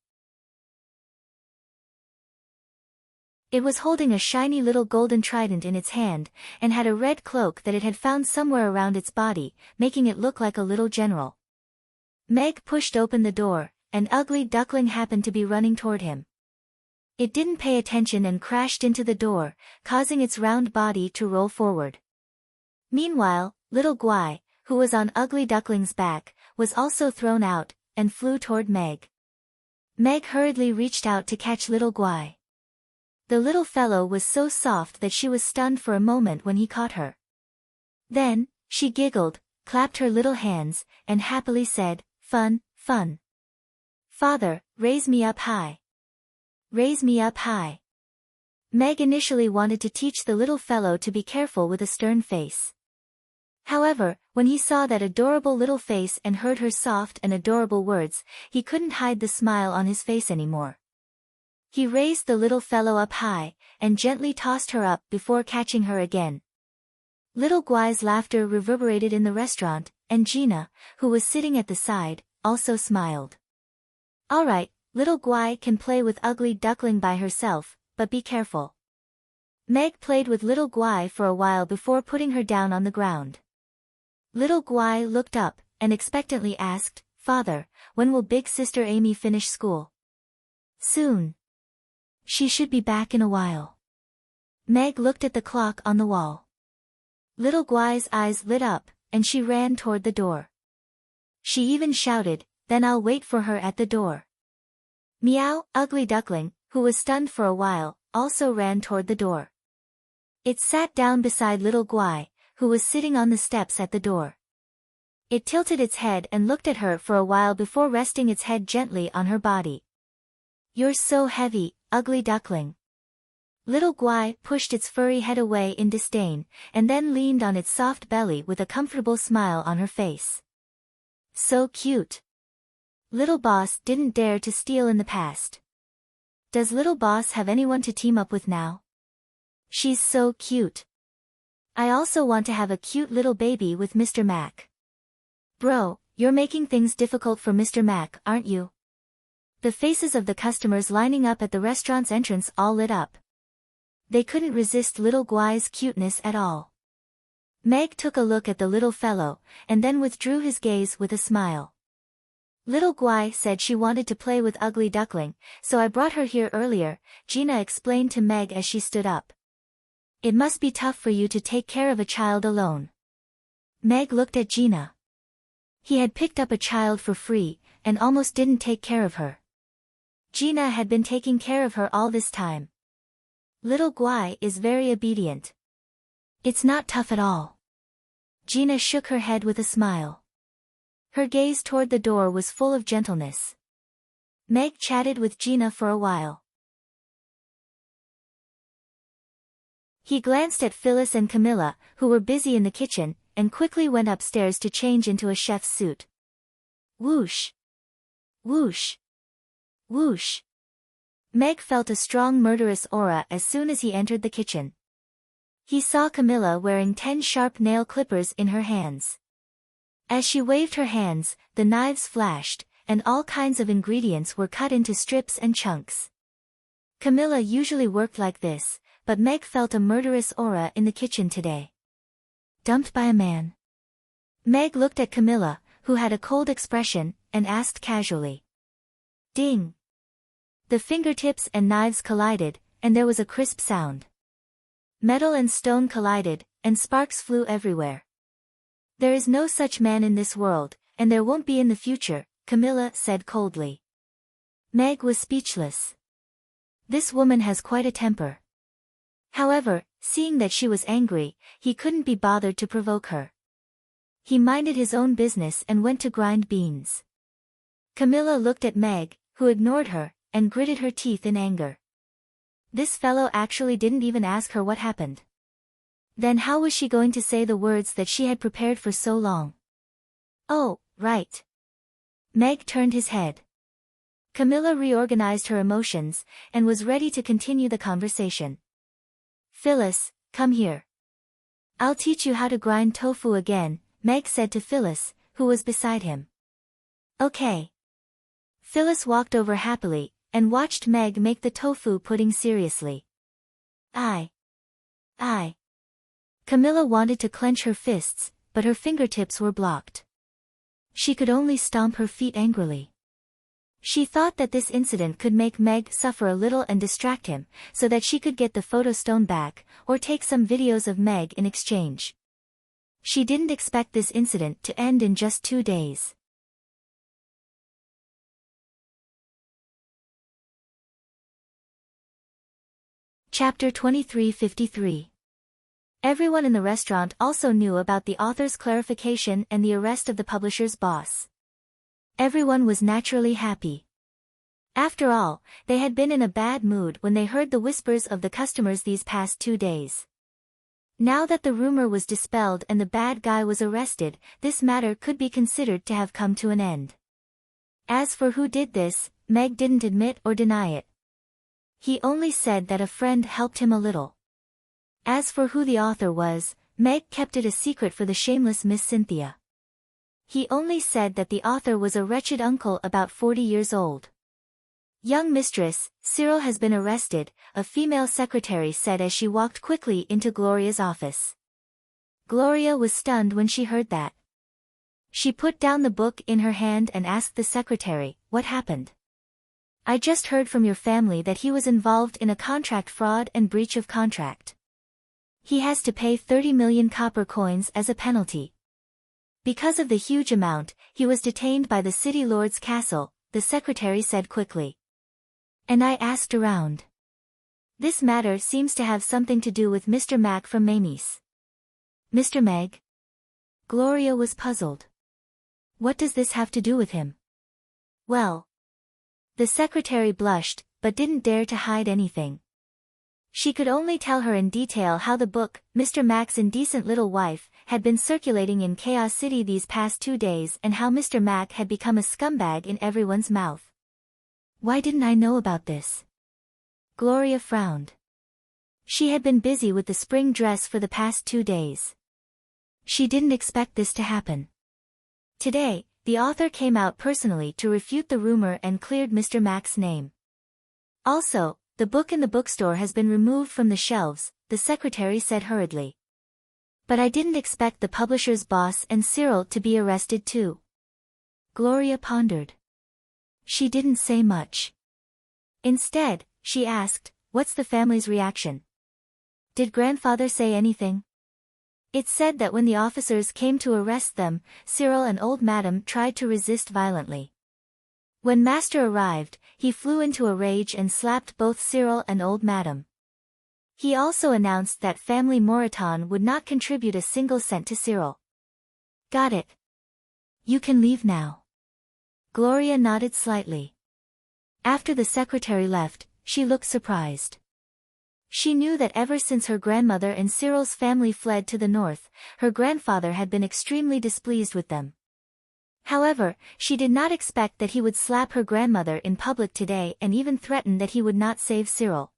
It was holding a shiny little golden trident in its hand, and had a red cloak that it had found somewhere around its body, making it look like a little general. Meg pushed open the door, and Ugly Duckling happened to be running toward him. It didn't pay attention and crashed into the door, causing its round body to roll forward. Meanwhile, Little Guai, who was on Ugly Duckling's back, was also thrown out, and flew toward Meg. Meg hurriedly reached out to catch Little Guai. The little fellow was so soft that she was stunned for a moment when he caught her. Then, she giggled, clapped her little hands, and happily said, "Fun, fun. Father, raise me up high. Raise me up high." Meg initially wanted to teach the little fellow to be careful with a stern face. However, when he saw that adorable little face and heard her soft and adorable words, he couldn't hide the smile on his face anymore. He raised the little fellow up high, and gently tossed her up before catching her again. Little Guai's laughter reverberated in the restaurant, and Gina, who was sitting at the side, also smiled. "All right, Little Guai can play with Ugly Duckling by herself, but be careful." Meg played with Little Guai for a while before putting her down on the ground. Little Guai looked up, and expectantly asked, "Father, when will Big Sister Amy finish school?" "Soon. She should be back in a while." Meg looked at the clock on the wall. Little Guai's eyes lit up, and she ran toward the door. She even shouted, "Then I'll wait for her at the door." Meow, Ugly Duckling, who was stunned for a while, also ran toward the door. It sat down beside Little Guai, who was sitting on the steps at the door. It tilted its head and looked at her for a while before resting its head gently on her body. "You're so heavy, Ugly Duckling." Little Guai pushed its furry head away in disdain, and then leaned on its soft belly with a comfortable smile on her face. "So cute. Little Boss didn't dare to steal in the past. Does Little Boss have anyone to team up with now? She's so cute. I also want to have a cute little baby with Mr. Mac." "Bro, you're making things difficult for Mr. Mac, aren't you?" The faces of the customers lining up at the restaurant's entrance all lit up. They couldn't resist Little Guai's cuteness at all. Meg took a look at the little fellow, and then withdrew his gaze with a smile. "Little Guai said she wanted to play with Ugly Duckling, so I brought her here earlier," Gina explained to Meg as she stood up. "It must be tough for you to take care of a child alone." Meg looked at Gina. He had picked up a child for free, and almost didn't take care of her. Gina had been taking care of her all this time. Little Guai is very obedient. It's not tough at all. Gina shook her head with a smile. Her gaze toward the door was full of gentleness. Meg chatted with Gina for a while. He glanced at Phyllis and Camilla, who were busy in the kitchen, and quickly went upstairs to change into a chef's suit. Whoosh! Whoosh! Whoosh! Meg felt a strong murderous aura as soon as he entered the kitchen. He saw Camilla wearing 10 sharp nail clippers in her hands. As she waved her hands, the knives flashed, and all kinds of ingredients were cut into strips and chunks. Camilla usually worked like this, but Meg felt a murderous aura in the kitchen today. Dumped by a man. Meg looked at Camilla, who had a cold expression, and asked casually. Ding! The fingertips and knives collided, and there was a crisp sound. Metal and stone collided, and sparks flew everywhere. There is no such man in this world, and there won't be in the future, Camilla said coldly. Meg was speechless. This woman has quite a temper. However, seeing that she was angry, he couldn't be bothered to provoke her. He minded his own business and went to grind beans. Camilla looked at Meg, who ignored her, and gritted her teeth in anger. This fellow actually didn't even ask her what happened. Then how was she going to say the words that she had prepared for so long? Oh, right. Meg turned his head. Camilla reorganized her emotions, and was ready to continue the conversation. Phyllis, come here. I'll teach you how to grind tofu again, Meg said to Phyllis, who was beside him. Okay. Phyllis walked over happily, and watched Meg make the tofu pudding seriously. I. Camilla wanted to clench her fists, but her fingertips were blocked. She could only stomp her feet angrily. She thought that this incident could make Meg suffer a little and distract him, so that she could get the photostone back, or take some videos of Meg in exchange. She didn't expect this incident to end in just 2 days. Chapter 2353. Everyone in the restaurant also knew about the author's clarification and the arrest of the publisher's boss. Everyone was naturally happy. After all, they had been in a bad mood when they heard the whispers of the customers these past 2 days. Now that the rumor was dispelled and the bad guy was arrested, this matter could be considered to have come to an end. As for who did this, Meg didn't admit or deny it. He only said that a friend helped him a little. As for who the author was, Meg kept it a secret for the shameless Miss Cynthia. He only said that the author was a wretched uncle about 40 years old. "Young mistress, Cyril has been arrested," a female secretary said as she walked quickly into Gloria's office. Gloria was stunned when she heard that. She put down the book in her hand and asked the secretary, "What happened?" "I just heard from your family that he was involved in a contract fraud and breach of contract. He has to pay 30 million copper coins as a penalty. Because of the huge amount, he was detained by the city lord's castle," the secretary said quickly. "And I asked around. This matter seems to have something to do with Mr. Mac from Mamie's." "Mr. Meg?" Gloria was puzzled. "What does this have to do with him?" "Well." The secretary blushed, but didn't dare to hide anything. She could only tell her in detail how the book, Mr. Mac's Indecent Little Wife, had been circulating in Chaos City these past 2 days and how Mr. Mac had become a scumbag in everyone's mouth. "Why didn't I know about this?" Gloria frowned. She had been busy with the spring dress for the past 2 days. She didn't expect this to happen. Today, the author came out personally to refute the rumor and cleared Mr. Mac's name. "Also, the book in the bookstore has been removed from the shelves," the secretary said hurriedly. "But I didn't expect the publisher's boss and Cyril to be arrested too." Gloria pondered. She didn't say much. Instead, she asked, "What's the family's reaction? Did grandfather say anything?" It said that when the officers came to arrest them, Cyril and old Madam tried to resist violently. When Master arrived, he flew into a rage and slapped both Cyril and old Madam. He also announced that family Moraton would not contribute a single cent to Cyril. "Got it. You can leave now." Gloria nodded slightly. After the secretary left, she looked surprised. She knew that ever since her grandmother and Cyril's family fled to the north, her grandfather had been extremely displeased with them. However, she did not expect that he would slap her grandmother in public today and even threaten that he would not save Cyril.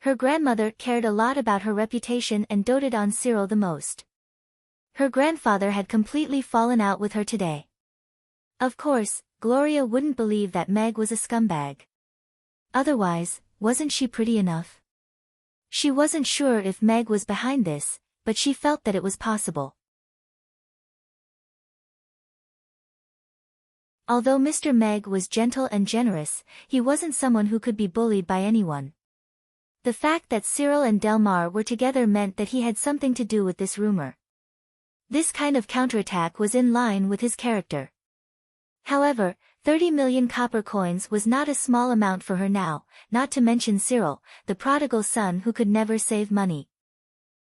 Her grandmother cared a lot about her reputation and doted on Cyril the most. Her grandfather had completely fallen out with her today. Of course, Gloria wouldn't believe that Meg was a scumbag. Otherwise, wasn't she pretty enough? She wasn't sure if Meg was behind this, but she felt that it was possible. Although Mr. Meg was gentle and generous, he wasn't someone who could be bullied by anyone. The fact that Cyril and Delmar were together meant that he had something to do with this rumor. This kind of counterattack was in line with his character. However, 30 million copper coins was not a small amount for her now, not to mention Cyril, the prodigal son who could never save money.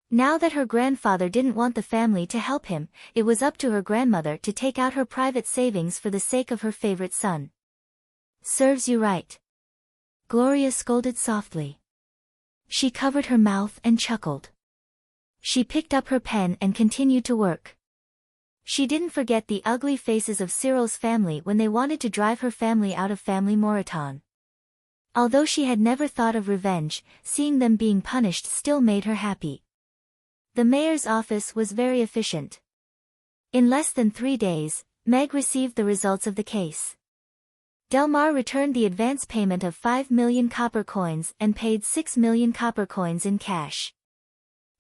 Now that her grandfather didn't want the family to help him, it was up to her grandmother to take out her private savings for the sake of her favorite son. "Serves you right." Gloria scolded softly. She covered her mouth and chuckled. She picked up her pen and continued to work. She didn't forget the ugly faces of Cyril's family when they wanted to drive her family out of family Moraton. Although she had never thought of revenge, seeing them being punished still made her happy. The mayor's office was very efficient. In less than 3 days, Meg received the results of the case. Delmar returned the advance payment of 5 million copper coins and paid 6 million copper coins in cash.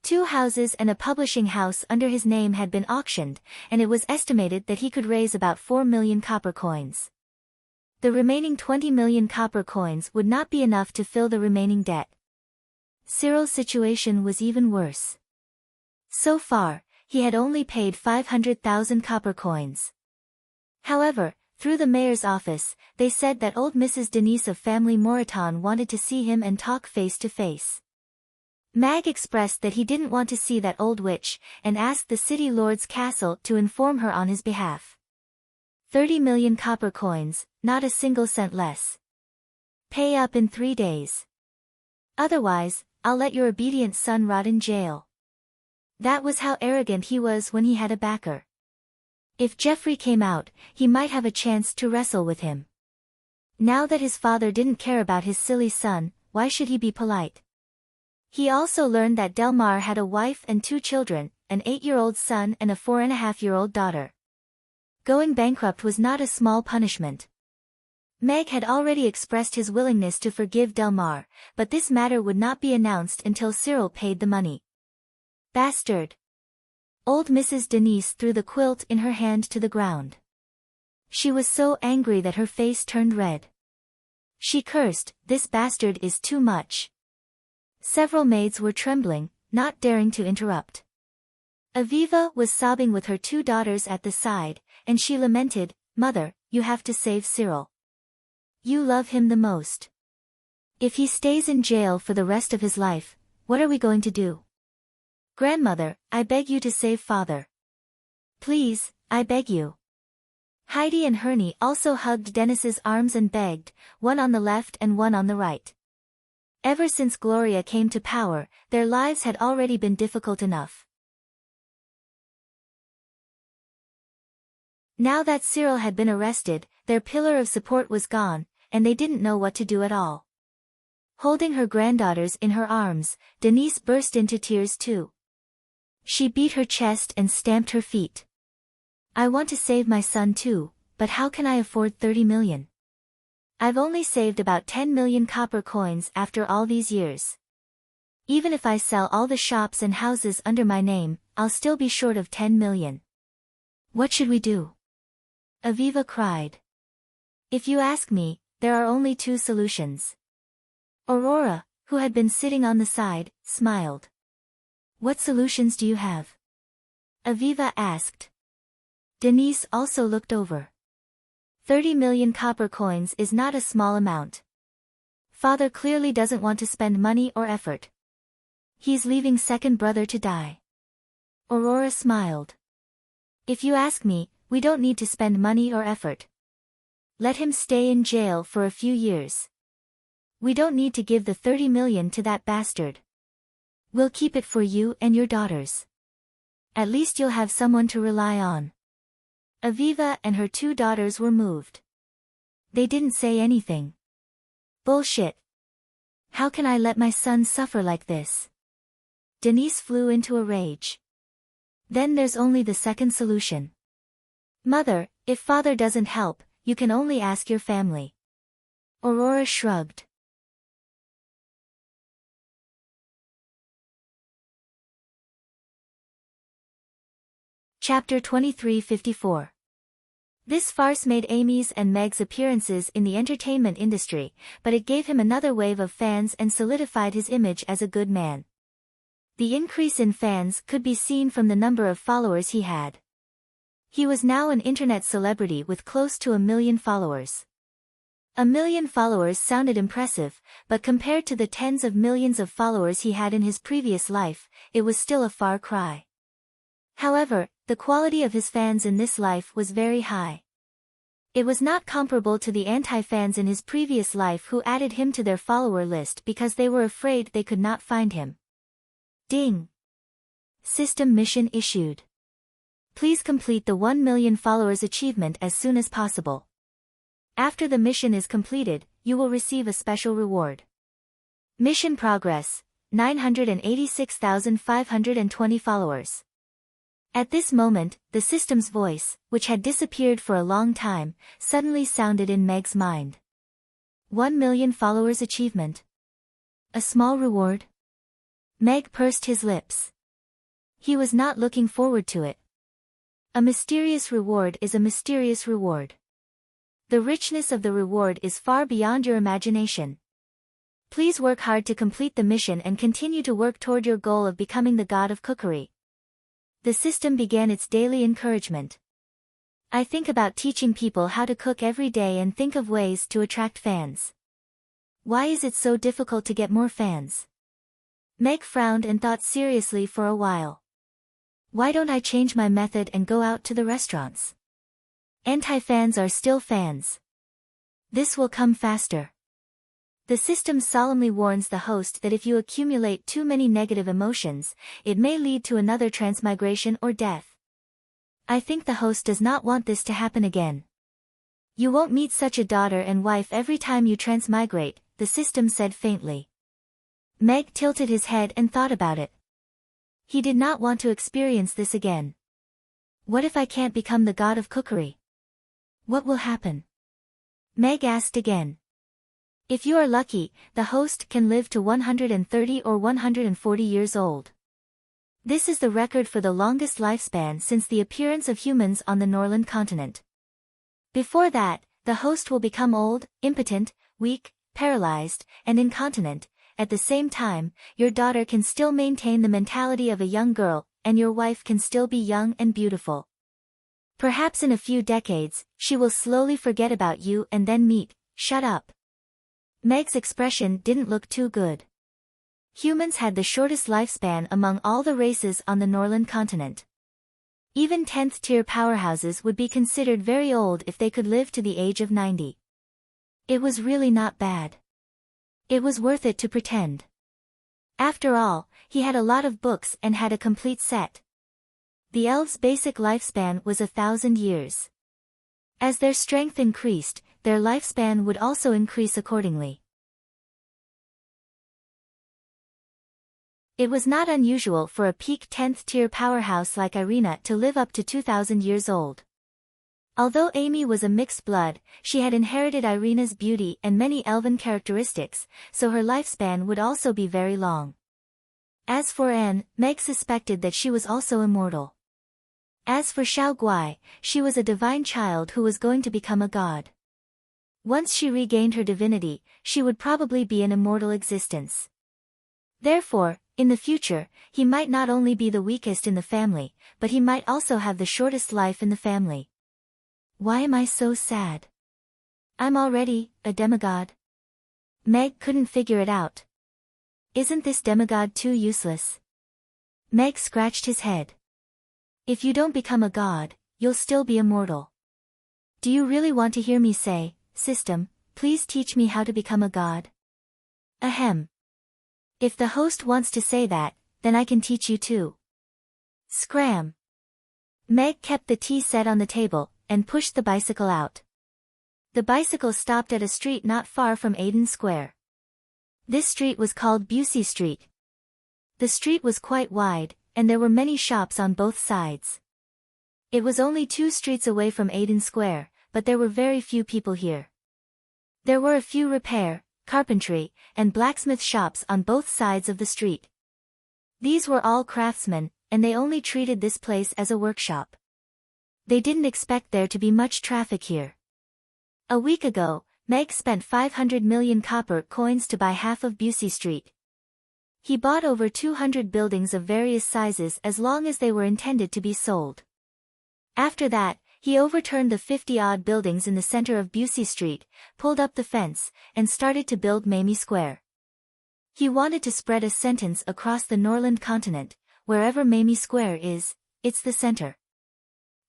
2 houses and a publishing house under his name had been auctioned, and it was estimated that he could raise about 4 million copper coins. The remaining 20 million copper coins would not be enough to fill the remaining debt. Cyril's situation was even worse. So far, he had only paid 500,000 copper coins. However, through the mayor's office, they said that old Mrs. Denise of family Moreton wanted to see him and talk face to face. Mag expressed that he didn't want to see that old witch, and asked the city lord's castle to inform her on his behalf. 30 million copper coins, not a single cent less. Pay up in 3 days. Otherwise, I'll let your obedient son rot in jail. That was how arrogant he was when he had a backer. If Geoffrey came out, he might have a chance to wrestle with him. Now that his father didn't care about his silly son, why should he be polite? He also learned that Delmar had a wife and 2 children, an 8-year-old son and a 4.5-year-old daughter. Going bankrupt was not a small punishment. Meg had already expressed his willingness to forgive Delmar, but this matter would not be announced until Cyril paid the money. Bastard! Old Mrs. Denise threw the quilt in her hand to the ground. She was so angry that her face turned red. She cursed, "This bastard is too much." Several maids were trembling, not daring to interrupt. Aviva was sobbing with her 2 daughters at the side, and she lamented, "Mother, you have to save Cyril. You love him the most. If he stays in jail for the rest of his life, what are we going to do? Grandmother, I beg you to save father. Please, I beg you." Heidi and Hernie also hugged Dennis's arms and begged, one on the left and one on the right. Ever since Gloria came to power, their lives had already been difficult enough. Now that Cyril had been arrested, their pillar of support was gone, and they didn't know what to do at all. Holding her granddaughters in her arms, Denise burst into tears too. She beat her chest and stamped her feet. "I want to save my son too, but how can I afford 30 million? I've only saved about 10 million copper coins after all these years. Even if I sell all the shops and houses under my name, I'll still be short of 10 million. What should we do?" Aviva cried. "If you ask me, there are only 2 solutions." Aurora, who had been sitting on the side, smiled. "What solutions do you have?" Aviva asked. Denise also looked over. 30 million copper coins is not a small amount. Father clearly doesn't want to spend money or effort. He's leaving second brother to die. Aurora smiled. "If you ask me, we don't need to spend money or effort. Let him stay in jail for a few years. We don't need to give the 30 million to that bastard. We'll keep it for you and your daughters. At least you'll have someone to rely on." Aviva and her 2 daughters were moved. They didn't say anything. "Bullshit. How can I let my son suffer like this?" Denise flew into a rage. "Then there's only the second solution. Mother, if father doesn't help, you can only ask your family." Aurora shrugged. Chapter 2354. This farce made Amy's and Meg's appearances in the entertainment industry, but it gave him another wave of fans and solidified his image as a good man. The increase in fans could be seen from the number of followers he had. He was now an internet celebrity with close to 1 million followers. 1 million followers sounded impressive, but compared to the tens of millions of followers he had in his previous life, it was still a far cry. However, the quality of his fans in this life was very high. It was not comparable to the anti-fans in his previous life who added him to their follower list because they were afraid they could not find him. Ding! System mission issued. Please complete the 1 million followers achievement as soon as possible. After the mission is completed, you will receive a special reward. Mission progress, 986,520 followers. At this moment, the system's voice, which had disappeared for a long time, suddenly sounded in Meg's mind. 1 million followers achievement. A small reward? Meg pursed his lips. He was not looking forward to it. A mysterious reward is a mysterious reward. The richness of the reward is far beyond your imagination. Please work hard to complete the mission and continue to work toward your goal of becoming the god of cookery. The system began its daily encouragement. I think about teaching people how to cook every day and think of ways to attract fans. Why is it so difficult to get more fans? Meg frowned and thought seriously for a while. Why don't I change my method and go out to the restaurants? Anti-fans are still fans. This will come faster. The system solemnly warns the host that if you accumulate too many negative emotions, it may lead to another transmigration or death. I think the host does not want this to happen again. You won't meet such a daughter and wife every time you transmigrate, the system said faintly. Meg tilted his head and thought about it. He did not want to experience this again. What if I can't become the god of cookery? What will happen? Meg asked again. If you are lucky, the host can live to 130 or 140 years old. This is the record for the longest lifespan since the appearance of humans on the Norland continent. Before that, the host will become old, impotent, weak, paralyzed, and incontinent. At the same time, your daughter can still maintain the mentality of a young girl, and your wife can still be young and beautiful. Perhaps in a few decades, she will slowly forget about you and then shut up. Meg's expression didn't look too good. Humans had the shortest lifespan among all the races on the Norland continent. Even 10th-tier powerhouses would be considered very old if they could live to the age of 90. It was really not bad. It was worth it to pretend. After all, he had a lot of books and had a complete set. The elves' basic lifespan was 1,000 years. As their strength increased, their lifespan would also increase accordingly. It was not unusual for a peak 10th-tier powerhouse like Irina to live up to 2,000 years old. Although Amy was a mixed blood, she had inherited Irina's beauty and many elven characteristics, so her lifespan would also be very long. As for Anne, Meg suspected that she was also immortal. As for Xiao Guai, she was a divine child who was going to become a god. Once she regained her divinity, she would probably be an immortal existence. Therefore, in the future, he might not only be the weakest in the family, but he might also have the shortest life in the family. Why am I so sad? I'm already a demigod. Meg couldn't figure it out. Isn't this demigod too useless? Meg scratched his head. If you don't become a god, you'll still be immortal. Do you really want to hear me say, System, please teach me how to become a god? Ahem. If the host wants to say that, then I can teach you too. Scram. Meg kept the tea set on the table, and pushed the bicycle out. The bicycle stopped at a street not far from Aiden Square. This street was called Busey Street. The street was quite wide, and there were many shops on both sides. It was only 2 streets away from Aiden Square, but there were very few people here. There were a few repair, carpentry, and blacksmith shops on both sides of the street. These were all craftsmen, and they only treated this place as a workshop. They didn't expect there to be much traffic here. A week ago, Meg spent 500 million copper coins to buy half of Busey Street. He bought over 200 buildings of various sizes as long as they were intended to be sold. After that, he overturned the 50-odd buildings in the center of Busey Street, pulled up the fence, and started to build Mamie Square. He wanted to spread a sentence across the Norland continent, wherever Mamie Square is, it's the center.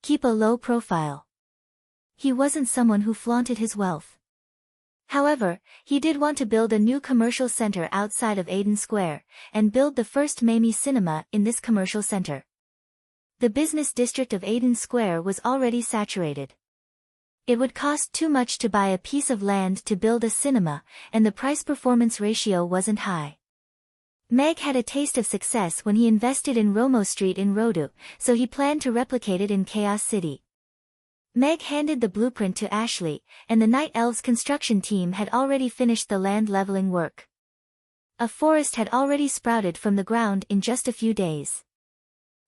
Keep a low profile. He wasn't someone who flaunted his wealth. However, he did want to build a new commercial center outside of Aiden Square, and build the first Mamie Cinema in this commercial center. The business district of Aiden Square was already saturated. It would cost too much to buy a piece of land to build a cinema, and the price-performance ratio wasn't high. Meg had a taste of success when he invested in Romo Street in Rodu, so he planned to replicate it in Chaos City. Meg handed the blueprint to Ashley, and the Night Elves construction team had already finished the land leveling work. A forest had already sprouted from the ground in just a few days.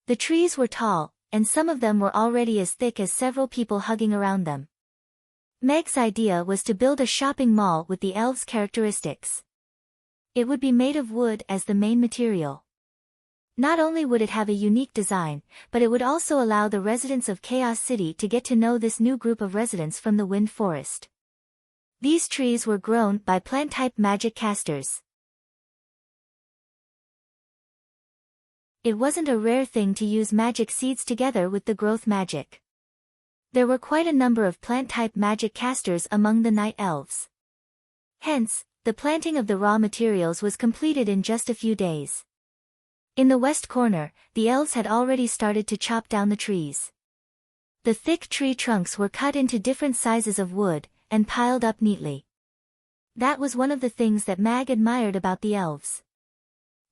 The trees were tall, and some of them were already as thick as several people hugging around them. Meg's idea was to build a shopping mall with the elves' characteristics. It would be made of wood as the main material. Not only would it have a unique design, but it would also allow the residents of Chaos City to get to know this new group of residents from the Wind Forest. These trees were grown by plant-type magic casters. It wasn't a rare thing to use magic seeds together with the growth magic. There were quite a number of plant-type magic casters among the Night Elves. Hence, the planting of the raw materials was completed in just a few days. In the west corner, the elves had already started to chop down the trees. The thick tree trunks were cut into different sizes of wood, and piled up neatly. That was one of the things that Meg admired about the elves.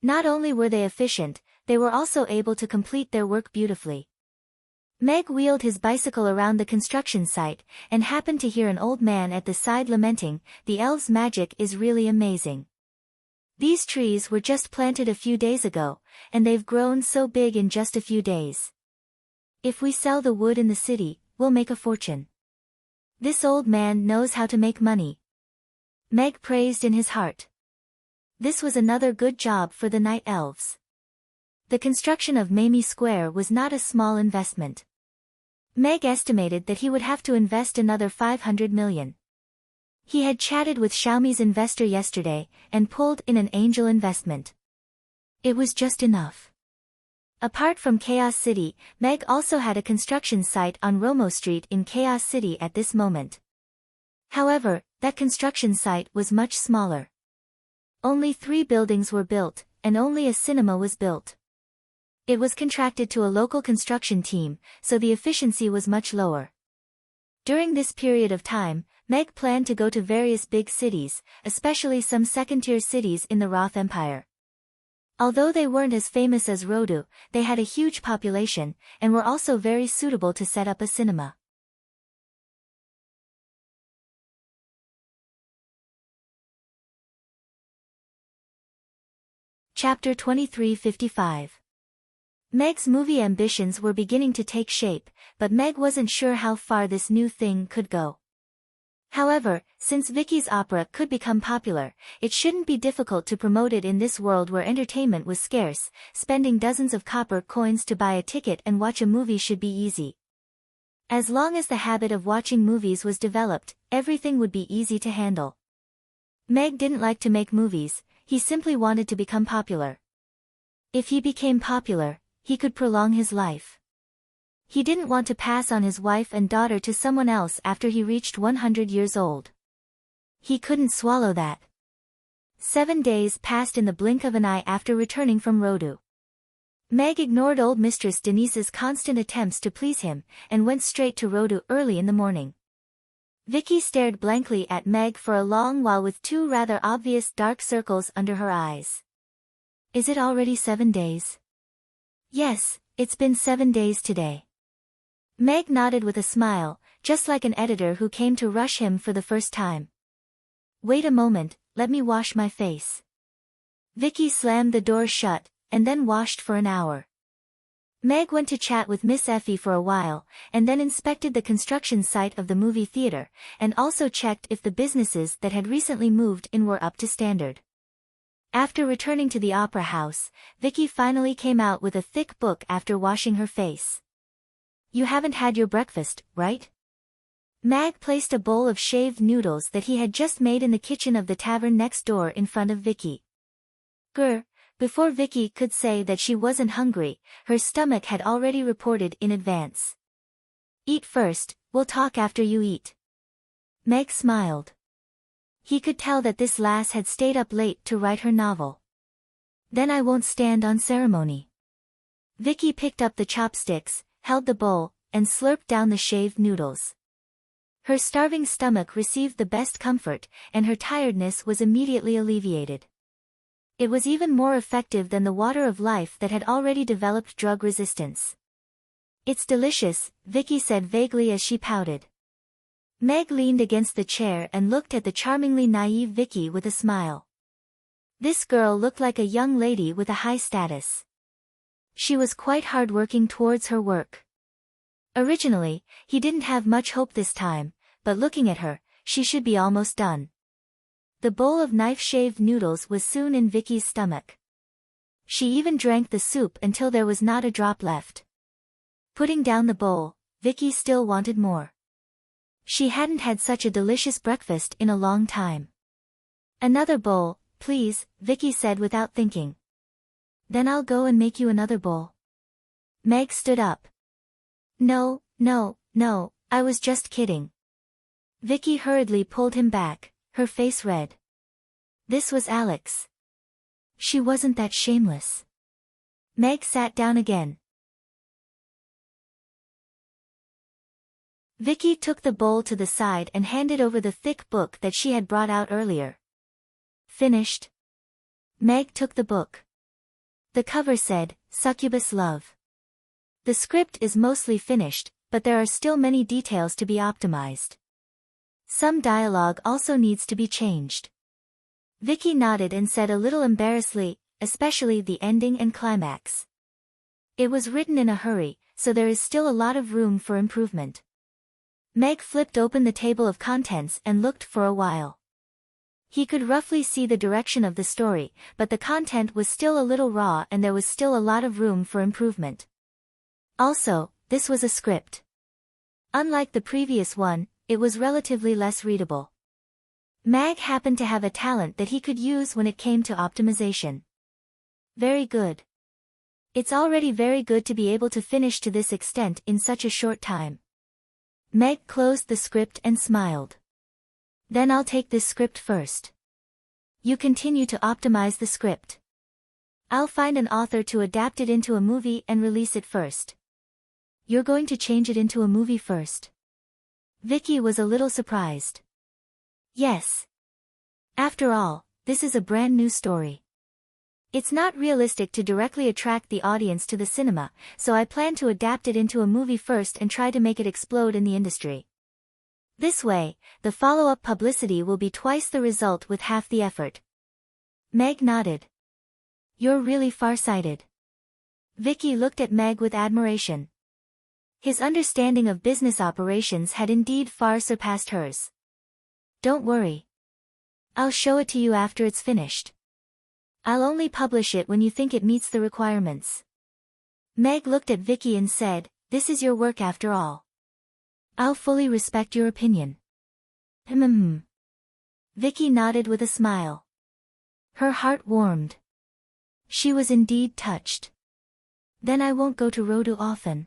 Not only were they efficient, they were also able to complete their work beautifully. Meg wheeled his bicycle around the construction site, and happened to hear an old man at the side lamenting, "The elves' magic is really amazing. These trees were just planted a few days ago, and they've grown so big in just a few days. If we sell the wood in the city, we'll make a fortune." This old man knows how to make money. Meg praised in his heart. This was another good job for the Night Elves. The construction of Mamie Square was not a small investment. Meg estimated that he would have to invest another 500 million. He had chatted with Xiaomi's investor yesterday, and pulled in an angel investment. It was just enough. Apart from Chaos City, Meg also had a construction site on Romo Street in Chaos City at this moment. However, that construction site was much smaller. Only 3 buildings were built, and only a cinema was built. It was contracted to a local construction team, so the efficiency was much lower. During this period of time, Meg planned to go to various big cities, especially some second-tier cities in the Roth Empire. Although they weren't as famous as Rodu, they had a huge population, and were also very suitable to set up a cinema. Chapter 2355. Meg's movie ambitions were beginning to take shape, but Meg wasn't sure how far this new thing could go. However, since Vicky's opera could become popular, it shouldn't be difficult to promote it in this world where entertainment was scarce. Spending dozens of copper coins to buy a ticket and watch a movie should be easy. As long as the habit of watching movies was developed, everything would be easy to handle. Meg didn't like to make movies, he simply wanted to become popular. If he became popular, he could prolong his life. He didn't want to pass on his wife and daughter to someone else after he reached 100 years old. He couldn't swallow that. 7 days passed in the blink of an eye after returning from Rodu. Meg ignored old Mistress Denise's constant attempts to please him, and went straight to Rodu early in the morning. Vicky stared blankly at Meg for a long while with 2 rather obvious dark circles under her eyes. "Is it already 7 days?" "Yes, it's been 7 days today." Meg nodded with a smile, just like an editor who came to rush him for the first time. "Wait a moment, let me wash my face." Vicky slammed the door shut, and then washed for an hour. Meg went to chat with Miss Effie for a while, and then inspected the construction site of the movie theater, and also checked if the businesses that had recently moved in were up to standard. After returning to the opera house, Vicky finally came out with a thick book after washing her face. "You haven't had your breakfast, right?" Meg placed a bowl of shaved noodles that he had just made in the kitchen of the tavern next door in front of Vicky. Grr. Before Vicky could say that she wasn't hungry, her stomach had already reported in advance. "Eat first, we'll talk after you eat." Meg smiled. He could tell that this lass had stayed up late to write her novel. "Then I won't stand on ceremony." Vicky picked up the chopsticks, held the bowl, and slurped down the shaved noodles. Her starving stomach received the best comfort, and her tiredness was immediately alleviated. It was even more effective than the water of life that had already developed drug resistance. It's delicious, Vicky said vaguely as she pouted. Meg leaned against the chair and looked at the charmingly naive Vicky with a smile. This girl looked like a young lady with a high status. She was quite hard-working towards her work. Originally, he didn't have much hope this time, but looking at her, she should be almost done. The bowl of knife-shaved noodles was soon in Vicky's stomach. She even drank the soup until there was not a drop left. Putting down the bowl, Vicky still wanted more. She hadn't had such a delicious breakfast in a long time. Another bowl, please, Vicky said without thinking. Then I'll go and make you another bowl. Meg stood up. No, I was just kidding. Vicky hurriedly pulled him back, her face red. This was Alex. She wasn't that shameless. Meg sat down again. Vicky took the bowl to the side and handed over the thick book that she had brought out earlier. Finished? Meg took the book. The cover said, Succubus Love. The script is mostly finished, but there are still many details to be optimized. Some dialogue also needs to be changed. Vicky nodded and said a little embarrassedly, especially the ending and climax. It was written in a hurry, so there is still a lot of room for improvement. Meg flipped open the table of contents and looked for a while. He could roughly see the direction of the story, but the content was still a little raw and there was still a lot of room for improvement. Also, this was a script. Unlike the previous one, it was relatively less readable. Meg happened to have a talent that he could use when it came to optimization. Very good. It's already very good to be able to finish to this extent in such a short time. Meg closed the script and smiled. Then I'll take this script first. You continue to optimize the script. I'll find an author to adapt it into a movie and release it first. You're going to change it into a movie first? Vicky was a little surprised. Yes. After all, this is a brand new story. It's not realistic to directly attract the audience to the cinema, so I plan to adapt it into a movie first and try to make it explode in the industry. This way, the follow-up publicity will be twice the result with half the effort. Meg nodded. You're really far-sighted. Vicky looked at Meg with admiration. His understanding of business operations had indeed far surpassed hers. Don't worry. I'll show it to you after it's finished. I'll only publish it when you think it meets the requirements. Meg looked at Vicky and said, This is your work after all. I'll fully respect your opinion. Vicky nodded with a smile. Her heart warmed. She was indeed touched. Then I won't go to Rodu often.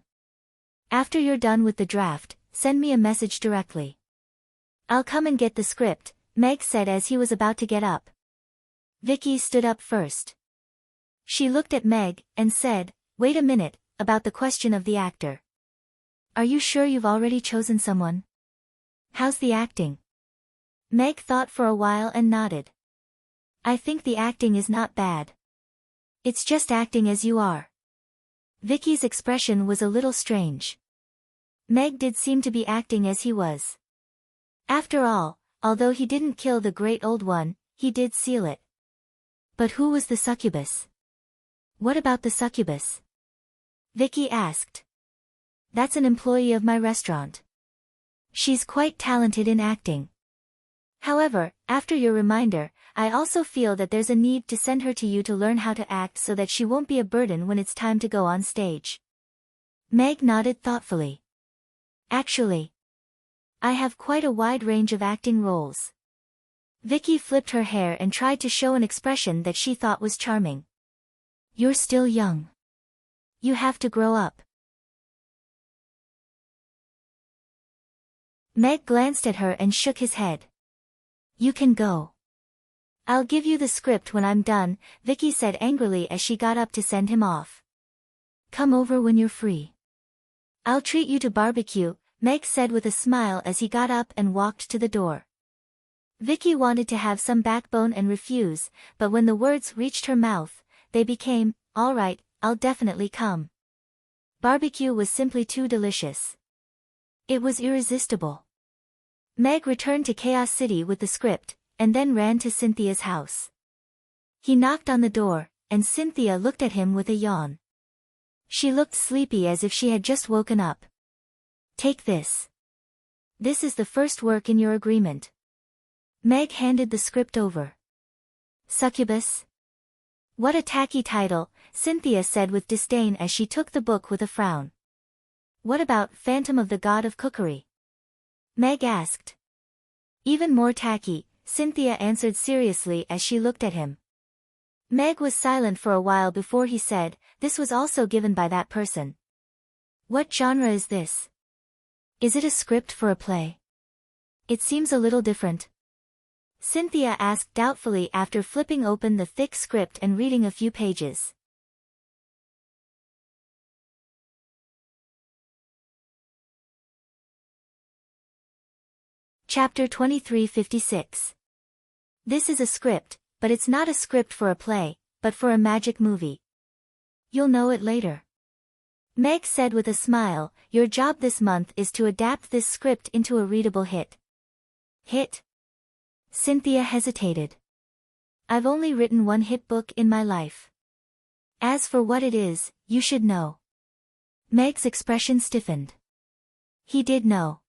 After you're done with the draft, send me a message directly. I'll come and get the script, Meg said as he was about to get up. Vicky stood up first. She looked at Meg, and said, Wait a minute, about the question of the actor. Are you sure you've already chosen someone? How's the acting? Meg thought for a while and nodded. I think the acting is not bad. It's just acting as you are. Vicky's expression was a little strange. Meg did seem to be acting as he was. After all, although he didn't kill the great old one, he did seal it. But who was the succubus? What about the succubus? Vicky asked. That's an employee of my restaurant. She's quite talented in acting. However, after your reminder, I also feel that there's a need to send her to you to learn how to act so that she won't be a burden when it's time to go on stage. Meg nodded thoughtfully. Actually, I have quite a wide range of acting roles. Vicky flipped her hair and tried to show an expression that she thought was charming. You're still young. You have to grow up. Meg glanced at her and shook his head. You can go. I'll give you the script when I'm done, Vicky said angrily as she got up to send him off. Come over when you're free. I'll treat you to barbecue, Meg said with a smile as he got up and walked to the door. Vicky wanted to have some backbone and refuse, but when the words reached her mouth, they became, "All right, I'll definitely come." Barbecue was simply too delicious. It was irresistible. Meg returned to Chaos City with the script, and then ran to Cynthia's house. He knocked on the door, and Cynthia looked at him with a yawn. She looked sleepy as if she had just woken up. "Take this. This is the first work in your agreement." Meg handed the script over. Succubus? What a tacky title, Cynthia said with disdain as she took the book with a frown. What about Phantom of the God of Cookery? Meg asked. Even more tacky, Cynthia answered seriously as she looked at him. Meg was silent for a while before he said, "This was also given by that person." "What genre is this? Is it a script for a play? It seems a little different." Cynthia asked doubtfully after flipping open the thick script and reading a few pages. Chapter 2356. This is a script, but it's not a script for a play, but for a magic movie. You'll know it later. Meg said with a smile, "Your job this month is to adapt this script into a readable hit." Hit? Cynthia hesitated. "I've only written one hit book in my life. As for what it is, you should know." Meg's expression stiffened. He did know.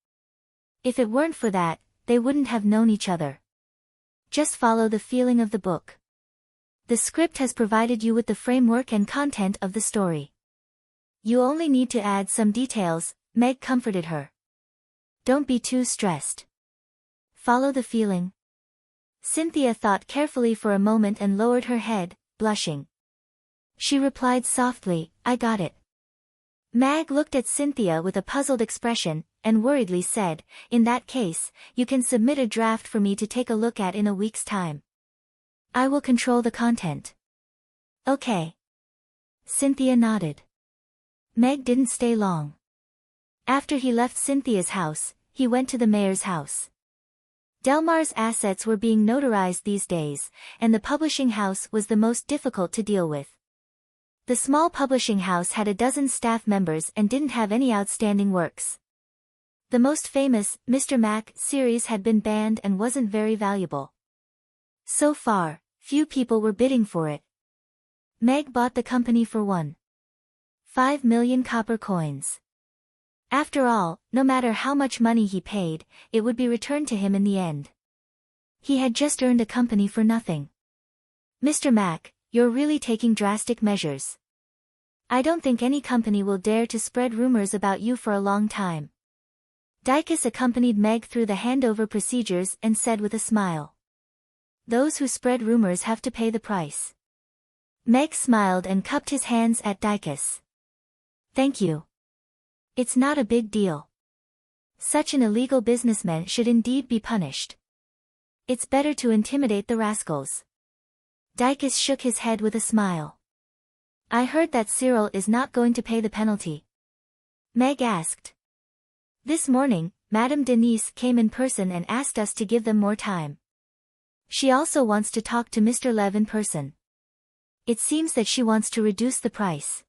If it weren't for that, they wouldn't have known each other. Just follow the feeling of the book. The script has provided you with the framework and content of the story. You only need to add some details, Meg comforted her. Don't be too stressed. Follow the feeling. Cynthia thought carefully for a moment and lowered her head, blushing. She replied softly, "I got it." Meg looked at Cynthia with a puzzled expression, and worriedly said, "In that case, you can submit a draft for me to take a look at in a week's time. I will control the content." "Okay." Cynthia nodded. Meg didn't stay long. After he left Cynthia's house, he went to the mayor's house. Delmar's assets were being notarized these days, and the publishing house was the most difficult to deal with. The small publishing house had a dozen staff members and didn't have any outstanding works. The most famous, Mr. Mac series had been banned and wasn't very valuable. So far, few people were bidding for it. Meg bought the company for 1.5 million copper coins. After all, no matter how much money he paid, it would be returned to him in the end. He had just earned a company for nothing. "Mr. Mac, you're really taking drastic measures. I don't think any company will dare to spread rumors about you for a long time." Dicus accompanied Meg through the handover procedures and said with a smile, "Those who spread rumors have to pay the price." Meg smiled and cupped his hands at Dicus. "Thank you. It's not a big deal. Such an illegal businessman should indeed be punished. It's better to intimidate the rascals." Dicus shook his head with a smile. "I heard that Cyril is not going to pay the penalty." Meg asked. "This morning, Madame Denise came in person and asked us to give them more time. She also wants to talk to Mr. Lev in person. It seems that she wants to reduce the price."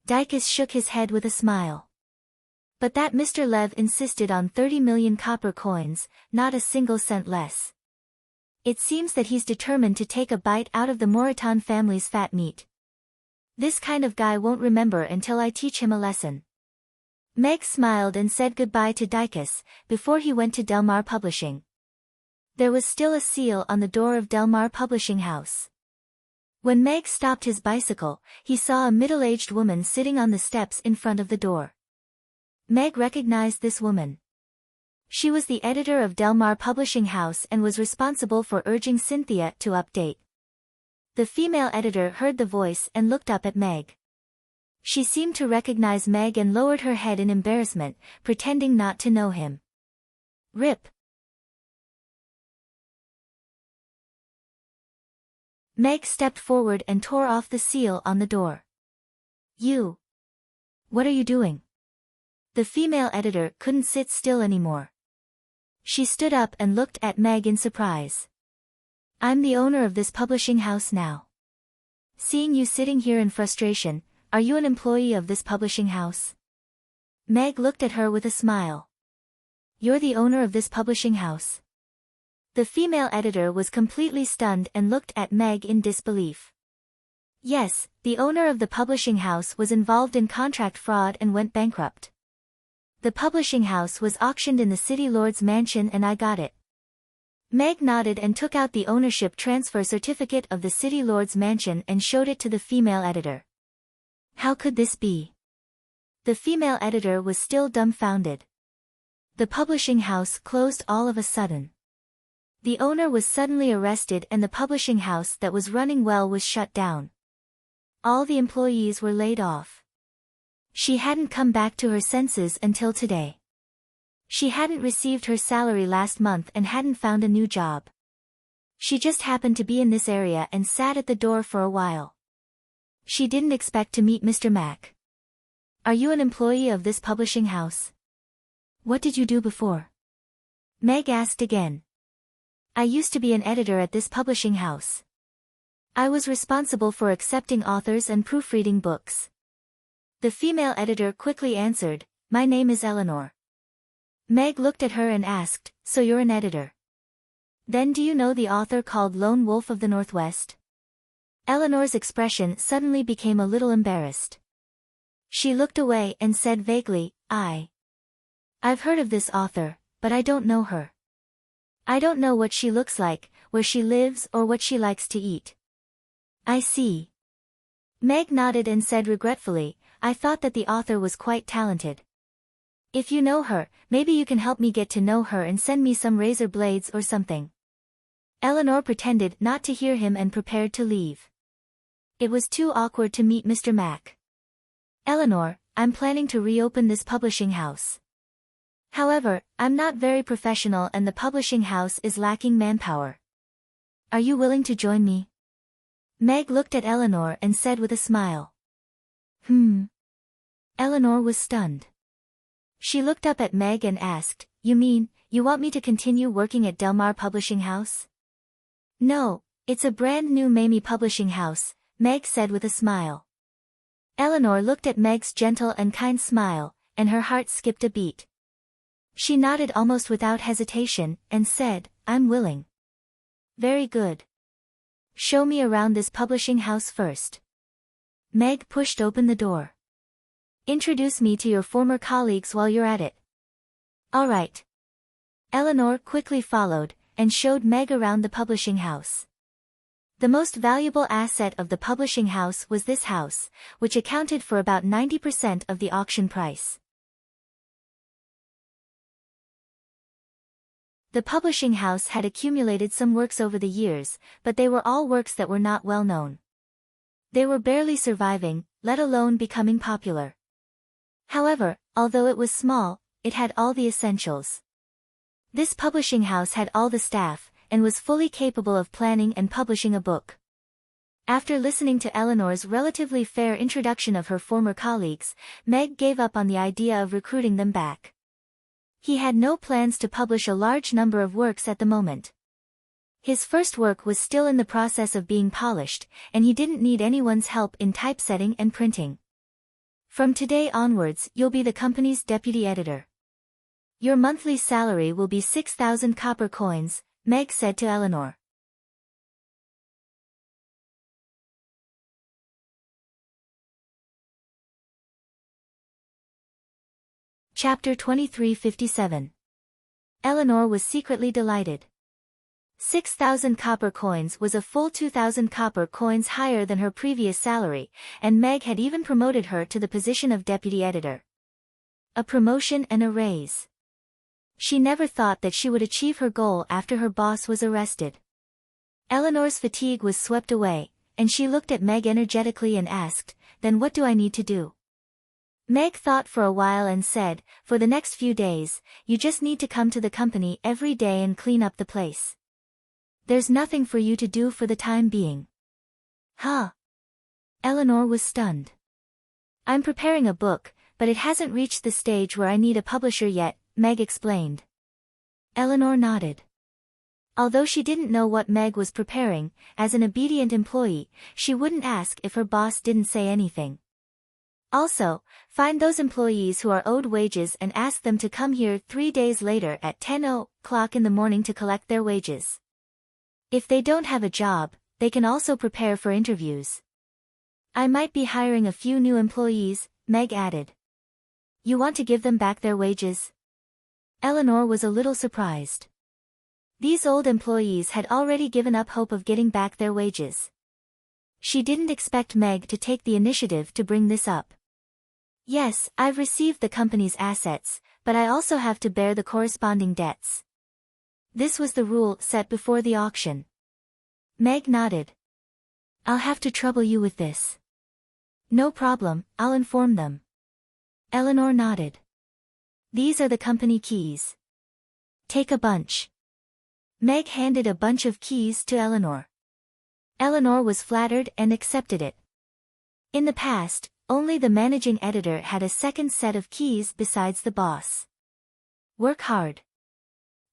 Dicus shook his head with a smile. "But that Mr. Lev insisted on 30 million copper coins, not a single cent less. It seems that he's determined to take a bite out of the Moreton family's fat meat. This kind of guy won't remember until I teach him a lesson." Meg smiled and said goodbye to Dicus, before he went to Delmar Publishing. There was still a seal on the door of Delmar Publishing House. When Meg stopped his bicycle, he saw a middle-aged woman sitting on the steps in front of the door. Meg recognized this woman. She was the editor of Delmar Publishing House and was responsible for urging Cynthia to update. The female editor heard the voice and looked up at Meg. She seemed to recognize Meg and lowered her head in embarrassment, pretending not to know him. "Rip." Meg stepped forward and tore off the seal on the door. "You. What are you doing?" The female editor couldn't sit still anymore. She stood up and looked at Meg in surprise. I'm the owner of this publishing house now. Seeing you sitting here in frustration, are you an employee of this publishing house? Meg looked at her with a smile. You're the owner of this publishing house? The female editor was completely stunned and looked at Meg in disbelief. Yes, the owner of the publishing house was involved in contract fraud and went bankrupt. The publishing house was auctioned in the city lord's mansion and I got it. Meg nodded and took out the ownership transfer certificate of the city lord's mansion and showed it to the female editor. How could this be? The female editor was still dumbfounded. The publishing house closed all of a sudden. The owner was suddenly arrested and the publishing house that was running well was shut down. All the employees were laid off. She hadn't come back to her senses until today. She hadn't received her salary last month and hadn't found a new job. She just happened to be in this area and sat at the door for a while. She didn't expect to meet Mr. Mack. Are you an employee of this publishing house? What did you do before? Meg asked again. I used to be an editor at this publishing house. I was responsible for accepting authors and proofreading books. The female editor quickly answered, My name is Eleanor. Meg looked at her and asked, So you're an editor? Then do you know the author called Lone Wolf of the Northwest? Eleanor's expression suddenly became a little embarrassed. She looked away and said vaguely, I've heard of this author, but I don't know her. I don't know what she looks like, where she lives or what she likes to eat. I see. Meg nodded and said regretfully, I thought that the author was quite talented. If you know her, maybe you can help me get to know her and send me some razor blades or something. Eleanor pretended not to hear him and prepared to leave. It was too awkward to meet Mr. Mack. Eleanor, I'm planning to reopen this publishing house. However, I'm not very professional and the publishing house is lacking manpower. Are you willing to join me? Meg looked at Eleanor and said with a smile. Eleanor was stunned. She looked up at Meg and asked, You mean, you want me to continue working at Delmar Publishing House? No, it's a brand new Mamie Publishing House, Meg said with a smile. Eleanor looked at Meg's gentle and kind smile, and her heart skipped a beat. She nodded almost without hesitation, and said, I'm willing. Very good. Show me around this publishing house first. Meg pushed open the door. Introduce me to your former colleagues while you're at it. All right. Eleanor quickly followed, and showed Meg around the publishing house. The most valuable asset of the publishing house was this house, which accounted for about 90% of the auction price. The publishing house had accumulated some works over the years, but they were all works that were not well known. They were barely surviving, let alone becoming popular. However, although it was small, it had all the essentials. This publishing house had all the staff, and was fully capable of planning and publishing a book. After listening to Eleanor's relatively fair introduction of her former colleagues, Meg gave up on the idea of recruiting them back. He had no plans to publish a large number of works at the moment. His first work was still in the process of being polished, and he didn't need anyone's help in typesetting and printing. From today onwards, you'll be the company's deputy editor. Your monthly salary will be 6,000 copper coins, Meg said to Eleanor. Chapter 2357. Eleanor was secretly delighted. 6,000 copper coins was a full 2,000 copper coins higher than her previous salary, and Meg had even promoted her to the position of deputy editor. A promotion and a raise. She never thought that she would achieve her goal after her boss was arrested. Eleanor's fatigue was swept away, and she looked at Meg energetically and asked, Then what do I need to do? Meg thought for a while and said, For the next few days, you just need to come to the company every day and clean up the place. There's nothing for you to do for the time being. Huh? Eleanor was stunned. I'm preparing a book, but it hasn't reached the stage where I need a publisher yet, Meg explained. Eleanor nodded. Although she didn't know what Meg was preparing, as an obedient employee, she wouldn't ask if her boss didn't say anything. Also, find those employees who are owed wages and ask them to come here 3 days later at 10 o'clock in the morning to collect their wages. If they don't have a job, they can also prepare for interviews. I might be hiring a few new employees, Meg added. You want to give them back their wages? Eleanor was a little surprised. These old employees had already given up hope of getting back their wages. She didn't expect Meg to take the initiative to bring this up. Yes, I've received the company's assets, but I also have to bear the corresponding debts. This was the rule set before the auction. Meg nodded. I'll have to trouble you with this. No problem, I'll inform them. Eleanor nodded. These are the company keys. Take a bunch. Meg handed a bunch of keys to Eleanor. Eleanor was flattered and accepted it. In the past, only the managing editor had a second set of keys besides the boss. Work hard.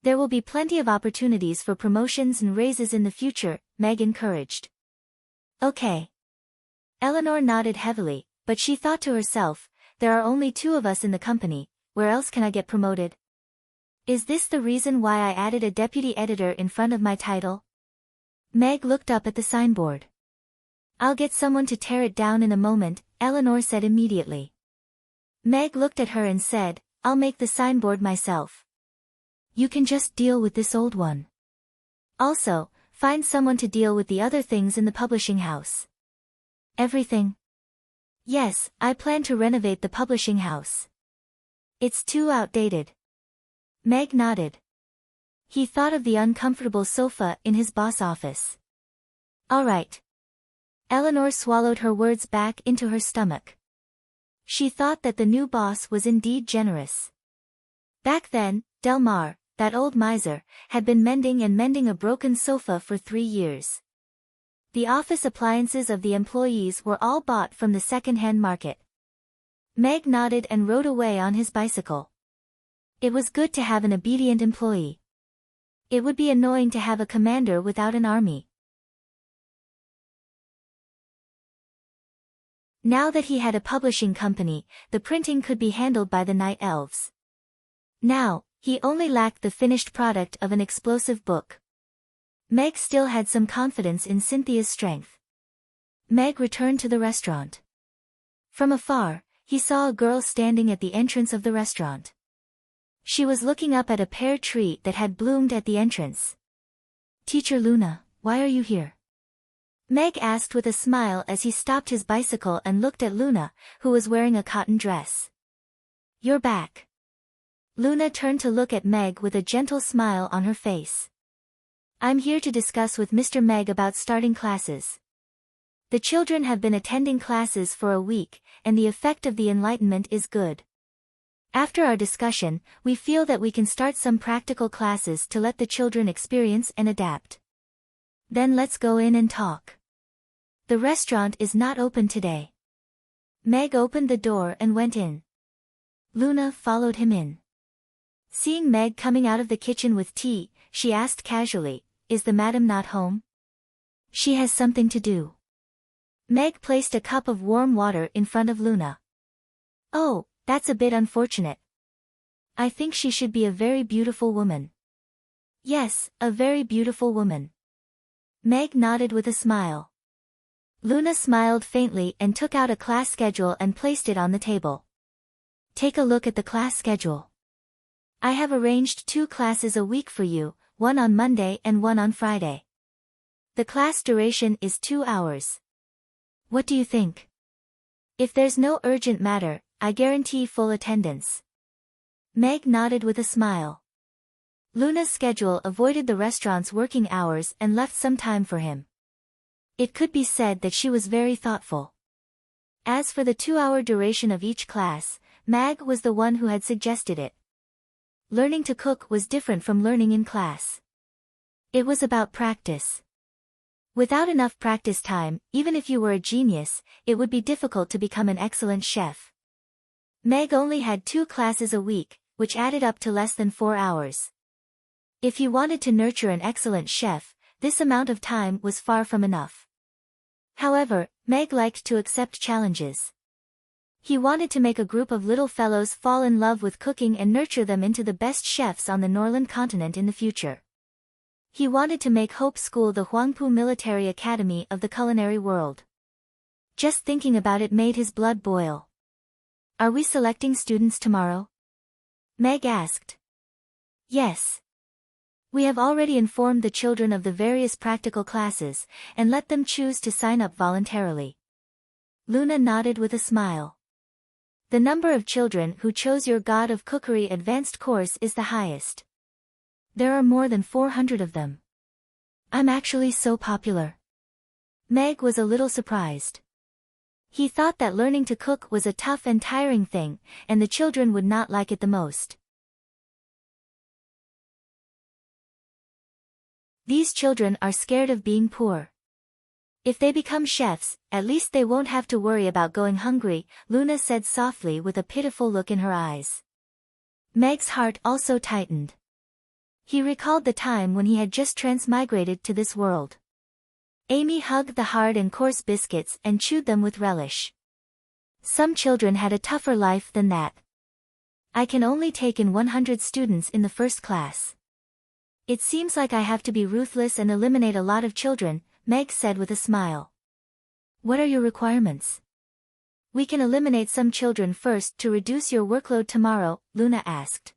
There will be plenty of opportunities for promotions and raises in the future, Meg encouraged. Okay. Eleanor nodded heavily, but she thought to herself, there are only 2 of us in the company, where else can I get promoted? Is this the reason why I added a deputy editor in front of my title? Meg looked up at the signboard. I'll get someone to tear it down in a moment, Eleanor said immediately. Meg looked at her and said, I'll make the signboard myself. You can just deal with this old one. Also, find someone to deal with the other things in the publishing house. Everything? Yes, I plan to renovate the publishing house. It's too outdated. Meg nodded. He thought of the uncomfortable sofa in his boss' office. All right. Eleanor swallowed her words back into her stomach. She thought that the new boss was indeed generous. Back then, Delmar, that old miser, had been mending a broken sofa for 3 years. The office appliances of the employees were all bought from the second-hand market. Meg nodded and rode away on his bicycle. It was good to have an obedient employee. It would be annoying to have a commander without an army. Now that he had a publishing company, the printing could be handled by the night elves. Now, he only lacked the finished product of an explosive book. Meg still had some confidence in Cynthia's strength. Meg returned to the restaurant. From afar, he saw a girl standing at the entrance of the restaurant. She was looking up at a pear tree that had bloomed at the entrance. Teacher Luna, why are you here? Meg asked with a smile as he stopped his bicycle and looked at Luna, who was wearing a cotton dress. You're back. Luna turned to look at Meg with a gentle smile on her face. I'm here to discuss with Mr. Meg about starting classes. The children have been attending classes for a week, and the effect of the enlightenment is good. After our discussion, we feel that we can start some practical classes to let the children experience and adapt. Then let's go in and talk. The restaurant is not open today. Meg opened the door and went in. Luna followed him in. Seeing Meg coming out of the kitchen with tea, she asked casually, Is the madam not home? She has something to do. Meg placed a cup of warm water in front of Luna. Oh, that's a bit unfortunate. I think she should be a very beautiful woman. Yes, a very beautiful woman. Meg nodded with a smile. Luna smiled faintly and took out a class schedule and placed it on the table. Take a look at the class schedule. I have arranged 2 classes a week for you, one on Monday and one on Friday. The class duration is 2 hours. What do you think? If there's no urgent matter, I guarantee full attendance. Meg nodded with a smile. Luna's schedule avoided the restaurant's working hours and left some time for him. It could be said that she was very thoughtful. As for the 2-hour duration of each class, Meg was the one who had suggested it. Learning to cook was different from learning in class. It was about practice. Without enough practice time, even if you were a genius, it would be difficult to become an excellent chef. Meg only had 2 classes a week, which added up to less than 4 hours. If he wanted to nurture an excellent chef, this amount of time was far from enough. However, Meg liked to accept challenges. He wanted to make a group of little fellows fall in love with cooking and nurture them into the best chefs on the Norland continent in the future. He wanted to make Hope School the Huangpu Military Academy of the culinary world. Just thinking about it made his blood boil. Are we selecting students tomorrow? Meg asked. Yes. We have already informed the children of the various practical classes, and let them choose to sign up voluntarily. Luna nodded with a smile. The number of children who chose your God of Cookery advanced course is the highest. There are more than 400 of them. I'm actually so popular. Meg was a little surprised. He thought that learning to cook was a tough and tiring thing, and the children would not like it the most. These children are scared of being poor. If they become chefs, at least they won't have to worry about going hungry, Luna said softly with a pitiful look in her eyes. Meg's heart also tightened. He recalled the time when he had just transmigrated to this world. Amy hugged the hard and coarse biscuits and chewed them with relish. Some children had a tougher life than that. I can only take in 100 students in the first class. It seems like I have to be ruthless and eliminate a lot of children, Meg said with a smile. What are your requirements? We can eliminate some children first to reduce your workload tomorrow, Luna asked.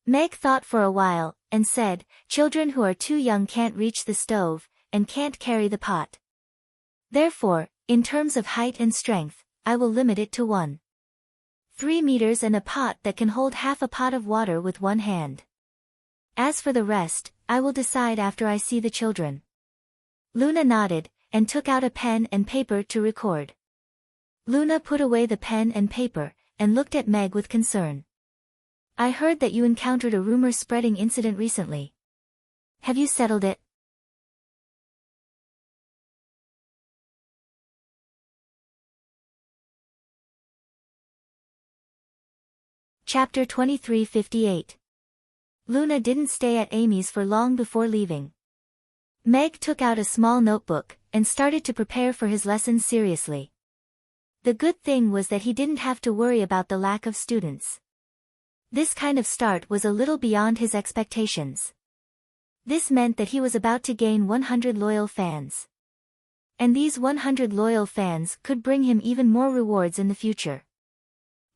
Meg thought for a while, and said, children who are too young can't reach the stove, and can't carry the pot. Therefore, in terms of height and strength, I will limit it to 1.3 meters and a pot that can hold half a pot of water with one hand. As for the rest, I will decide after I see the children. Luna nodded, and took out a pen and paper to record. Luna put away the pen and paper, and looked at Meg with concern. I heard that you encountered a rumor-spreading incident recently. Have you settled it? Chapter 2358. Luna didn't stay at Amy's for long before leaving. Meg took out a small notebook, and started to prepare for his lessons seriously. The good thing was that he didn't have to worry about the lack of students. This kind of start was a little beyond his expectations. This meant that he was about to gain 100 loyal fans. And these 100 loyal fans could bring him even more rewards in the future.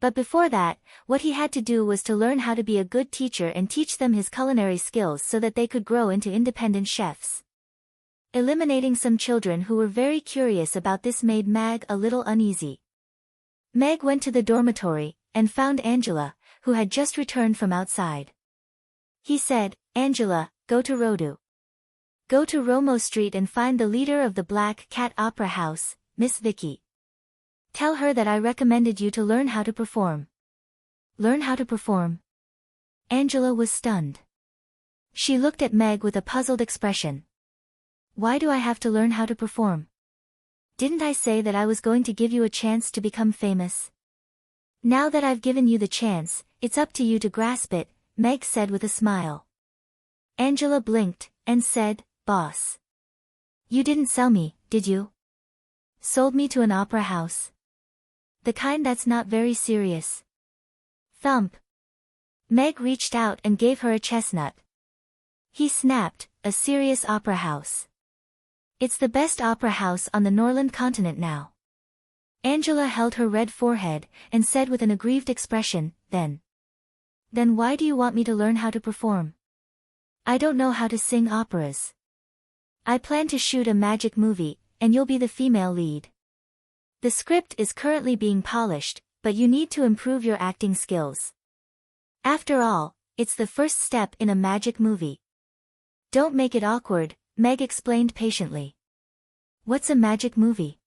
But before that, what he had to do was to learn how to be a good teacher and teach them his culinary skills so that they could grow into independent chefs. Eliminating some children who were very curious about this made Meg a little uneasy. Meg went to the dormitory, and found Angela, who had just returned from outside. He said, Angela, go to Rodu. Go to Romo Street and find the leader of the Black Cat Opera House, Miss Vicky. Tell her that I recommended you to learn how to perform. Learn how to perform? Angela was stunned. She looked at Meg with a puzzled expression. Why do I have to learn how to perform? Didn't I say that I was going to give you a chance to become famous? Now that I've given you the chance, it's up to you to grasp it, Meg said with a smile. Angela blinked, and said, Boss. You didn't sell me, did you? Sold me to an opera house. The kind that's not very serious. Thump. Meg reached out and gave her a chestnut. He snapped, a serious opera house. It's the best opera house on the Norland continent now. Angela held her red forehead, and said with an aggrieved expression, Then why do you want me to learn how to perform? I don't know how to sing operas. I plan to shoot a magic movie, and you'll be the female lead. The script is currently being polished, but you need to improve your acting skills. After all, it's the first step in a magic movie. Don't make it awkward, Meg explained patiently. What's a magic movie?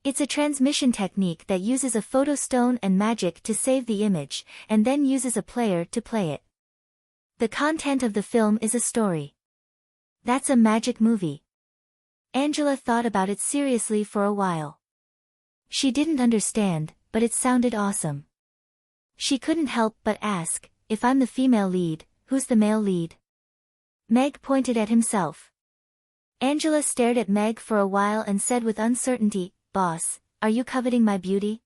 It's a transmission technique that uses a photostone and magic to save the image, and then uses a player to play it. The content of the film is a story. That's a magic movie. Angela thought about it seriously for a while. She didn't understand, but it sounded awesome. She couldn't help but ask, if I'm the female lead, who's the male lead? Meg pointed at himself. Angela stared at Meg for a while and said with uncertainty, "Boss, are you coveting my beauty?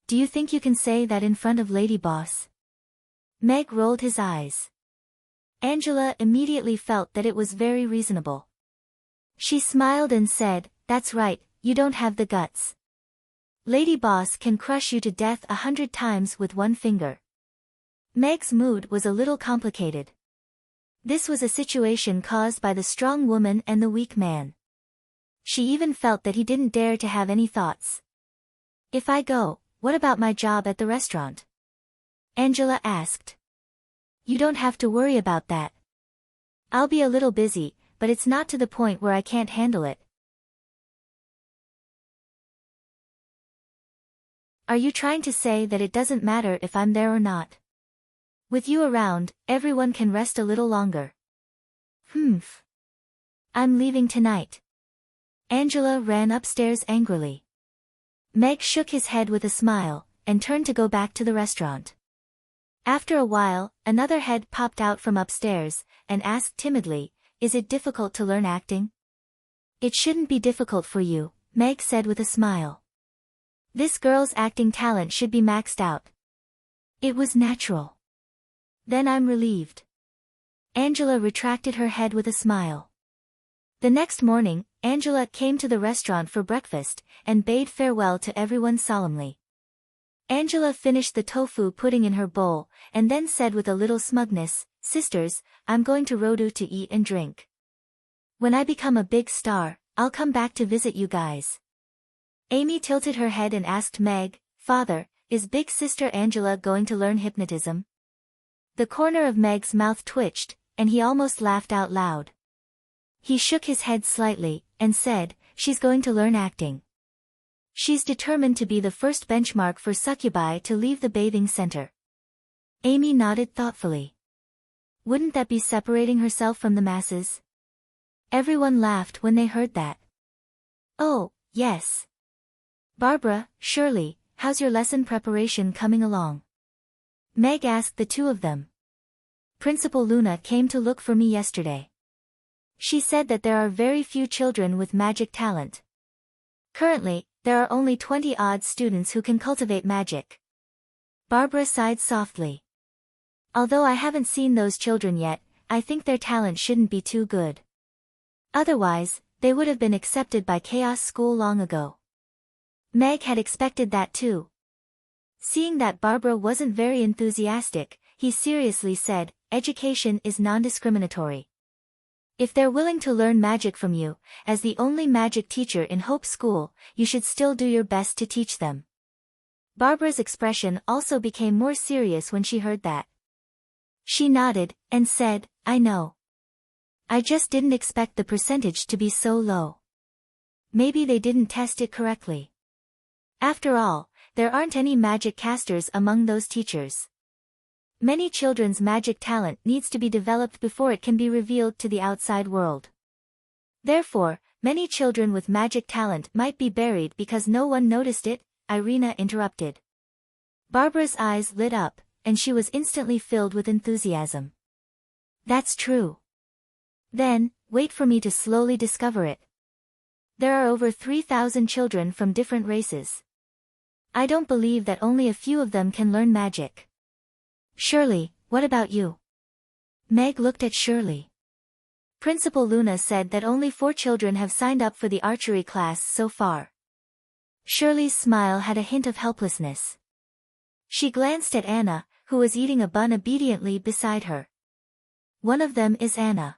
Do you think you can say that in front of Lady Boss?" Meg rolled his eyes. Angela immediately felt that it was very reasonable. She smiled and said, "That's right, you don't have the guts. Lady Boss can crush you to death 100 times with one finger." Meg's mood was a little complicated. This was a situation caused by the strong woman and the weak man. She even felt that he didn't dare to have any thoughts. "If I go, what about my job at the restaurant?" Angela asked. "You don't have to worry about that. I'll be a little busy, but it's not to the point where I can't handle it." "Are you trying to say that it doesn't matter if I'm there or not? With you around, everyone can rest a little longer." "Humph. I'm leaving tonight." Angela ran upstairs angrily. Meg shook his head with a smile, and turned to go back to the restaurant. After a while, another head popped out from upstairs, and asked timidly, "Is it difficult to learn acting?" "It shouldn't be difficult for you," Meg said with a smile. "This girl's acting talent should be maxed out." "It was natural." "Then I'm relieved." Angela retracted her head with a smile. The next morning, Angela came to the restaurant for breakfast, and bade farewell to everyone solemnly. Angela finished the tofu pudding in her bowl, and then said with a little smugness, "Sisters, I'm going to Rodu to eat and drink. When I become a big star, I'll come back to visit you guys." Amy tilted her head and asked Meg, "Father, is big sister Angela going to learn hypnotism?" The corner of Meg's mouth twitched, and he almost laughed out loud. He shook his head slightly, and said, "She's going to learn acting. She's determined to be the first benchmark for succubi to leave the bathing center." Amy nodded thoughtfully. "Wouldn't that be separating herself from the masses?" Everyone laughed when they heard that. "Oh, yes. Barbara, Shirley, how's your lesson preparation coming along?" Meg asked the two of them. "Principal Luna came to look for me yesterday. She said that there are very few children with magic talent. Currently, there are only 20-odd students who can cultivate magic." Barbara sighed softly. "Although I haven't seen those children yet, I think their talent shouldn't be too good. Otherwise, they would have been accepted by Chaos School long ago." Meg had expected that too. Seeing that Barbara wasn't very enthusiastic, he seriously said, "Education is non-discriminatory. If they're willing to learn magic from you, as the only magic teacher in Hope School, you should still do your best to teach them." Barbara's expression also became more serious when she heard that. She nodded, and said, "I know. I just didn't expect the percentage to be so low. Maybe they didn't test it correctly. After all, there aren't any magic casters among those teachers. Many children's magic talent needs to be developed before it can be revealed to the outside world. Therefore, many children with magic talent might be buried because no one noticed it," Irina interrupted. Barbara's eyes lit up, and she was instantly filled with enthusiasm. "That's true. Then, wait for me to slowly discover it. There are over 3,000 children from different races. I don't believe that only a few of them can learn magic. Shirley, what about you?" Meg looked at Shirley. "Principal Luna said that only 4 children have signed up for the archery class so far." Shirley's smile had a hint of helplessness. She glanced at Anna, who was eating a bun obediently beside her. "One of them is Anna.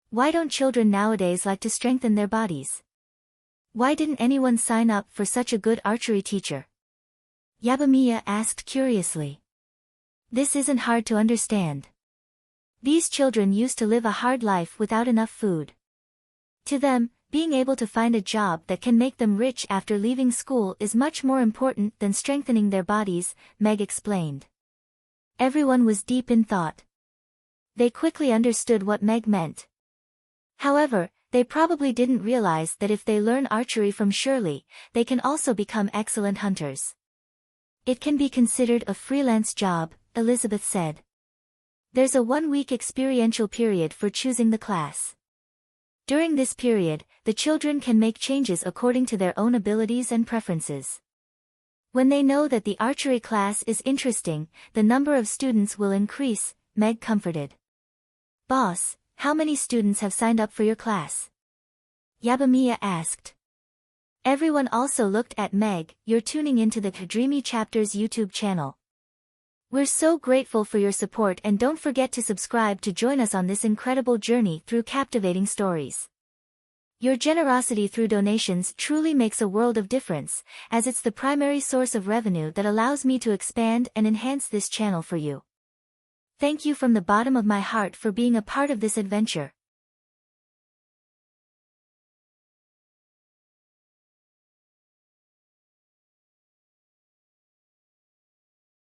Why don't children nowadays like to strengthen their bodies? Why didn't anyone sign up for such a good archery teacher?" Yabamiya asked curiously. "This isn't hard to understand. These children used to live a hard life without enough food. To them, being able to find a job that can make them rich after leaving school is much more important than strengthening their bodies," Meg explained. Everyone was deep in thought. They quickly understood what Meg meant. However, they probably didn't realize that if they learn archery from Shirley, they can also become excellent hunters. "It can be considered a freelance job," Elizabeth said. There's a 1-week experiential period for choosing the class. During this period, the children can make changes according to their own abilities and preferences. When they know that the archery class is interesting, the number of students will increase, Meg comforted. Boss, how many students have signed up for your class? Yabamiya asked. Everyone also looked at Meg. You're tuning into the Dreamy Chapters YouTube channel. We're so grateful for your support, and don't forget to subscribe to join us on this incredible journey through captivating stories. Your generosity through donations truly makes a world of difference, as it's the primary source of revenue that allows me to expand and enhance this channel for you. Thank you from the bottom of my heart for being a part of this adventure.